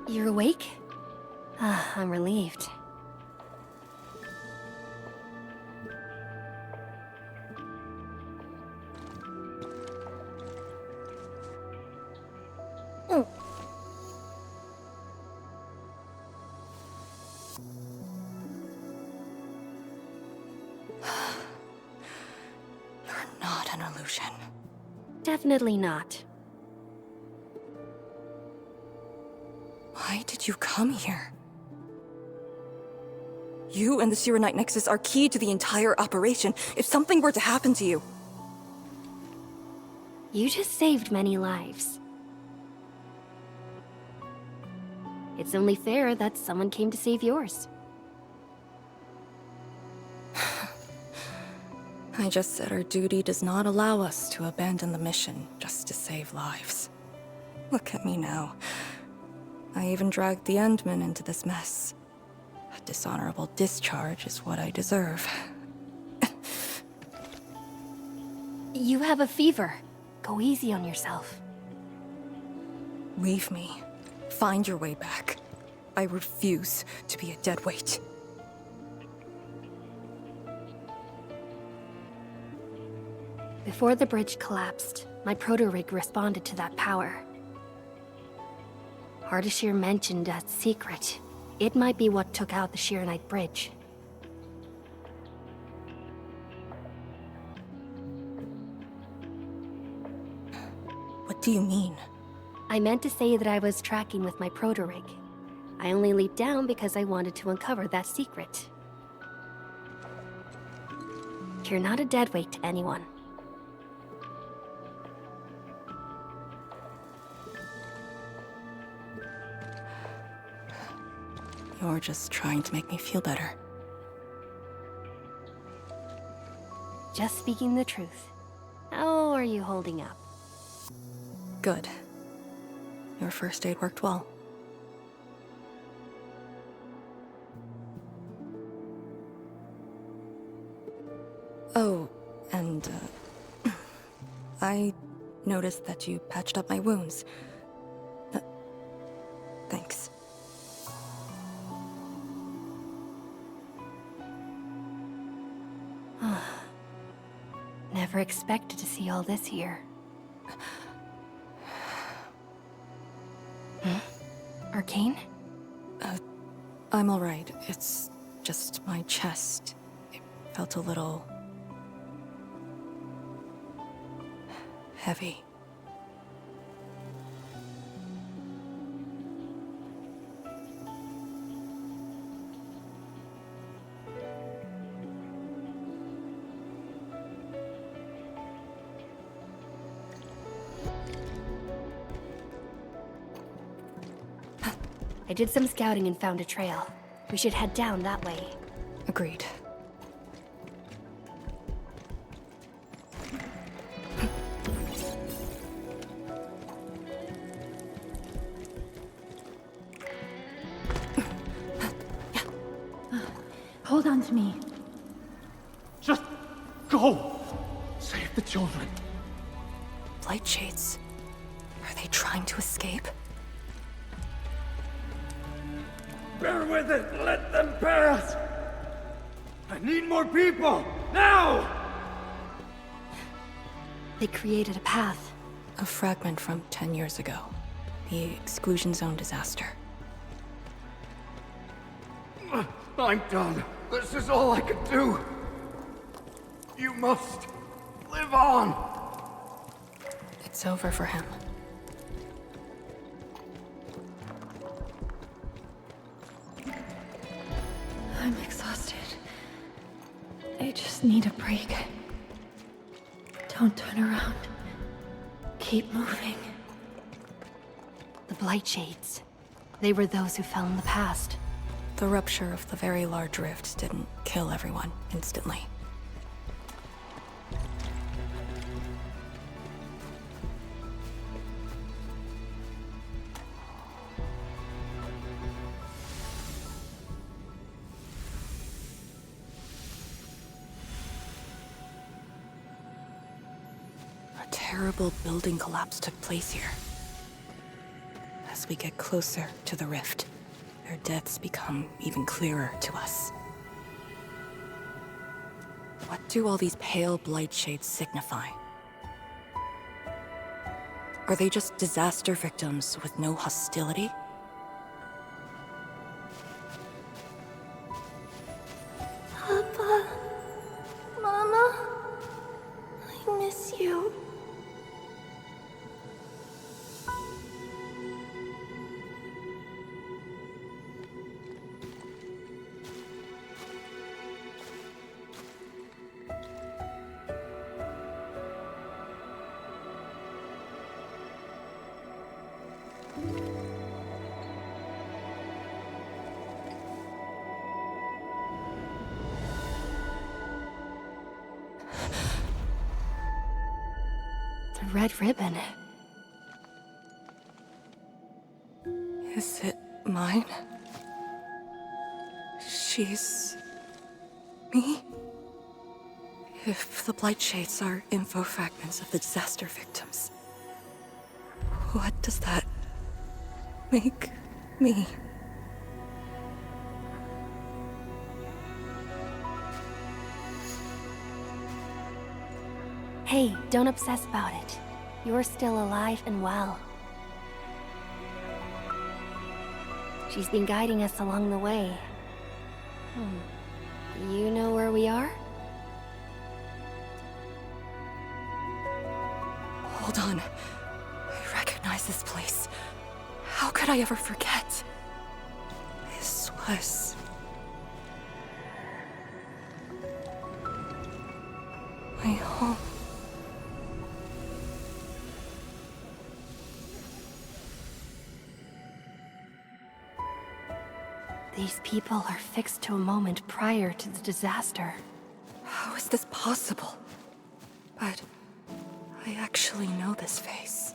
You're awake? I'm relieved. You're not an illusion. Definitely not. Why did you come here? You and the Serenite Nexus are key to the entire operation. If something were to happen to you... You just saved many lives. It's only fair that someone came to save yours. I just said our duty does not allow us to abandon the mission just to save lives. Look at me now. I even dragged the Endmin into this mess. A dishonorable discharge is what I deserve. You have a fever. Go easy on yourself. Leave me. Find your way back. I refuse to be a dead weight. Before the bridge collapsed, my proto-rig responded to that power. Ardashir mentioned that secret. It might be what took out the Shirenite bridge. What do you mean? I meant to say that I was tracking with my proto-rig. I only leaped down because I wanted to uncover that secret. You're not a deadweight to anyone. You're just trying to make me feel better. Just speaking the truth. How are you holding up? Good. Your first aid worked well. Oh, and, I noticed that you patched up my wounds. Thanks. Never expected to see all this here. Arcane? I'm alright. It's just my chest. It felt a little... heavy. I did some scouting and found a trail. We should head down that way. Agreed. Hold on to me. Just go! Save the children. Blight Shades. Are they trying to escape? Bear with it! Let them pass! I need more people! Now! They created a path. A fragment from 10 years ago. The Exclusion Zone disaster. I'm done. This is all I could do. You must live on. It's over for him. I'm exhausted. I just need a break. Don't turn around. Keep moving. The Blight Shades. They were those who fell in the past. The rupture of the very large rift didn't kill everyone instantly. A terrible building collapse took place here. As we get closer to the rift, their deaths become even clearer to us. What do all these pale blight shades signify? Are they just disaster victims with no hostility? Papa, Mama, I miss you. The red ribbon. Is it mine? She's... me? If the blight shades are info fragments of the disaster victims, what does that make me? Hey, don't obsess about it. You're still alive and well. She's been guiding us along the way. You know where we are? Hold on. I recognize this place. How could I ever forget? This was... my home. These people are fixed to a moment prior to the disaster. How is this possible? But I actually know this face.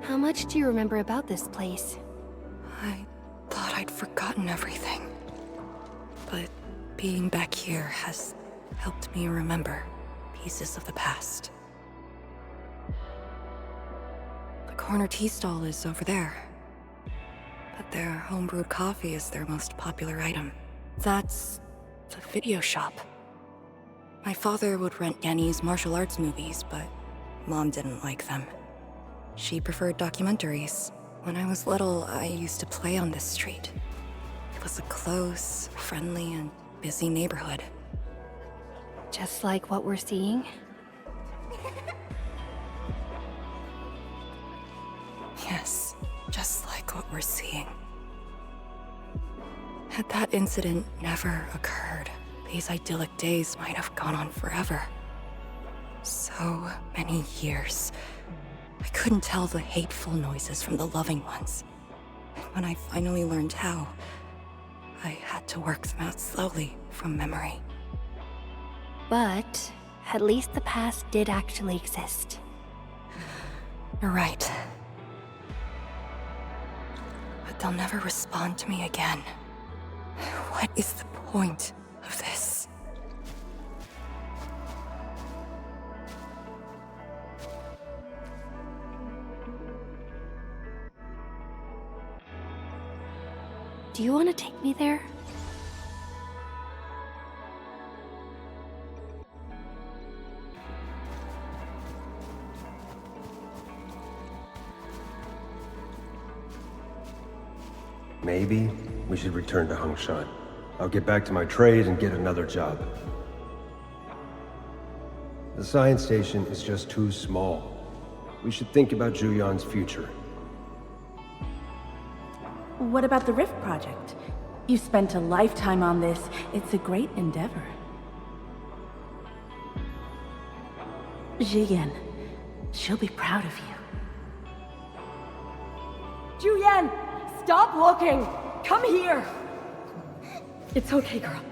How much do you remember about this place? I thought I'd forgotten everything. But being back here has helped me remember pieces of the past. The corner tea stall is over there. But their homebrewed coffee is their most popular item. That's the video shop. My father would rent Yenny's martial arts movies, but Mom didn't like them. She preferred documentaries. When I was little, I used to play on this street. It was a close, friendly, and busy neighborhood. Just like what we're seeing? Yes, just like what we're seeing. Had that incident never occurred, these idyllic days might have gone on forever. So many years. I couldn't tell the hateful noises from the loving ones. And when I finally learned how, I had to work them out slowly from memory. But at least the past did actually exist. You're right. But they'll never respond to me again. What is the point of this? Do you want to take me there? Maybe we should return to Hongshan. I'll get back to my trade and get another job. The science station is just too small. We should think about Zhuyan's future. What about the Rift Project? You've spent a lifetime on this. It's a great endeavor. Zhuyan, she'll be proud of you. Zhuyan! Stop looking! Come here! It's okay, girl.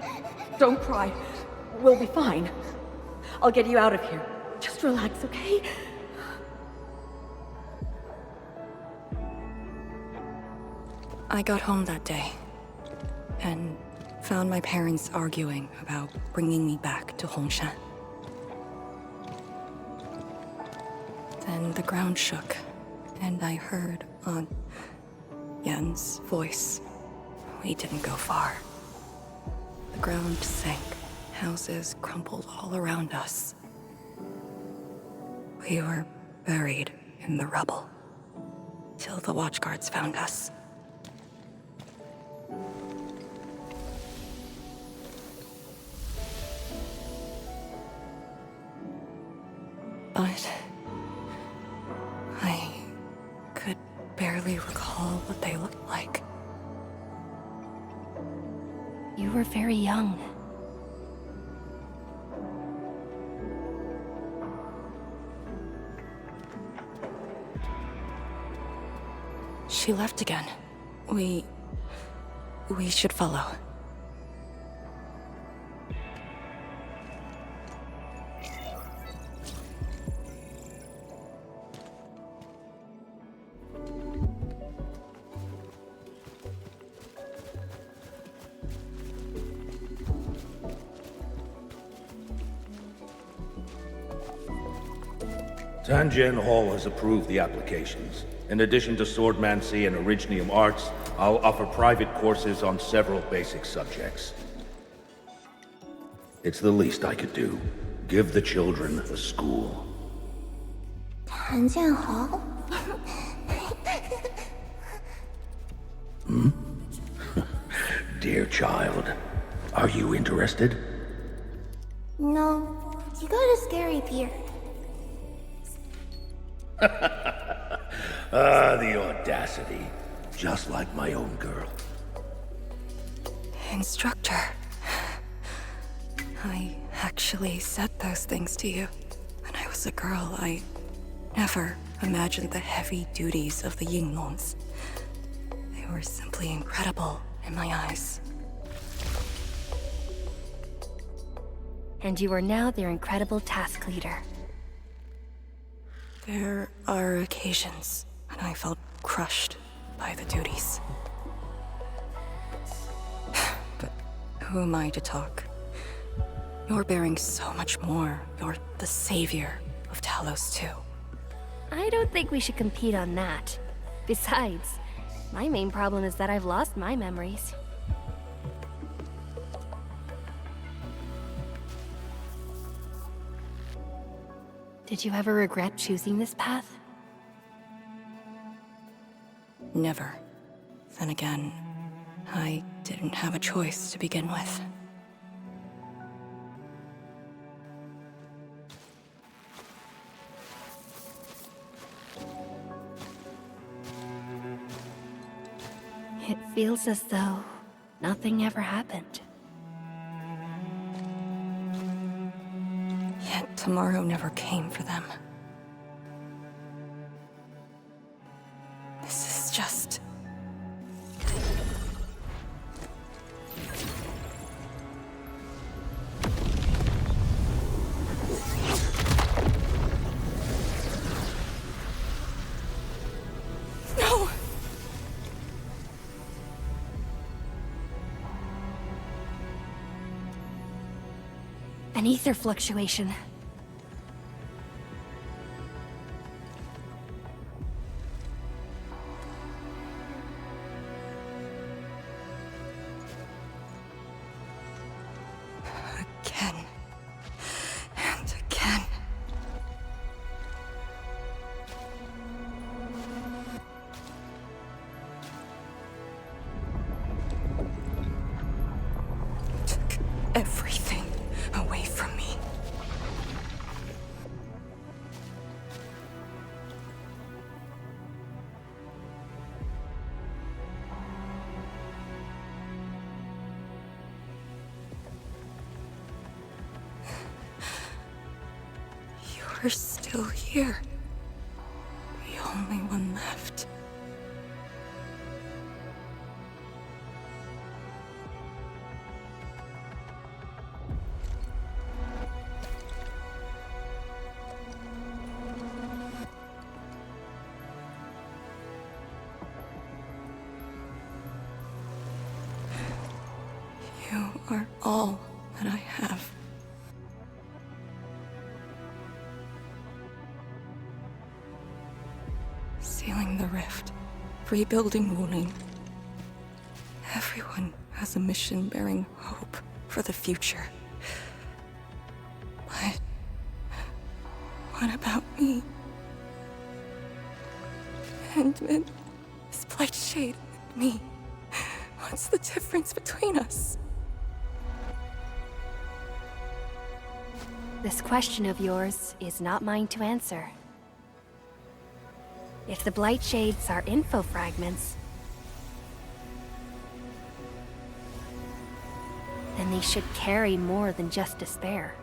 Don't cry. We'll be fine. I'll get you out of here. Just relax, okay? I got home that day, and found my parents arguing about bringing me back to Hongshan. Then the ground shook, and I heard Aunt Yen's voice. We didn't go far. The ground sank, houses crumpled all around us. We were buried in the rubble, till the watchguards found us. But I could barely recall what they looked like. You were very young. She left again. We should follow. Tanjian Hall has approved the applications. In addition to swordmancy and originium arts, I'll offer private courses on several basic subjects. It's the least I could do. Give the children a school. 谭建豪 Hmm? Dear child, are you interested? No, you got a scary beard. The audacity. Just like my own girl. Instructor. I actually said those things to you. When I was a girl, I never imagined the heavy duties of the Yinglongs. They were simply incredible in my eyes. And you are now their incredible task leader. There are occasions when I felt crushed by the duties. But who am I to talk? You're bearing so much more. You're the savior of Talos too. I don't think we should compete on that. Besides, my main problem is that I've lost my memories. Did you ever regret choosing this path? Never. Then again, I didn't have a choice to begin with. It feels as though nothing ever happened. Yet tomorrow never came for them. This is just... No! An ether fluctuation. Again. And again. Took everything away from me. You're still here. The only one left. You are all that I have. Sealing the rift, rebuilding Wuling. Everyone has a mission bearing hope for the future. But what about me? Endmin, this Blightshade, and me. What's the difference between us? This question of yours is not mine to answer. If the Blightshades are info fragments, then they should carry more than just despair.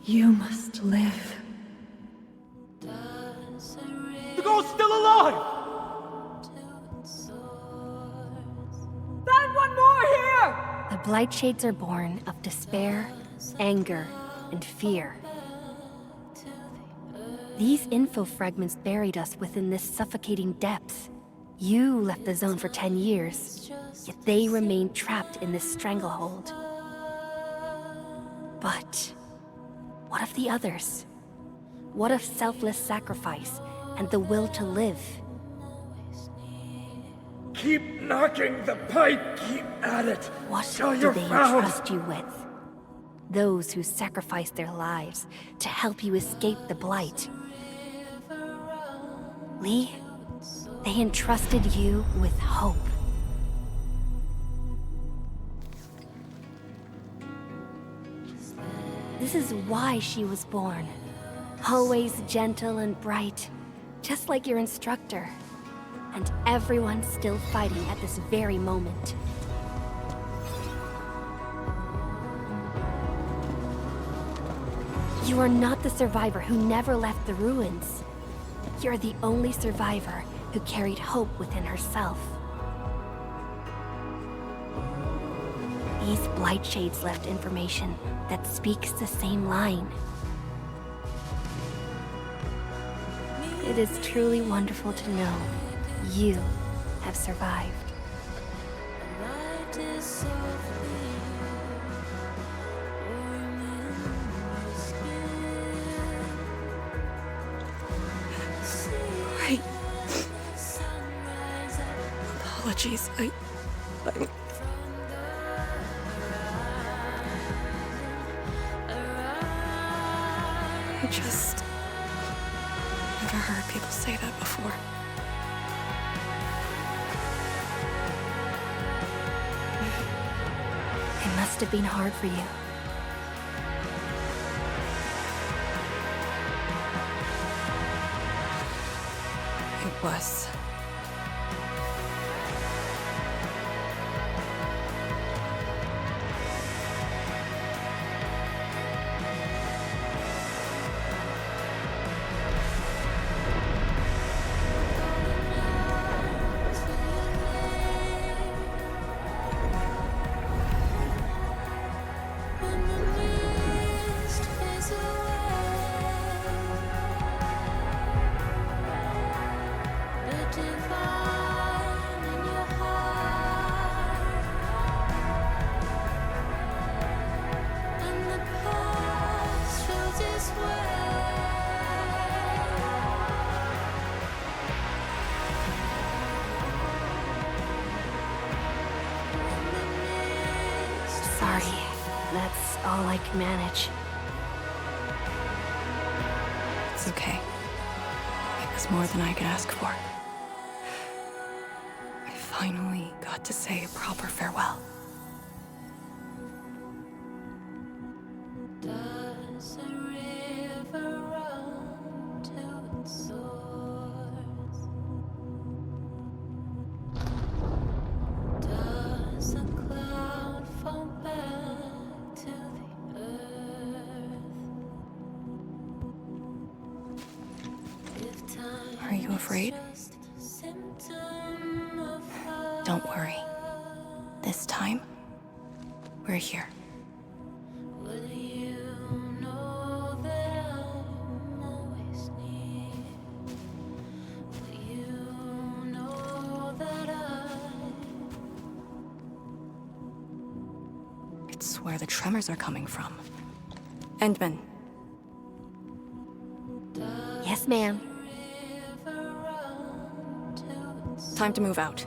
You must live. The girl's still alive! Blight Shades are born of despair, anger, and fear. These info fragments buried us within this suffocating depths. You left the zone for 10 years, yet they remain trapped in this stranglehold. But what of the others? What of selfless sacrifice and the will to live? Keep knocking the pipe, keep at it. What till do you're they found. entrust you with? Those who sacrificed their lives to help you escape the Blight. Lee, they entrusted you with hope. This is why she was born. Always gentle and bright, just like your instructor. And everyone's still fighting at this very moment. You are not the survivor who never left the ruins. You're the only survivor who carried hope within herself. These Blight Shades left information that speaks the same line. It is truly wonderful to know you have survived. Right. Apologies, I just never heard people say that before. It must have been hard for you. It was. Sorry, that's all I can manage. It's okay. It was more than I could ask for. I finally got to say a proper farewell. Are you afraid? Don't worry. This time, we're here. It's where the tremors are coming from. Endmin. Yes, ma'am. Time to move out.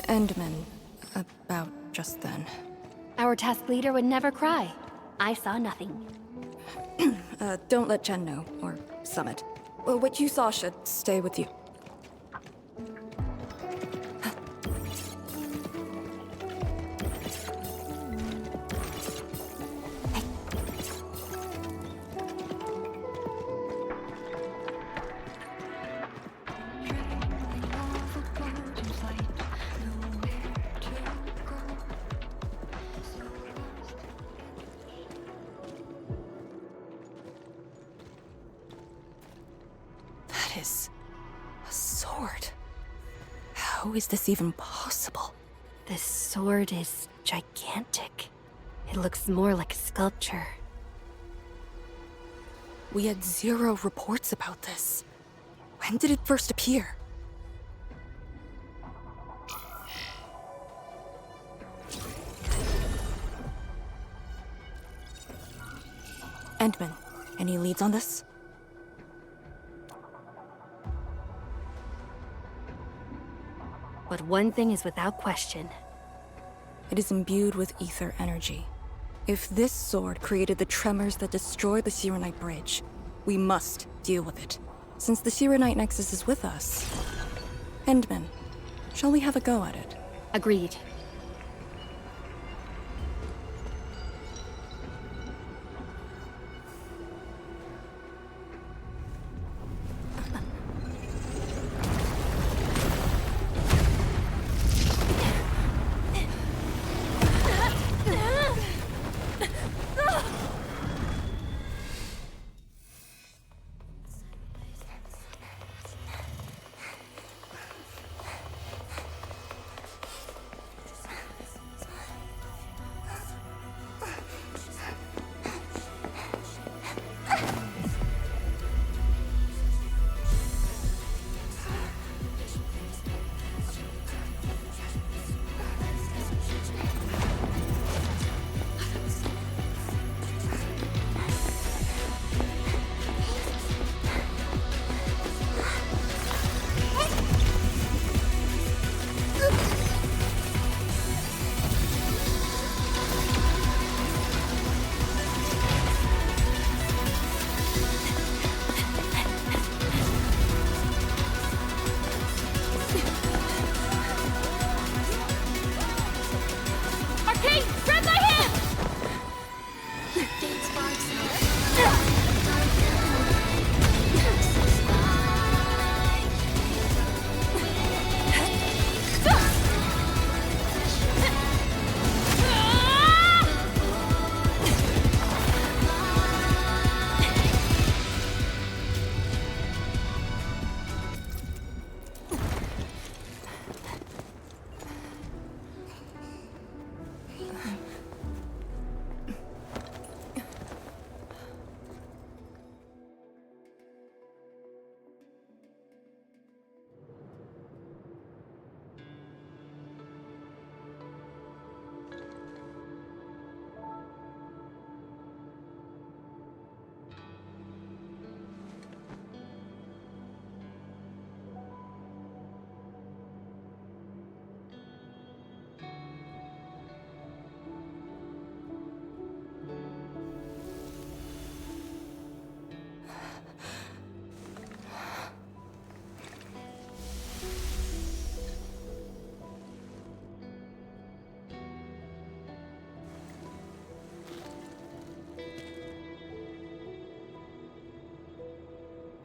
Endmin, about just then. Our task leader would never cry. I saw nothing. Don't let Chen know, or Summit. What you saw should stay with you. That is a sword. How is this even possible? This sword is gigantic. It looks more like a sculpture. We had 0 reports about this. When did it first appear? Endmin, any leads on this? But one thing is without question. It is imbued with ether energy. If this sword created the tremors that destroyed the Sirenite Bridge, we must deal with it, since the Sirenite Nexus is with us. Endmin, shall we have a go at it? Agreed.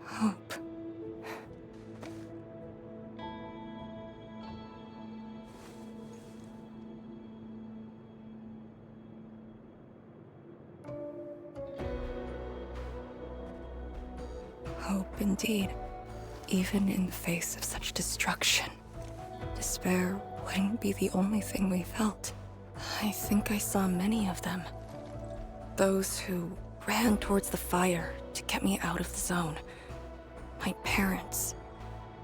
Hope. Hope indeed, even in the face of such destruction. Despair wouldn't be the only thing we felt. I think I saw many of them. Those who ran towards the fire to get me out of the zone. My parents,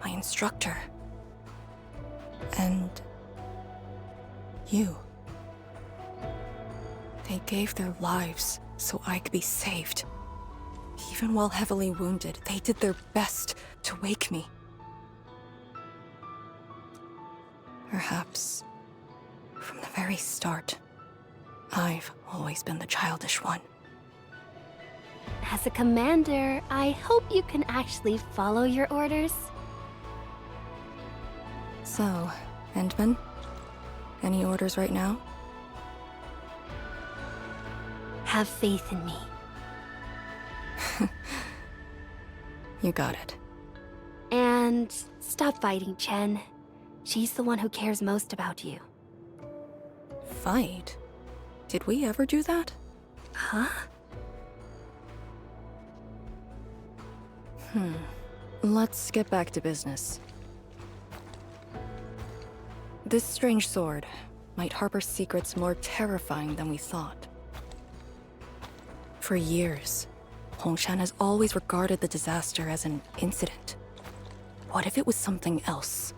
my instructor, and you. They gave their lives so I could be saved. Even while heavily wounded, they did their best to wake me. Perhaps, from the very start, I've always been the childish one. As a commander, I hope you can actually follow your orders. So, Endmin? Any orders right now? Have faith in me. You got it. And stop fighting, Chen. She's the one who cares most about you. Fight? Did we ever do that? Huh? Let's get back to business. This strange sword might harbor secrets more terrifying than we thought. For years, Hongshan has always regarded the disaster as an incident. What if it was something else?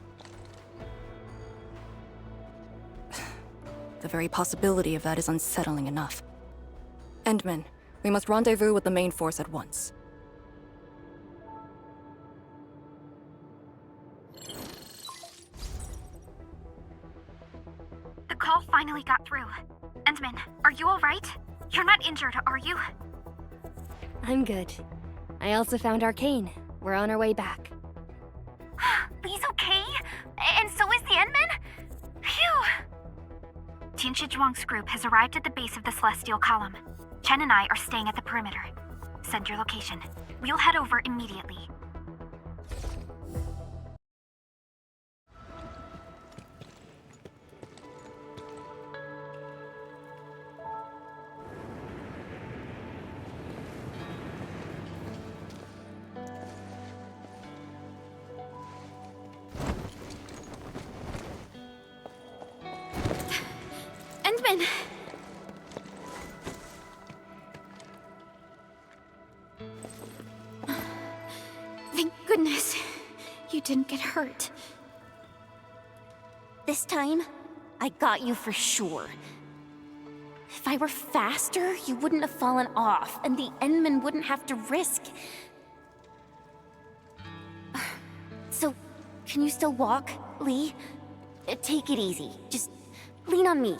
The very possibility of that is unsettling enough. Endmin, we must rendezvous with the main force at once. The call finally got through. Endmin, are you alright? You're not injured, are you? I'm good. I also found Arcane. We're on our way back. Lee's okay? And so is the Endmin? Phew! Tianshi Zhuang's group has arrived at the base of the Celestial Column. Chen and I are staying at the perimeter. Send your location. We'll head over immediately. Endmin! Thank goodness you didn't get hurt. This time, I got you for sure. If I were faster, you wouldn't have fallen off, and the Endmin wouldn't have to risk. So, can you still walk, Lee? Take it easy. Just lean on me.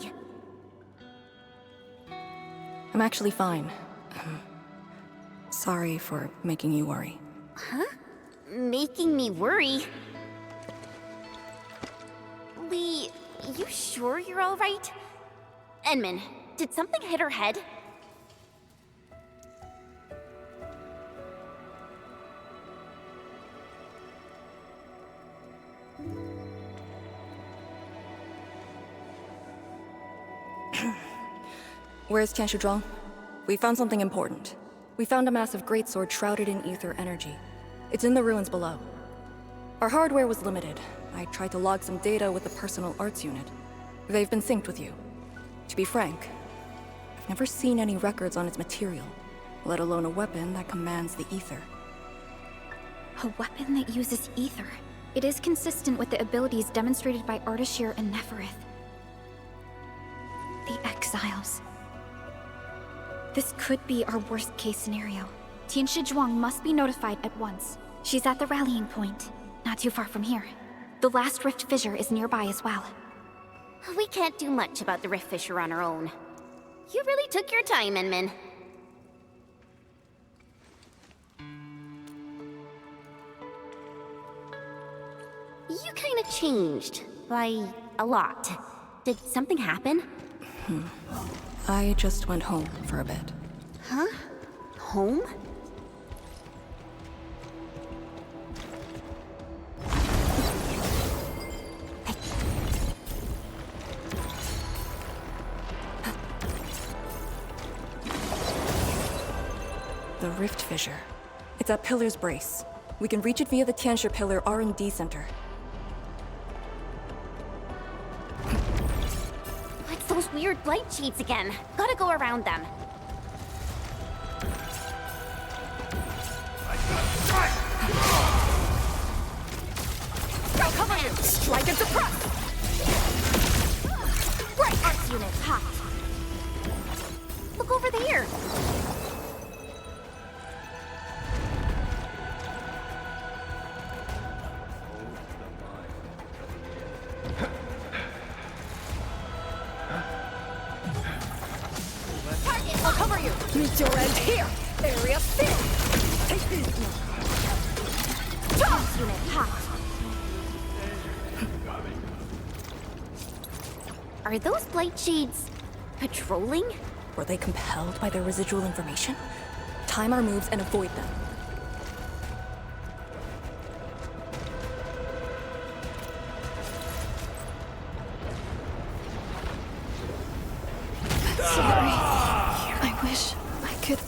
I'm actually fine. Sorry for making you worry. Huh? Making me worry? Lee, you sure you're all right? Endmin, did something hit her head? Where's Tianshi Zhuang? We found something important. We found a massive greatsword shrouded in ether energy. It's in the ruins below. Our hardware was limited. I tried to log some data with the personal arts unit. They've been synced with you. To be frank, I've never seen any records on its material, let alone a weapon that commands the ether. A weapon that uses ether. It is consistent with the abilities demonstrated by Ardashir and Nefarith. The Exiles. This could be our worst-case scenario. Tianshi Zhuang must be notified at once. She's at the rallying point, not too far from here. The last rift fissure is nearby as well. We can't do much about the rift fissure on our own. You really took your time, Endmin. You kinda changed. By a lot. Did something happen? I just went home for a bit. Huh? Home? The rift fissure. It's at Pillar's Brace. We can reach it via the Tianshi Pillar R&D Center. It's those weird blight shades again. Gotta go around them. Go, come on! Strike and suppress! Right! Arts unit, hot. Look over there! Target! I'll cover you! Meet your end here! Area filled! Take this one! Arts unit, hot. Are those blight shades patrolling? Were they compelled by their residual information? Time our moves and avoid them. Sorry. I wish I could...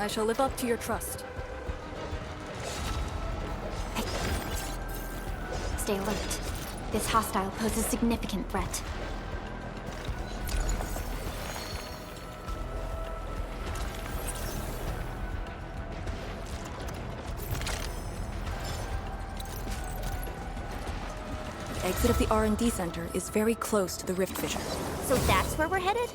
I shall live up to your trust. Stay alert. This hostile poses a significant threat. The exit of the R&D center is very close to the rift fissure. So that's where we're headed?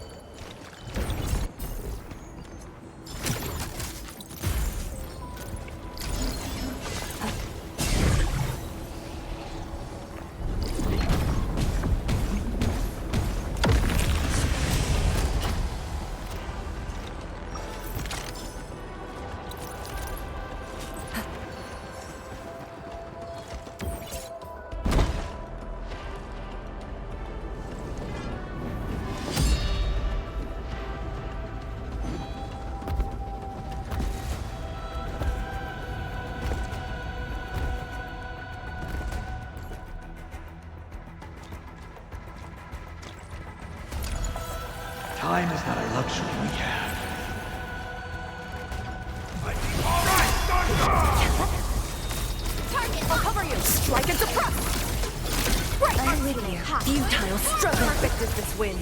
Time is not a luxury we have. Target! I'll cover you! Strike and suppress! Right! Alleikhreos, futile struggle. Perfect as this wind.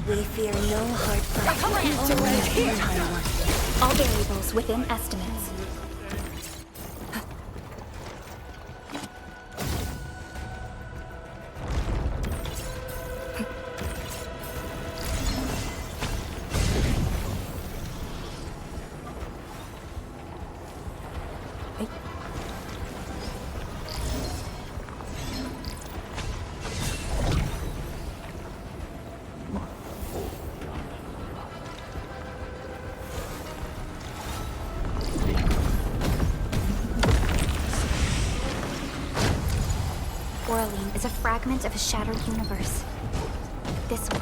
We fear no hard fight. Only futile one. All variables within estimates. Is a fragment of a shattered universe. This one.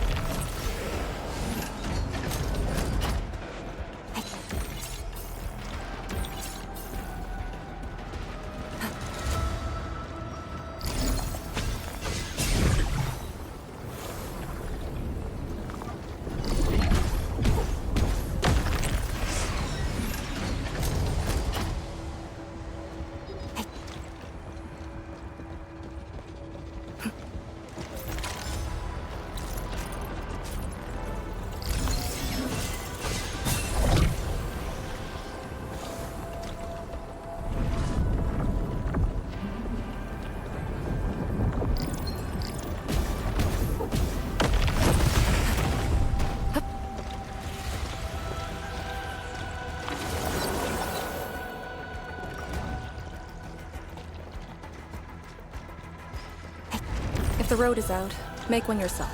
If the road is out, make one yourself.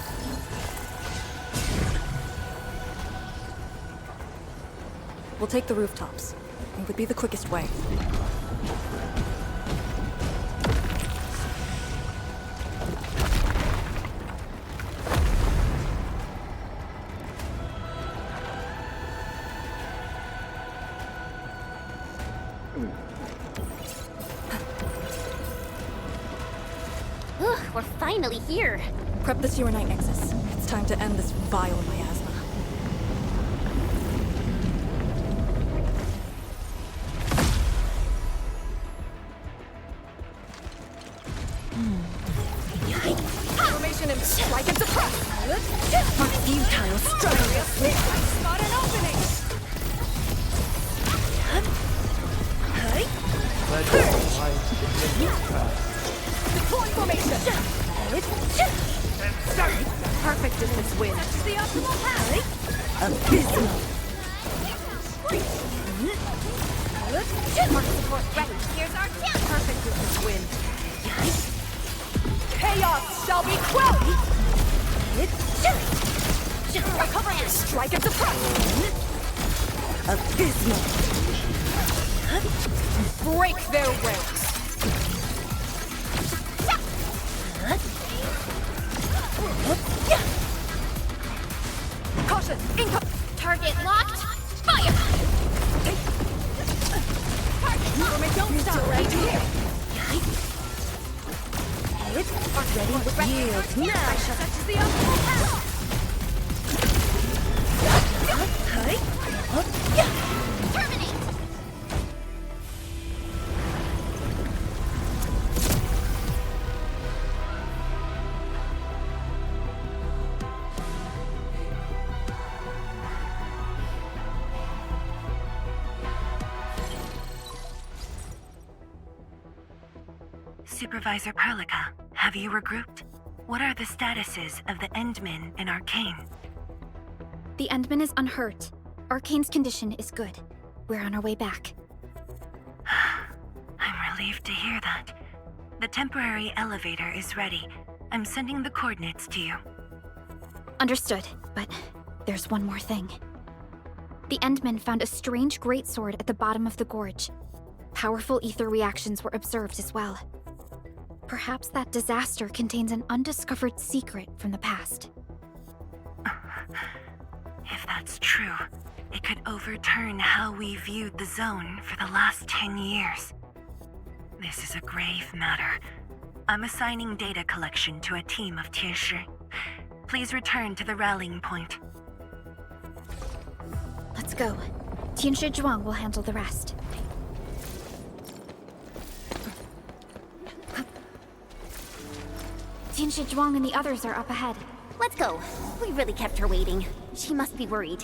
We'll take the rooftops. It would be the quickest way. We're finally here. Prep the sewer night nexus. It's time to end this vile miasma. Formation and strike and suppress! A futile struggle. Spot an opening! Deploy formation! Perfect in this wind. That's the optimal path! Abysmal. Mark support ready. Here's our camp. Perfect in this wind. Chaos shall be quelled! Recover and strike and suppress! Abysmal. Break their ranks! Caution! Income! Target locked. Fire! Don't stop right here! Ready? Yield now! Such is the optimal path! Terminate! Supervisor Perlica, have you regrouped? What are the statuses of the Endmin and Arcane? The Endmin is unhurt. Arcane's condition is good. We're on our way back. I'm relieved to hear that. The temporary elevator is ready. I'm sending the coordinates to you. Understood, but there's one more thing. The Endmin found a strange greatsword at the bottom of the gorge. Powerful ether reactions were observed as well. Perhaps that disaster contains an undiscovered secret from the past. If that's true, it could overturn how we viewed the zone for the last 10 years. This is a grave matter. I'm assigning data collection to a team of Tieshi. Please return to the rallying point. Let's go. Tianshi Zhuang will handle the rest. Tianshi Zhuang and the others are up ahead. Let's go. We really kept her waiting. She must be worried.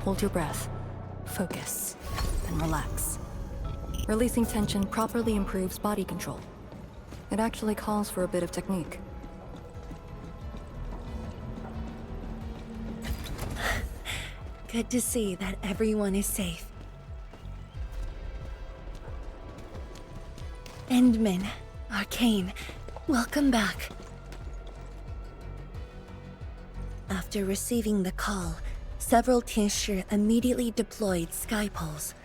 Hold your breath. Focus. Then relax. Releasing tension properly improves body control. It actually calls for a bit of technique. Good to see that everyone is safe. Endmin, Arcane, welcome back. After receiving the call, several Tieshi immediately deployed skypoles.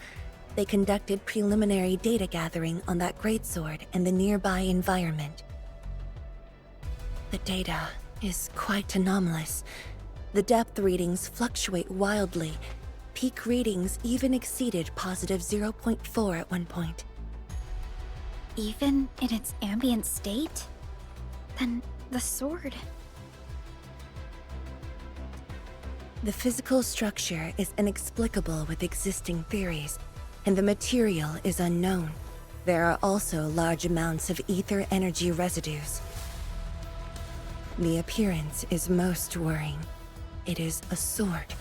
They conducted preliminary data gathering on that greatsword and the nearby environment. The data is quite anomalous. The depth readings fluctuate wildly. Peak readings even exceeded positive 0.4 at one point. Even in its ambient state? Then the sword... The physical structure is inexplicable with existing theories, and the material is unknown. There are also large amounts of ether energy residues. The appearance is most worrying. It is a sword.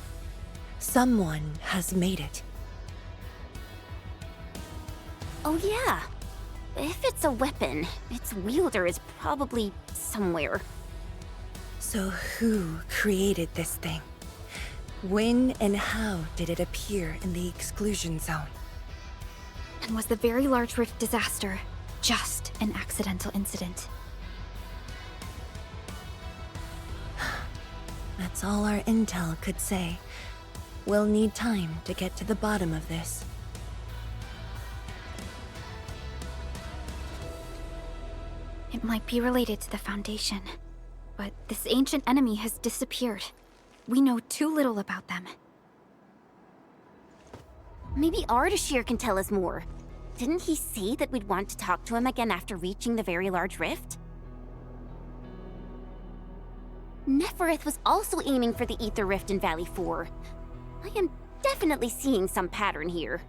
Someone has made it. Oh yeah. If it's a weapon, its wielder is probably somewhere. So who created this thing? When and how did it appear in the exclusion zone? And was the Very Large Rift disaster just an accidental incident? That's all our intel could say. We'll need time to get to the bottom of this. It might be related to the Foundation, but this ancient enemy has disappeared. We know too little about them. Maybe Ardashir can tell us more. Didn't he say that we'd want to talk to him again after reaching the Very Large Rift? Nefarith was also aiming for the Ether Rift in Valley 4. I am definitely seeing some pattern here.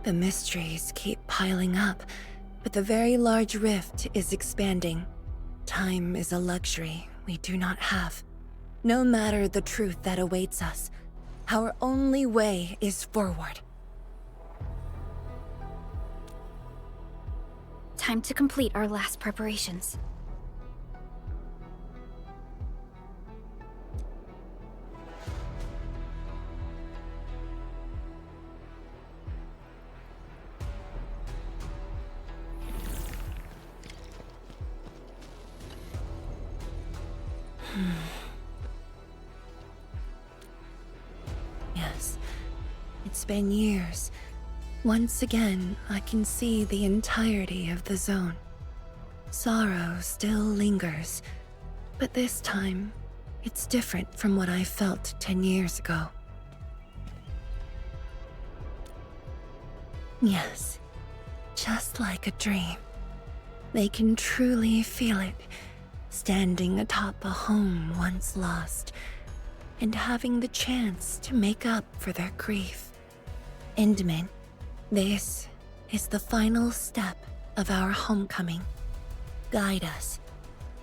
The mysteries keep piling up, but the Very Large Rift is expanding. Time is a luxury we do not have. No matter the truth that awaits us, our only way is forward. Time to complete our last preparations. Yes, it's been years. Once again, I can see the entirety of the zone. Sorrow still lingers, but this time, it's different from what I felt 10 years ago. Yes, just like a dream. They can truly feel it, standing atop a home once lost, and having the chance to make up for their grief. Endmin, this is the final step of our homecoming. Guide us,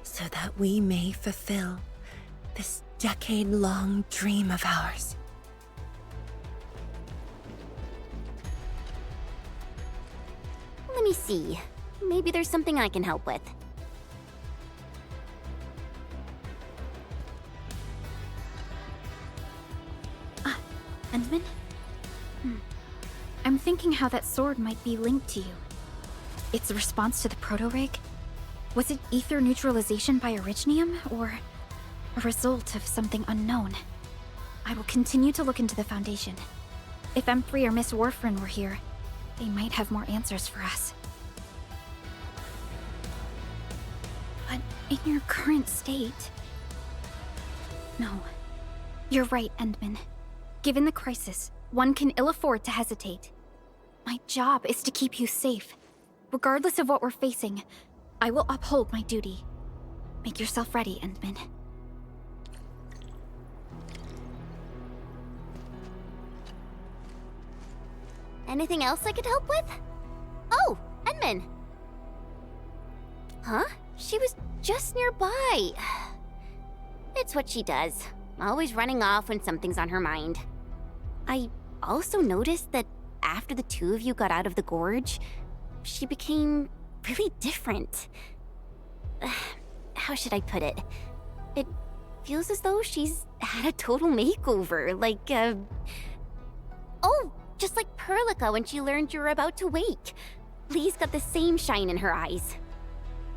so that we may fulfill this decade-long dream of ours. Let me see. Maybe there's something I can help with. Endmin? I'm thinking how that sword might be linked to you. Its response to the proto-rig? Was it ether neutralization by Originium, or a result of something unknown? I will continue to look into the Foundation. If Emprey or Miss Warfrin were here, they might have more answers for us. But in your current state... No. You're right, Endmin. Given the crisis, one can ill afford to hesitate. My job is to keep you safe. Regardless of what we're facing, I will uphold my duty. Make yourself ready, Endmin. Anything else I could help with? Oh, Endmin! Huh? She was just nearby. It's what she does. Always running off when something's on her mind. I also noticed that after the two of you got out of the gorge, she became really different. How should I put it? It feels as though she's had a total makeover, like, Oh, just like Perlica when she learned you were about to wake. Lee's got the same shine in her eyes.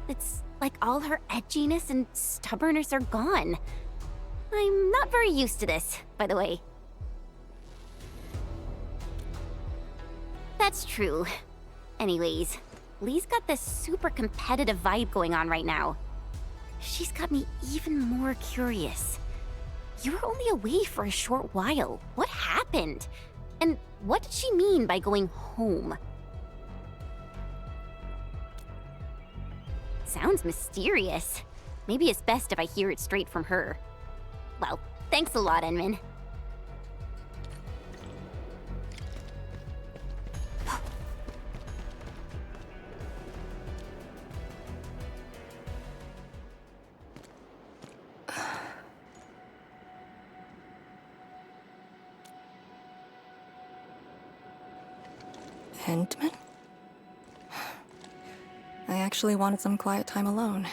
It's like all her edginess and stubbornness are gone. I'm not very used to this, by the way. That's true. Anyways, Lee's got this super competitive vibe going on right now. She's got me even more curious. You were only away for a short while. What happened? And what did she mean by going home? Sounds mysterious. Maybe it's best if I hear it straight from her. Well, thanks a lot, Endmin. Endmin? I actually wanted some quiet time alone.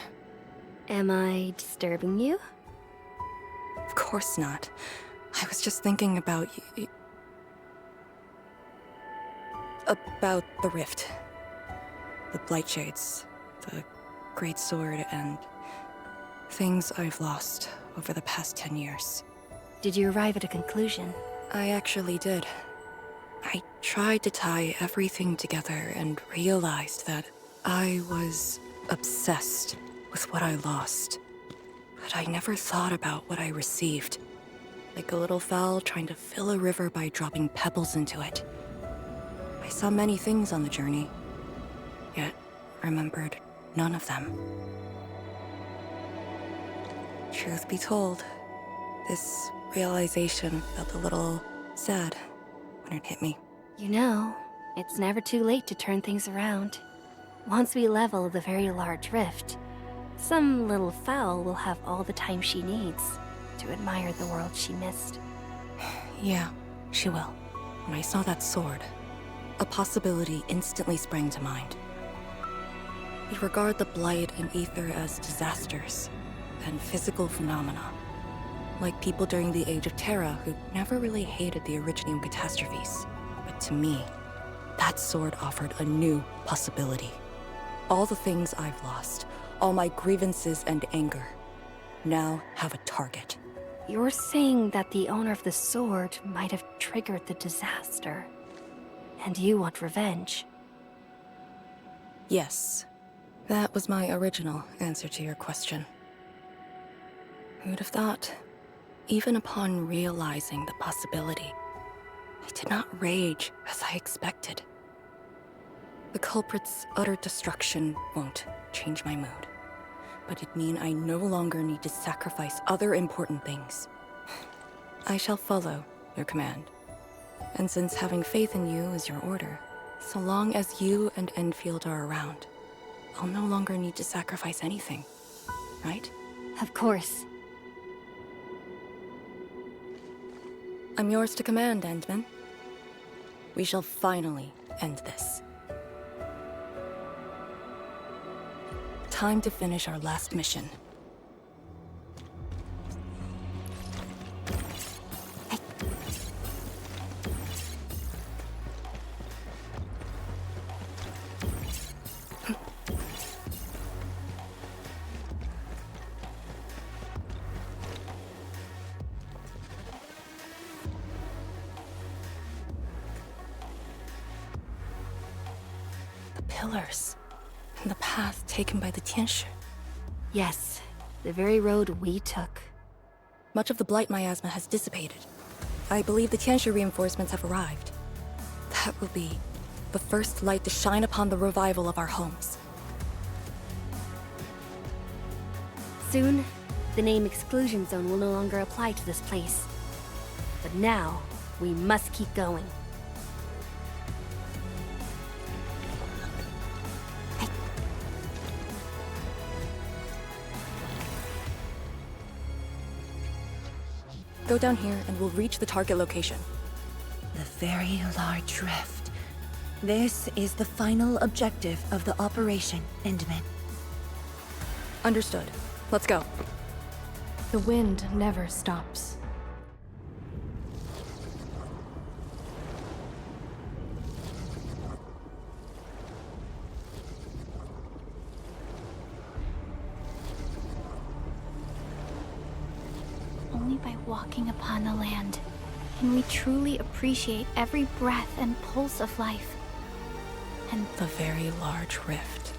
Am I disturbing you? Of course not. I was just thinking about about the rift. The Blightshades, the Great Sword, and things I've lost over the past 10 years. Did you arrive at a conclusion? I actually did. I tried to tie everything together and realized that I was obsessed with what I lost. But I never thought about what I received. Like a little fowl trying to fill a river by dropping pebbles into it. I saw many things on the journey, yet remembered none of them. Truth be told, this realization felt a little sad when it hit me. You know, it's never too late to turn things around. Once we level the very large rift, some little fowl will have all the time she needs to admire the world she missed. Yeah, she will. When I saw that sword, a possibility instantly sprang to mind. We regard the Blight and Ether as disasters and physical phenomena, like people during the Age of Terra who never really hated the Originium catastrophes. But to me, that sword offered a new possibility. All the things I've lost, all my grievances and anger, now have a target. You're saying that the owner of the sword might have triggered the disaster. And you want revenge. Yes. That was my original answer to your question. Who'd have thought? Even upon realizing the possibility, I did not rage as I expected. The culprit's utter destruction won't change my mood, but it'd mean I no longer need to sacrifice other important things. I shall follow your command. And since having faith in you is your order, so long as you and Endfield are around, I'll no longer need to sacrifice anything, right? Of course. I'm yours to command, Endmin. We shall finally end this. Time to finish our last mission. Pillars, and the path taken by the Tianshi. Yes, the very road we took. Much of the blight miasma has dissipated. I believe the Tianshi reinforcements have arrived. That will be the first light to shine upon the revival of our homes. Soon, the name Exclusion Zone will no longer apply to this place. But now, we must keep going. Go down here and we'll reach the target location. The very large rift. This is the final objective of the operation, Endmin. Understood. Let's go. The wind never stops. Only by walking upon the land can we truly appreciate every breath and pulse of life. And the very large rift.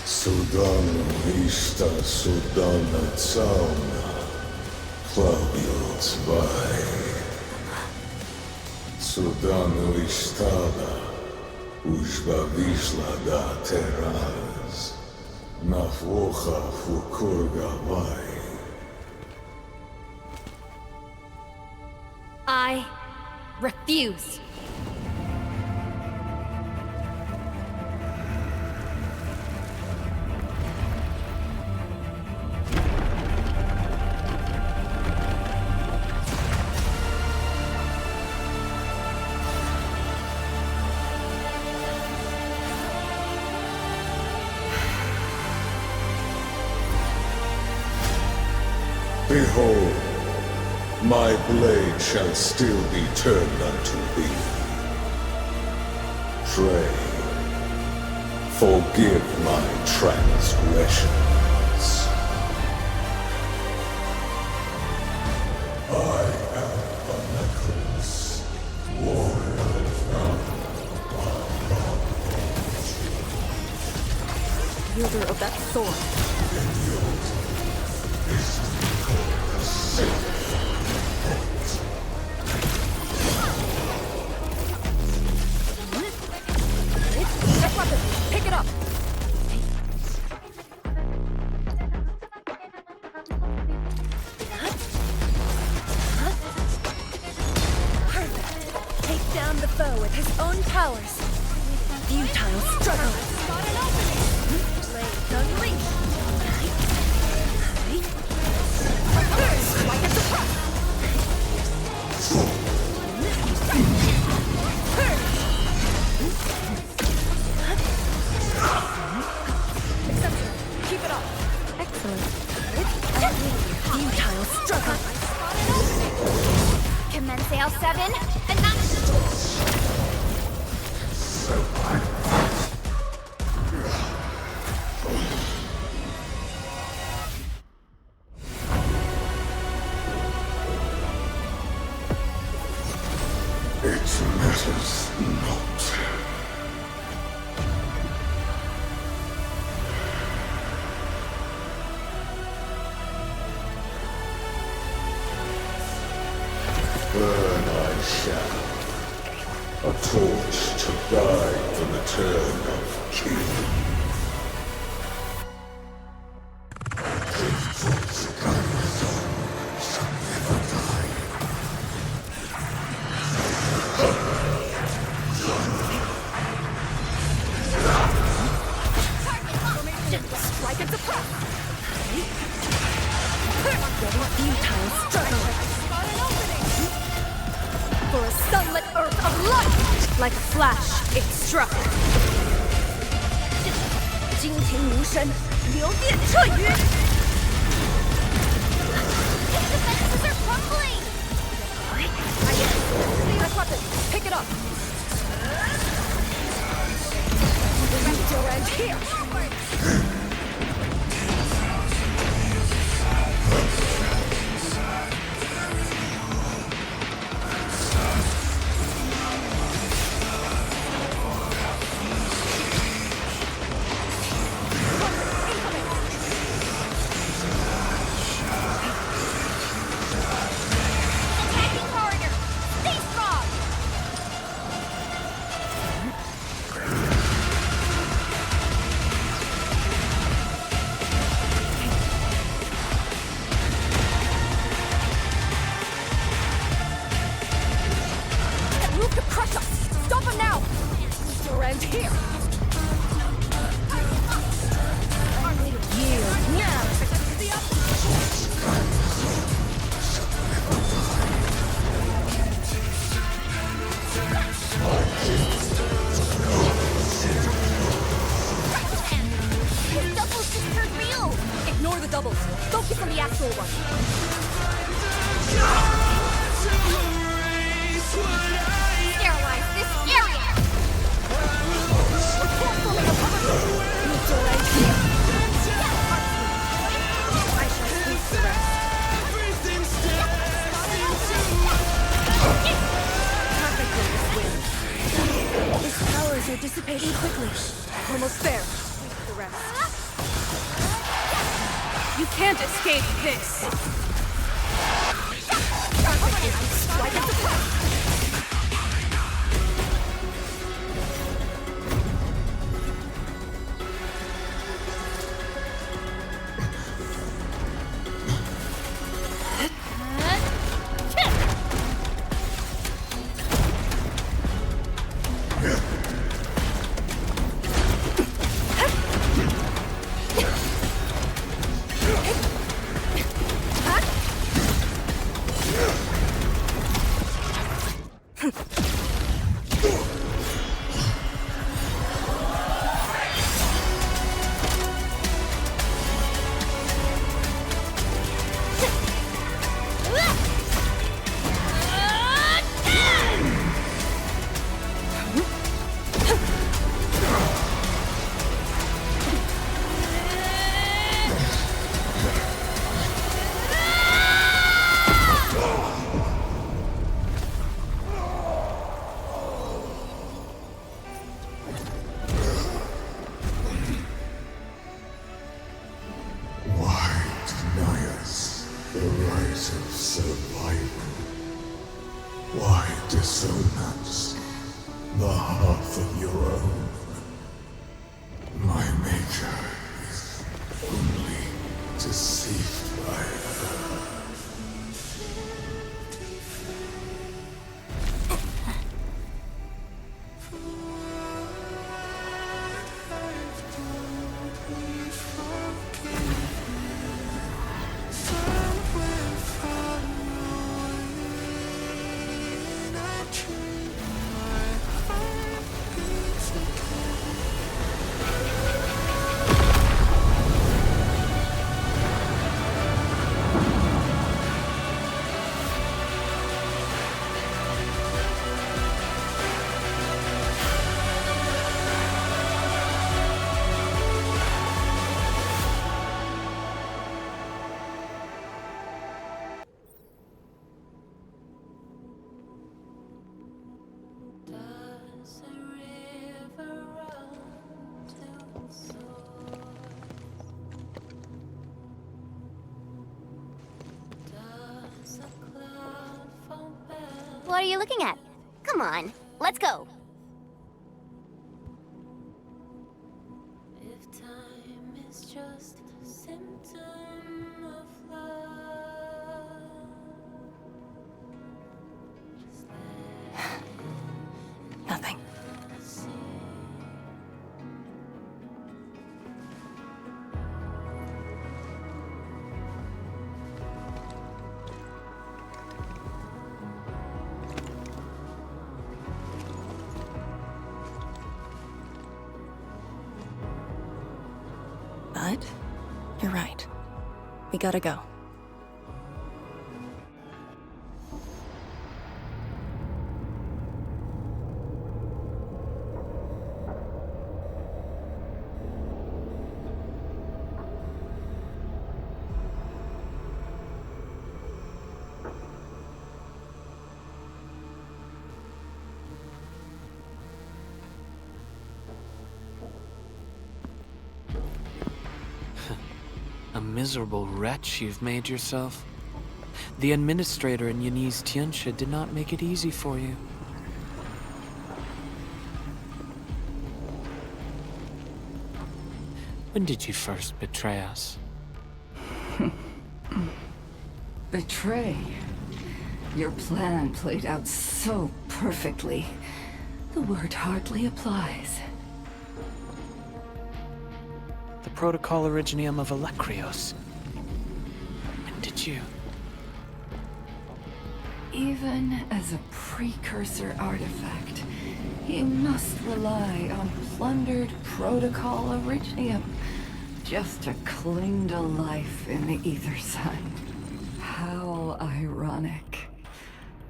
Sudano ista sudana cauna, plavio cvaj. Sudano istada, užba višla da teraz, na voha fukurga vaj. I refuse. Behold, my blade shall still be turned unto thee. Pray, forgive my transgressions. I am Arcnights, warrior from Wielder of that sword. That weapon! Pick it up! Take down the foe with his own powers. Futile struggle. Blades unleashed. Like a surprise. Exceptional. Keep it up. Excellent. Futile struggle. Commence L7 and not. It matters not. Burn I shall. A torch to guide the return of King. Strike and suppress. Futile struggle. For a sunlit earth of light! Like a flash, it struck. 惊天无声，流电彻云。The defenses are crumbling! That weapon! Pick it up! The still end here. Attacking corridor! Stay strong! Move to crush us! Stop him now! Still end here! Yield now. His doubles just turned real! Ignore the doubles. Focus on the actual one. Sterilize this area! Still end here. I shall sweep the rest. Perfect wins. His powers are dissipating quickly. Almost there. The rest. You can't escape this! Strike and suppress! What are you looking at? Come on, let's go. If time is just a symptom of love. Nothing. But you're right. We gotta go. A miserable wretch you've made yourself. The administrator in Yanni's Tianxia did not make it easy for you. When did you first betray us? Betray? Your plan played out so perfectly. The word hardly applies. The Protocol Originium of Alleikhreos. When did you? Even as a precursor artifact, you must rely on plundered Protocol Originium just to cling to life in the Ether Sun. How ironic.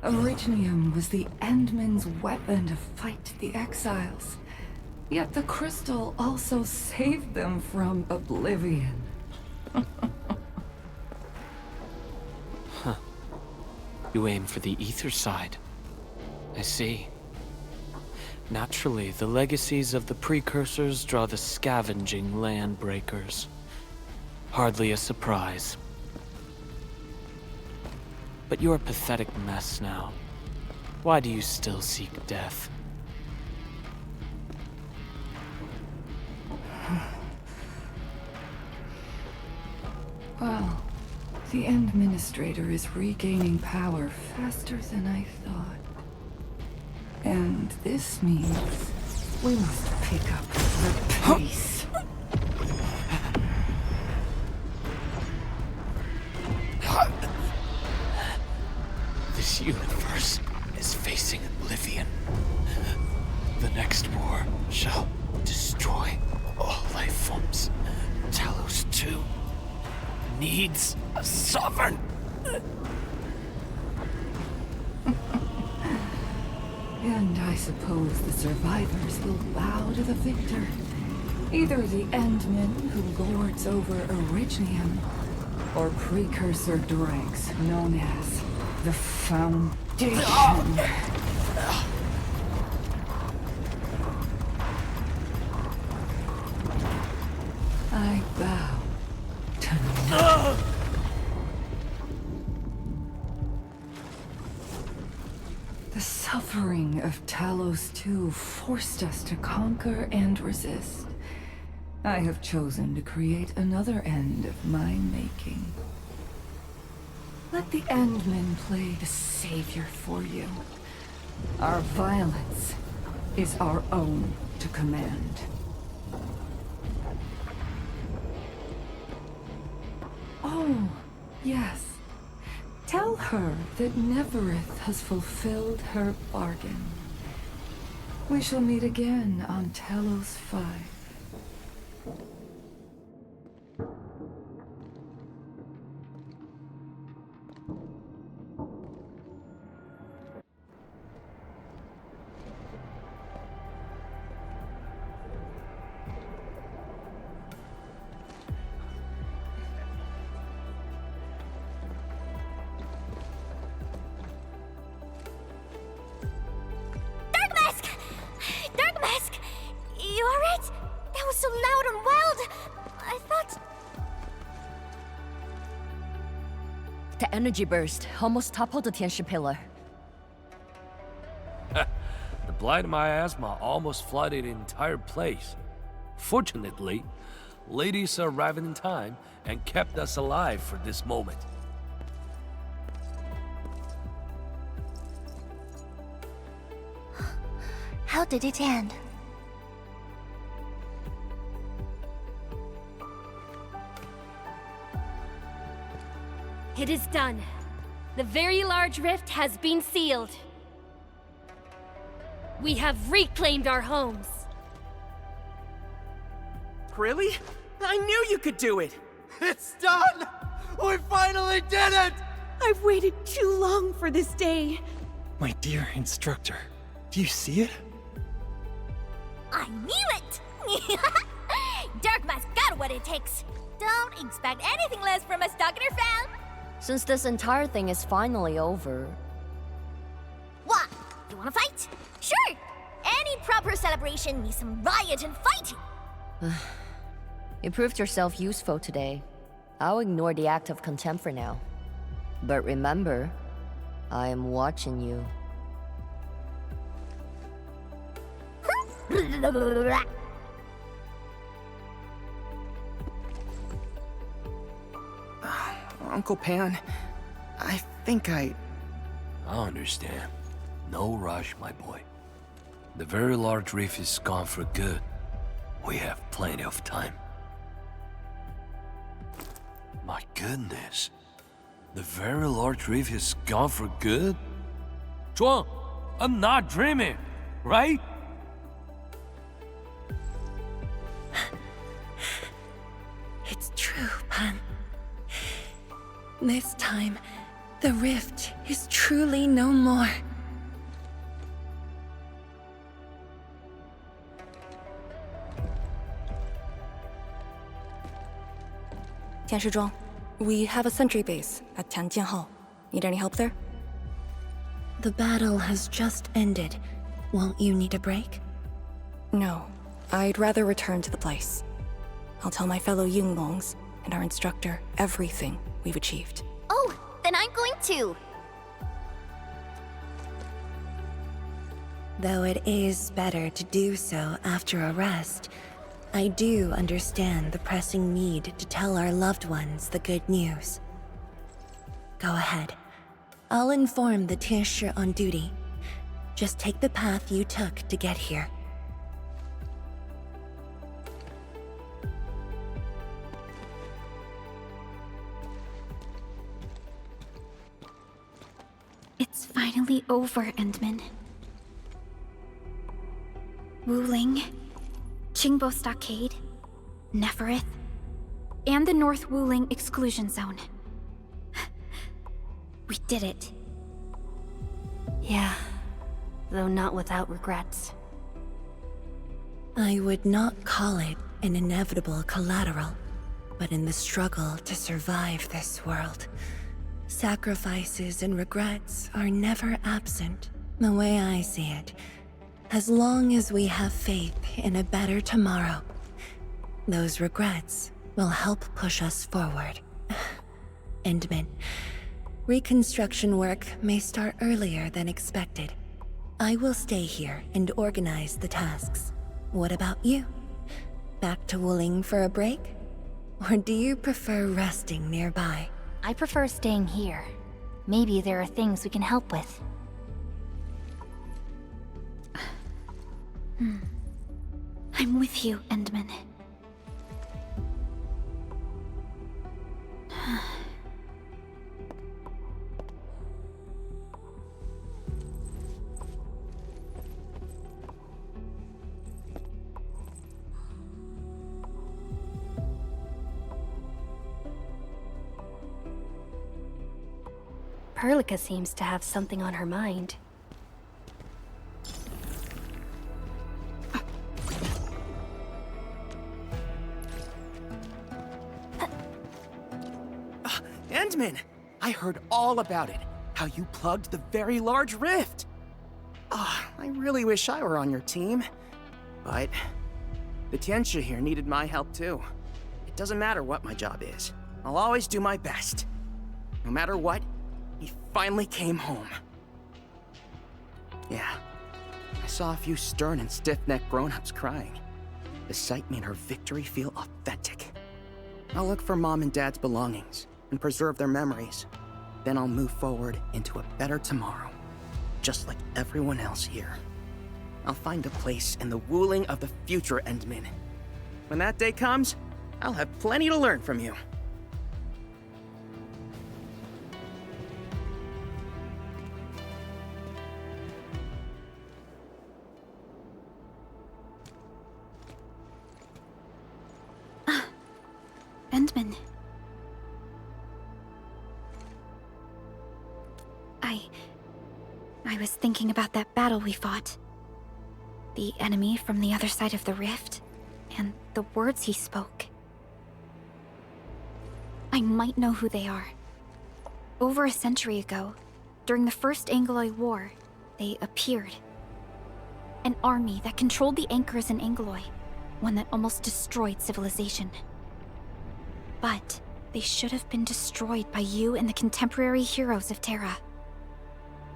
Originium was the Endmin's weapon to fight the Exiles. Yet the crystal also saved them from oblivion. Huh. You aim for the ether side. I see. Naturally, the legacies of the precursors draw the scavenging landbreakers. Hardly a surprise. But you're a pathetic mess now. Why do you still seek death? Well, the Administrator is regaining power faster than I thought. And this means we must pick up the pace. This universe is facing oblivion. The next war shall destroy all life forms. Talos 2 needs a sovereign. And I suppose the survivors will bow to the victor. Either the Endmin who lords over Originium, or precursor dregs known as the Foundation. I bow to none. The suffering of Talos 2 forced us to conquer and resist. I have chosen to create another end of my making. Let the Endmin play the savior for you. Our violence is our own to command. Oh, yes. Tell her that Nefarith has fulfilled her bargain. We shall meet again on Talos 5. You alright? That was so loud and wild! I thought... The energy burst almost toppled the Tianxia pillar. blind miasma almost flooded the entire place. Fortunately, ladies arrived in time and kept us alive for this moment. How did it end? It is done. The very large rift has been sealed. We have reclaimed our homes. Really? I knew you could do it! It's done! We finally did it! I've waited too long for this day. My dear instructor, do you see it? I knew it! Darkma's got what it takes. Don't expect anything less from a Stalker fan. Since this entire thing is finally over... What? You wanna fight? Sure! Any proper celebration needs some riot and fighting! You proved yourself useful today. I'll ignore the act of contempt for now. But remember, I am watching you. Uncle Pan, I think I understand. No rush, my boy. The very large reef is gone for good. We have plenty of time. My goodness. The very large reef is gone for good? Zhuang, I'm not dreaming, right? It's true, Pan. This time, the rift is truly no more. Zhuang, we have a sentry base at Tianjianhao. Need any help there? The battle has just ended. Won't you need a break? No. I'd rather return to the place. I'll tell my fellow Yinglongs and our instructor everything we've achieved. Oh, then I'm going to. Though it is better to do so after a rest, I do understand the pressing need to tell our loved ones the good news. Go ahead. I'll inform the Tianshi on duty. Just take the path you took to get here. It's finally over, Endmin. Wuling, Qingbo Stockade, Nefarith, and the North Wuling Exclusion Zone. We did it. Yeah, though not without regrets. I would not call it an inevitable collateral, but in the struggle to survive this world, sacrifices and regrets are never absent, the way I see it. As long as we have faith in a better tomorrow, those regrets will help push us forward. Endmin, reconstruction work may start earlier than expected. I will stay here and organize the tasks. What about you? Back to Wuling for a break? Or do you prefer resting nearby? I prefer staying here. Maybe there are things we can help with. I'm with you, Endmin. Perlica seems to have something on her mind. Endmin! I heard all about it. How you plugged the very large rift. I really wish I were on your team. But the Tianshi here needed my help too. It doesn't matter what my job is. I'll always do my best. No matter what, he finally came home. Yeah, I saw a few stern and stiff-necked grown-ups crying. The sight made her victory feel authentic. I'll look for Mom and Dad's belongings and preserve their memories. Then I'll move forward into a better tomorrow, just like everyone else here. I'll find a place in the Wuling of the future, Endmin. When that day comes, I'll have plenty to learn from you. Endmin. I was thinking about that battle we fought. The enemy from the other side of the rift, and the words he spoke. I might know who they are. Over a century ago, during the First Angloy War, they appeared. An army that controlled the anchors in Angloy, one that almost destroyed civilization. But they should have been destroyed by you and the contemporary heroes of Terra.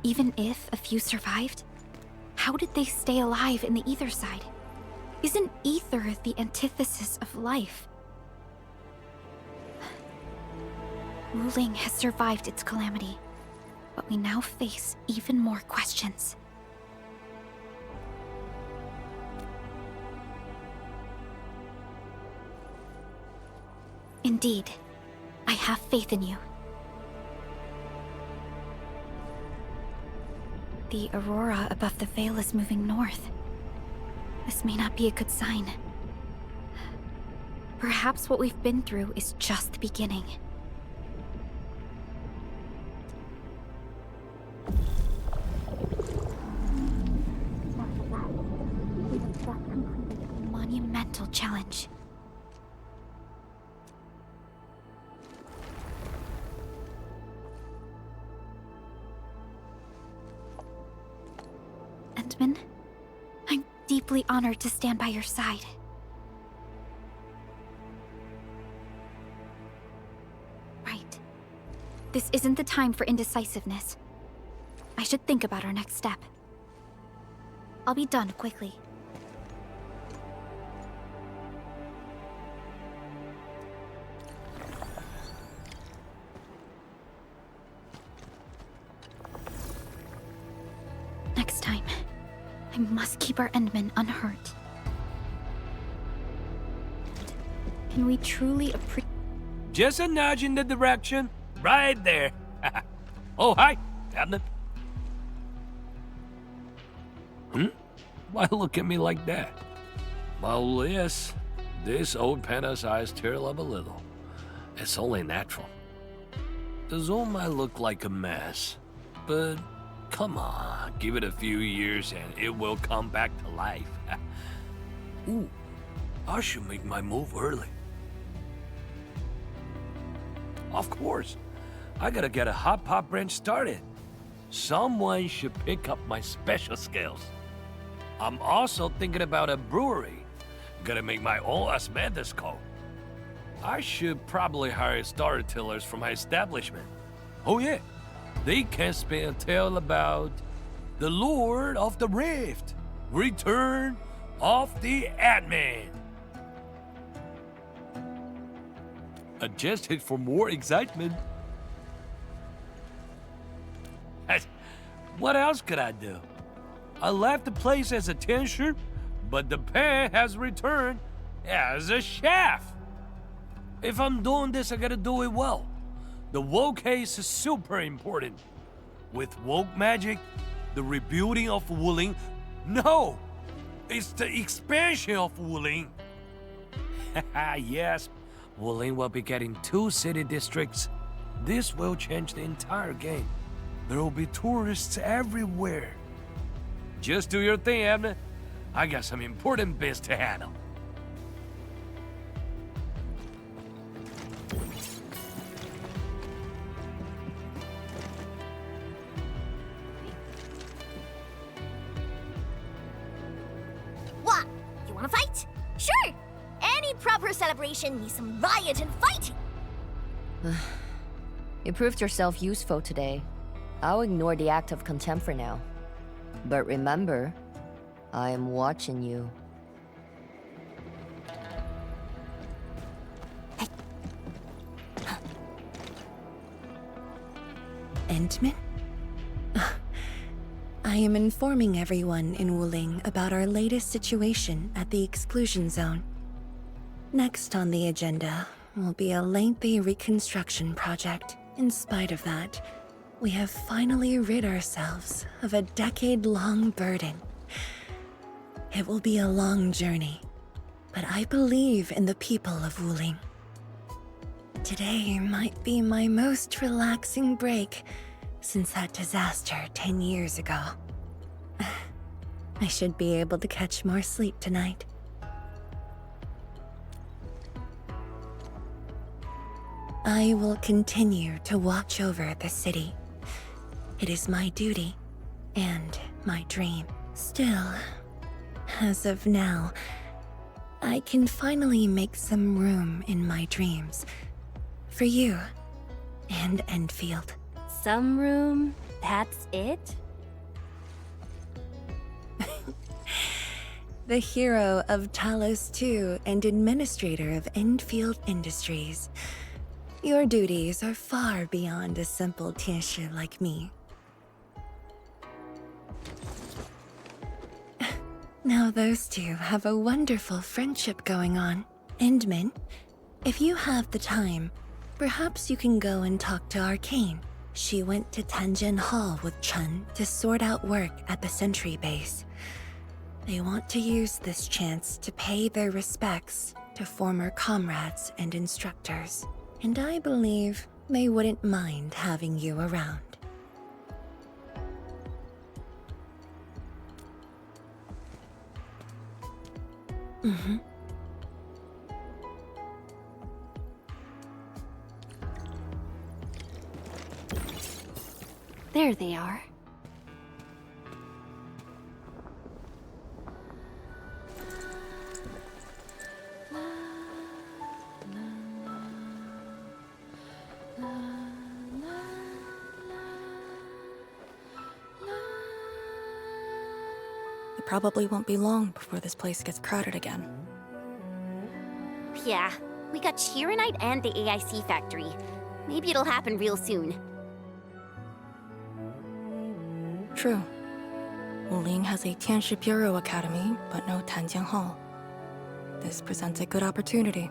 Even if a few survived, how did they stay alive in the Ether side? Isn't Ether the antithesis of life? Wuling has survived its calamity, but we now face even more questions. Indeed, I have faith in you. The aurora above the veil is moving north. This may not be a good sign. Perhaps what we've been through is just the beginning. A monumental challenge. Endmin, I'm deeply honored to stand by your side. Right. This isn't the time for indecisiveness. I should think about our next step. I'll be done quickly. Next time, I must keep our Endmin unhurt. Can we truly appreciate? Just a nudge in the direction. Right there. Oh, hi, Endmin. Why look at me like that? Well, yes, this old panda eyes tear up a little. It's only natural. The zone might look like a mess, but come on, give it a few years and it will come back to life. Ooh, I should make my move early. Of course, I gotta get a hot pot branch started. Someone should pick up my special skills. I'm also thinking about a brewery. Gotta make my own osmanthus coat. I should probably hire storytellers for my establishment. Oh yeah, they can spin a tale about the Lord of the Rift, Return of the Endmin. Adjusted for more excitement. What else could I do? I left the place as a teacher, but the pen has returned as a chef. If I'm doing this, I gotta do it well. The woke case is super important. With woke magic, the rebuilding of Wuling. No! It's the expansion of Wuling. Yes, Wuling will be getting 2 city districts. This will change the entire game. There will be tourists everywhere. Just do your thing, Endmin. I got some important biz to handle. What? You wanna fight? Sure! Any proper celebration needs some riot and fighting! You proved yourself useful today. I'll ignore the act of contempt for now. But remember, I am watching you. Endmin? I am informing everyone in Wuling about our latest situation at the exclusion zone. Next on the agenda will be a lengthy reconstruction project. In spite of that, we have finally rid ourselves of a decade-long burden. It will be a long journey, but I believe in the people of Wuling. Today might be my most relaxing break since that disaster 10 years ago. I should be able to catch more sleep tonight. I will continue to watch over the city. It is my duty and my dream. Still, as of now, I can finally make some room in my dreams for you and Endfield. Some room? That's it? The hero of Talos II and administrator of Endfield Industries. Your duties are far beyond a simple Tianshi like me. Now those two have a wonderful friendship going on. Endmin, if you have the time, perhaps you can go and talk to Arcane. She went to Tanjin Hall with Chen to sort out work at the Sentry base. They want to use this chance to pay their respects to former comrades and instructors. And I believe they wouldn't mind having you around. Mm-hmm. There they are. It probably won't be long before this place gets crowded again. Yeah, we got Chironite and the AIC factory. Maybe it'll happen real soon. True. Wuling has a Tianshi Bureau Academy, but no Tanjiang Hall. This presents a good opportunity.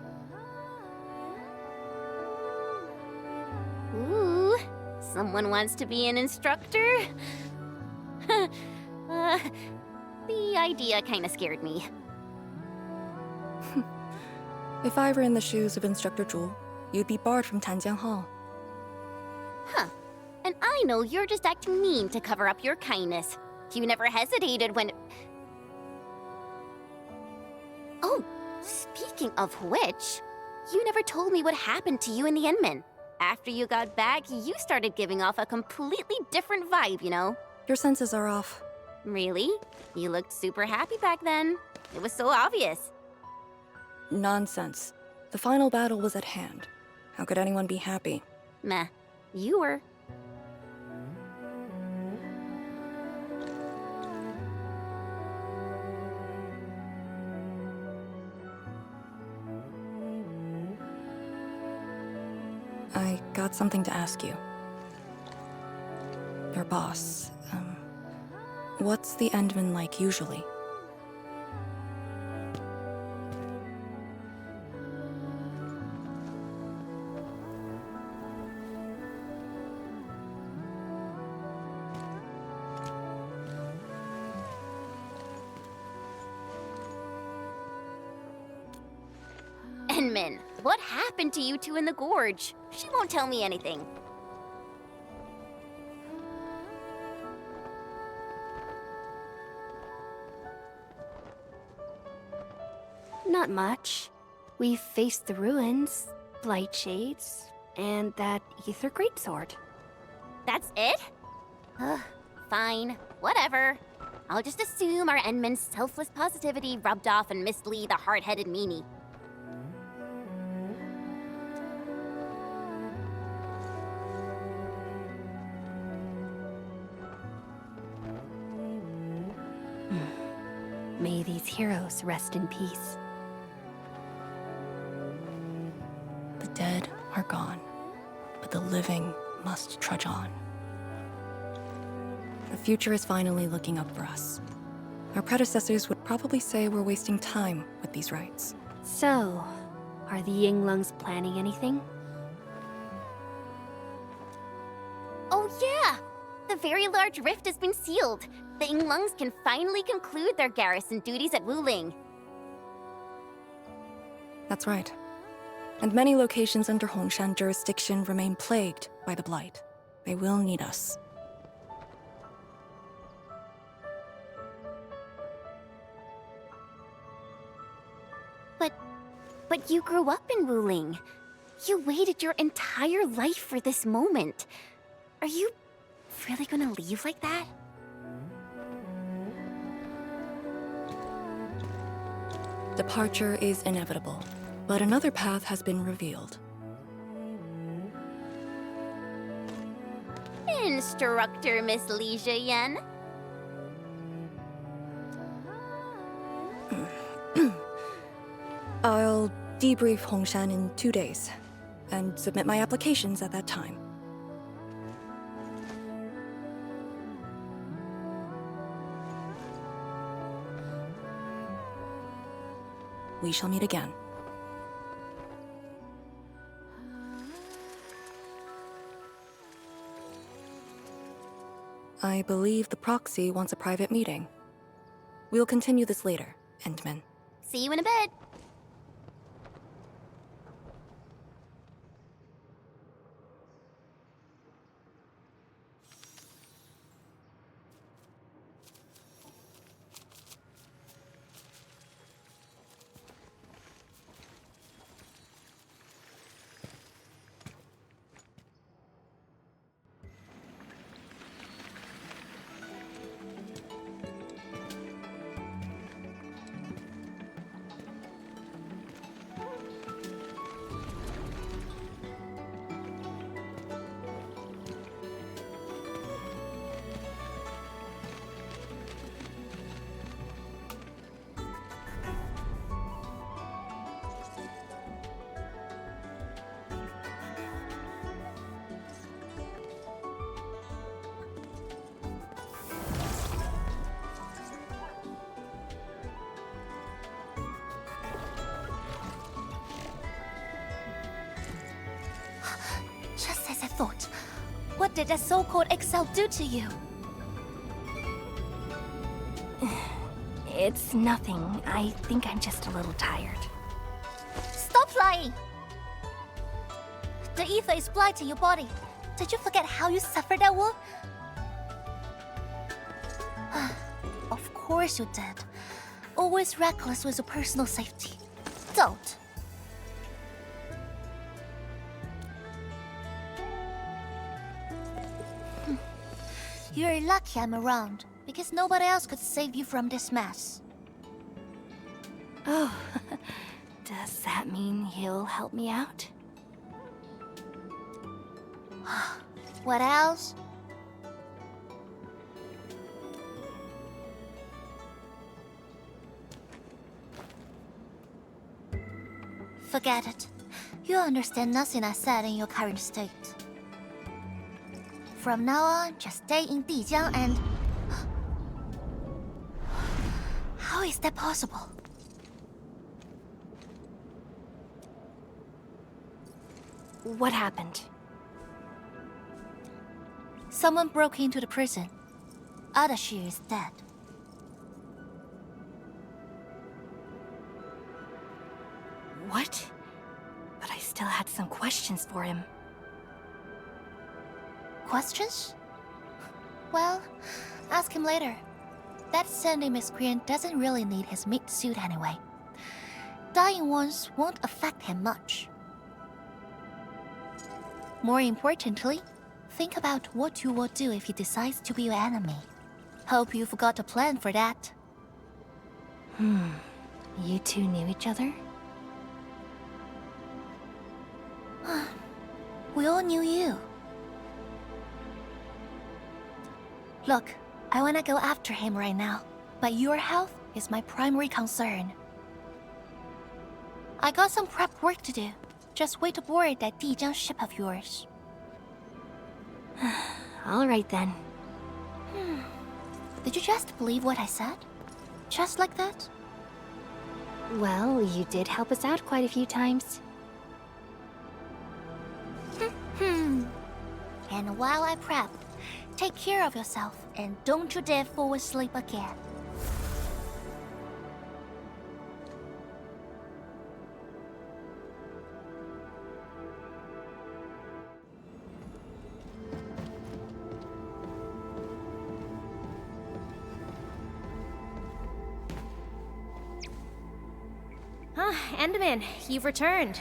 Ooh, someone wants to be an instructor? The idea kinda scared me. If I were in the shoes of Instructor Zhu, you'd be barred from Tanjiang Hall. Huh. And I know you're just acting mean to cover up your kindness. You never hesitated when... Oh, speaking of which, you never told me what happened to you and the Endmin. After you got back, you started giving off a completely different vibe, you know? Your senses are off. Really? You looked super happy back then. It was so obvious. Nonsense. The final battle was at hand. How could anyone be happy? Meh. You were. I got something to ask you. Your boss, what's the Endmin like usually? Endmin, what happened to you two in the gorge? She won't tell me anything. Not much. We faced the ruins, blight shades, and that ether greatsword. That's it? Ugh, fine. Whatever. I'll just assume our Endmin's selfless positivity rubbed off on Miss Lee, the hard-headed meanie. these heroes rest in peace. The dead are gone, but the living must trudge on. The future is finally looking up for us. Our predecessors would probably say we're wasting time with these rites. So, are the Yinglungs planning anything? Oh yeah! The very large rift has been sealed. The Yinglungs can finally conclude their garrison duties at Wuling. That's right. And many locations under Hongshan jurisdiction remain plagued by the Blight. They will need us. But you grew up in Wuling. You waited your entire life for this moment. Are you really gonna leave like that? Departure is inevitable, but another path has been revealed. Instructor Miss Li Yan. I'll debrief Hongshan in 2 days, and submit my applications at that time. We shall meet again. I believe the Proxy wants a private meeting. We'll continue this later, Endmin. See you in a bit. Just as I thought. What did that so-called Excel do to you? It's nothing. I think I'm just a little tired. Stop lying! The ether is blighting your body. Did you forget how you suffered that wound? Of course you did. Always reckless with your personal safety. Don't. You're lucky I'm around, because nobody else could save you from this mess. Oh, does that mean he'll help me out? What else? Forget it. You understand nothing I said in your current state. From now on, just stay in Dijiang and... How is that possible? What happened? Someone broke into the prison. Ardashir is dead. What? But I still had some questions for him. Questions? Well, ask him later. That Sandy miscreant doesn't really need his meat suit anyway. Dying ones won't affect him much. More importantly, think about what you will do if he decides to be your enemy. Hope you forgot a plan for that. You two knew each other? We all knew you. Look, I wanna go after him right now, but your health is my primary concern. I got some prep work to do. Just wait aboard that Dijiang ship of yours. All right then. Did you just believe what I said? Just like that? Well, you did help us out quite a few times. And while I prep, take care of yourself and don't you dare fall asleep again. Endmin, you've returned.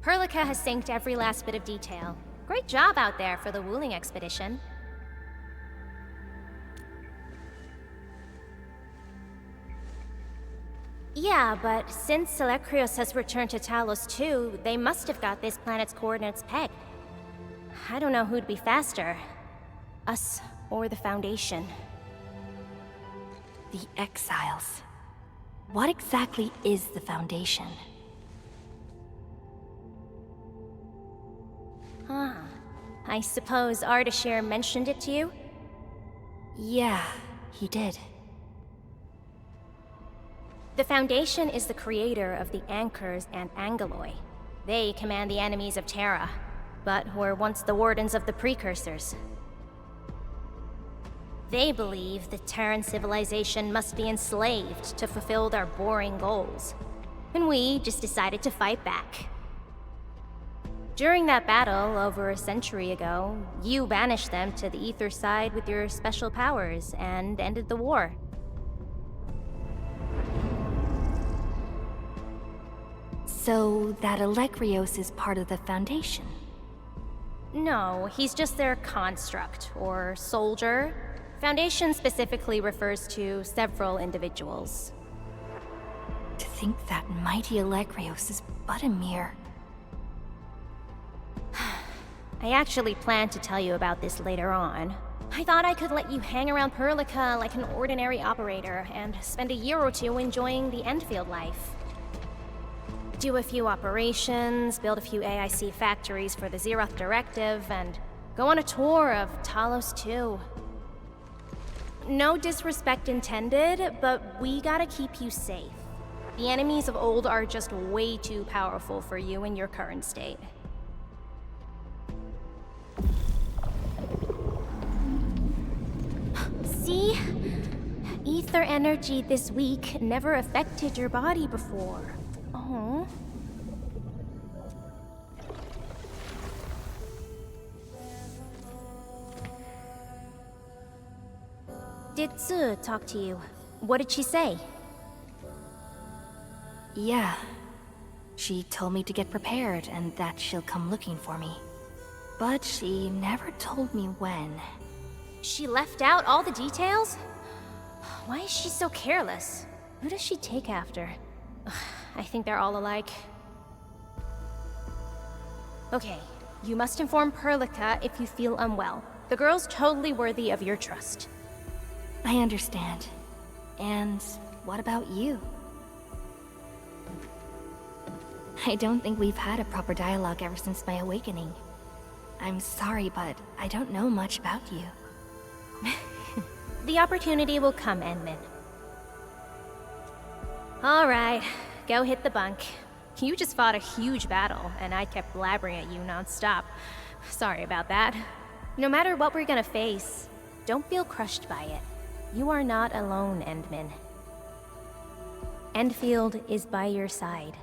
Perlica has synced every last bit of detail. Great job out there for the Wuling expedition. Yeah, but since Alleikhreos has returned to Talos too, they must have got this planet's coordinates pegged. I don't know who'd be faster. Us or the Foundation. The Exiles. What exactly is the Foundation? I suppose Ardashir mentioned it to you? Yeah, he did. The Foundation is the creator of the Anchors and Angeloi. They command the enemies of Terra, but were once the wardens of the Precursors. They believe the Terran civilization must be enslaved to fulfill their boring goals. And we just decided to fight back. During that battle, over a century ago, you banished them to the Ether side with your special powers and ended the war. So that Alleikhreos is part of the Foundation? No, he's just their construct, or soldier. Foundation specifically refers to several individuals. To think that mighty Alleikhreos is but a mere... I actually planned to tell you about this later on. I thought I could let you hang around Perlica like an ordinary operator and spend a year or two enjoying the Endfield life. Do a few operations, build a few AIC factories for the Zeroth Directive, and go on a tour of Talos 2. No disrespect intended, but we gotta keep you safe. The enemies of old are just way too powerful for you in your current state. See? Ether energy this week never affected your body before. Oh. Did Zhu talk to you? What did she say? Yeah. She told me to get prepared and that she'll come looking for me. But she never told me when. She left out all the details? Why is she so careless? Who does she take after? I think they're all alike. Okay, you must inform Perlica if you feel unwell. The girl's totally worthy of your trust. I understand. And what about you? I don't think we've had a proper dialogue ever since my awakening. I'm sorry, but I don't know much about you. The opportunity will come, Endmin. Alright, go hit the bunk. You just fought a huge battle, and I kept blabbering at you non-stop. Sorry about that. No matter what we're gonna face, don't feel crushed by it. You are not alone, Endmin. Endfield is by your side.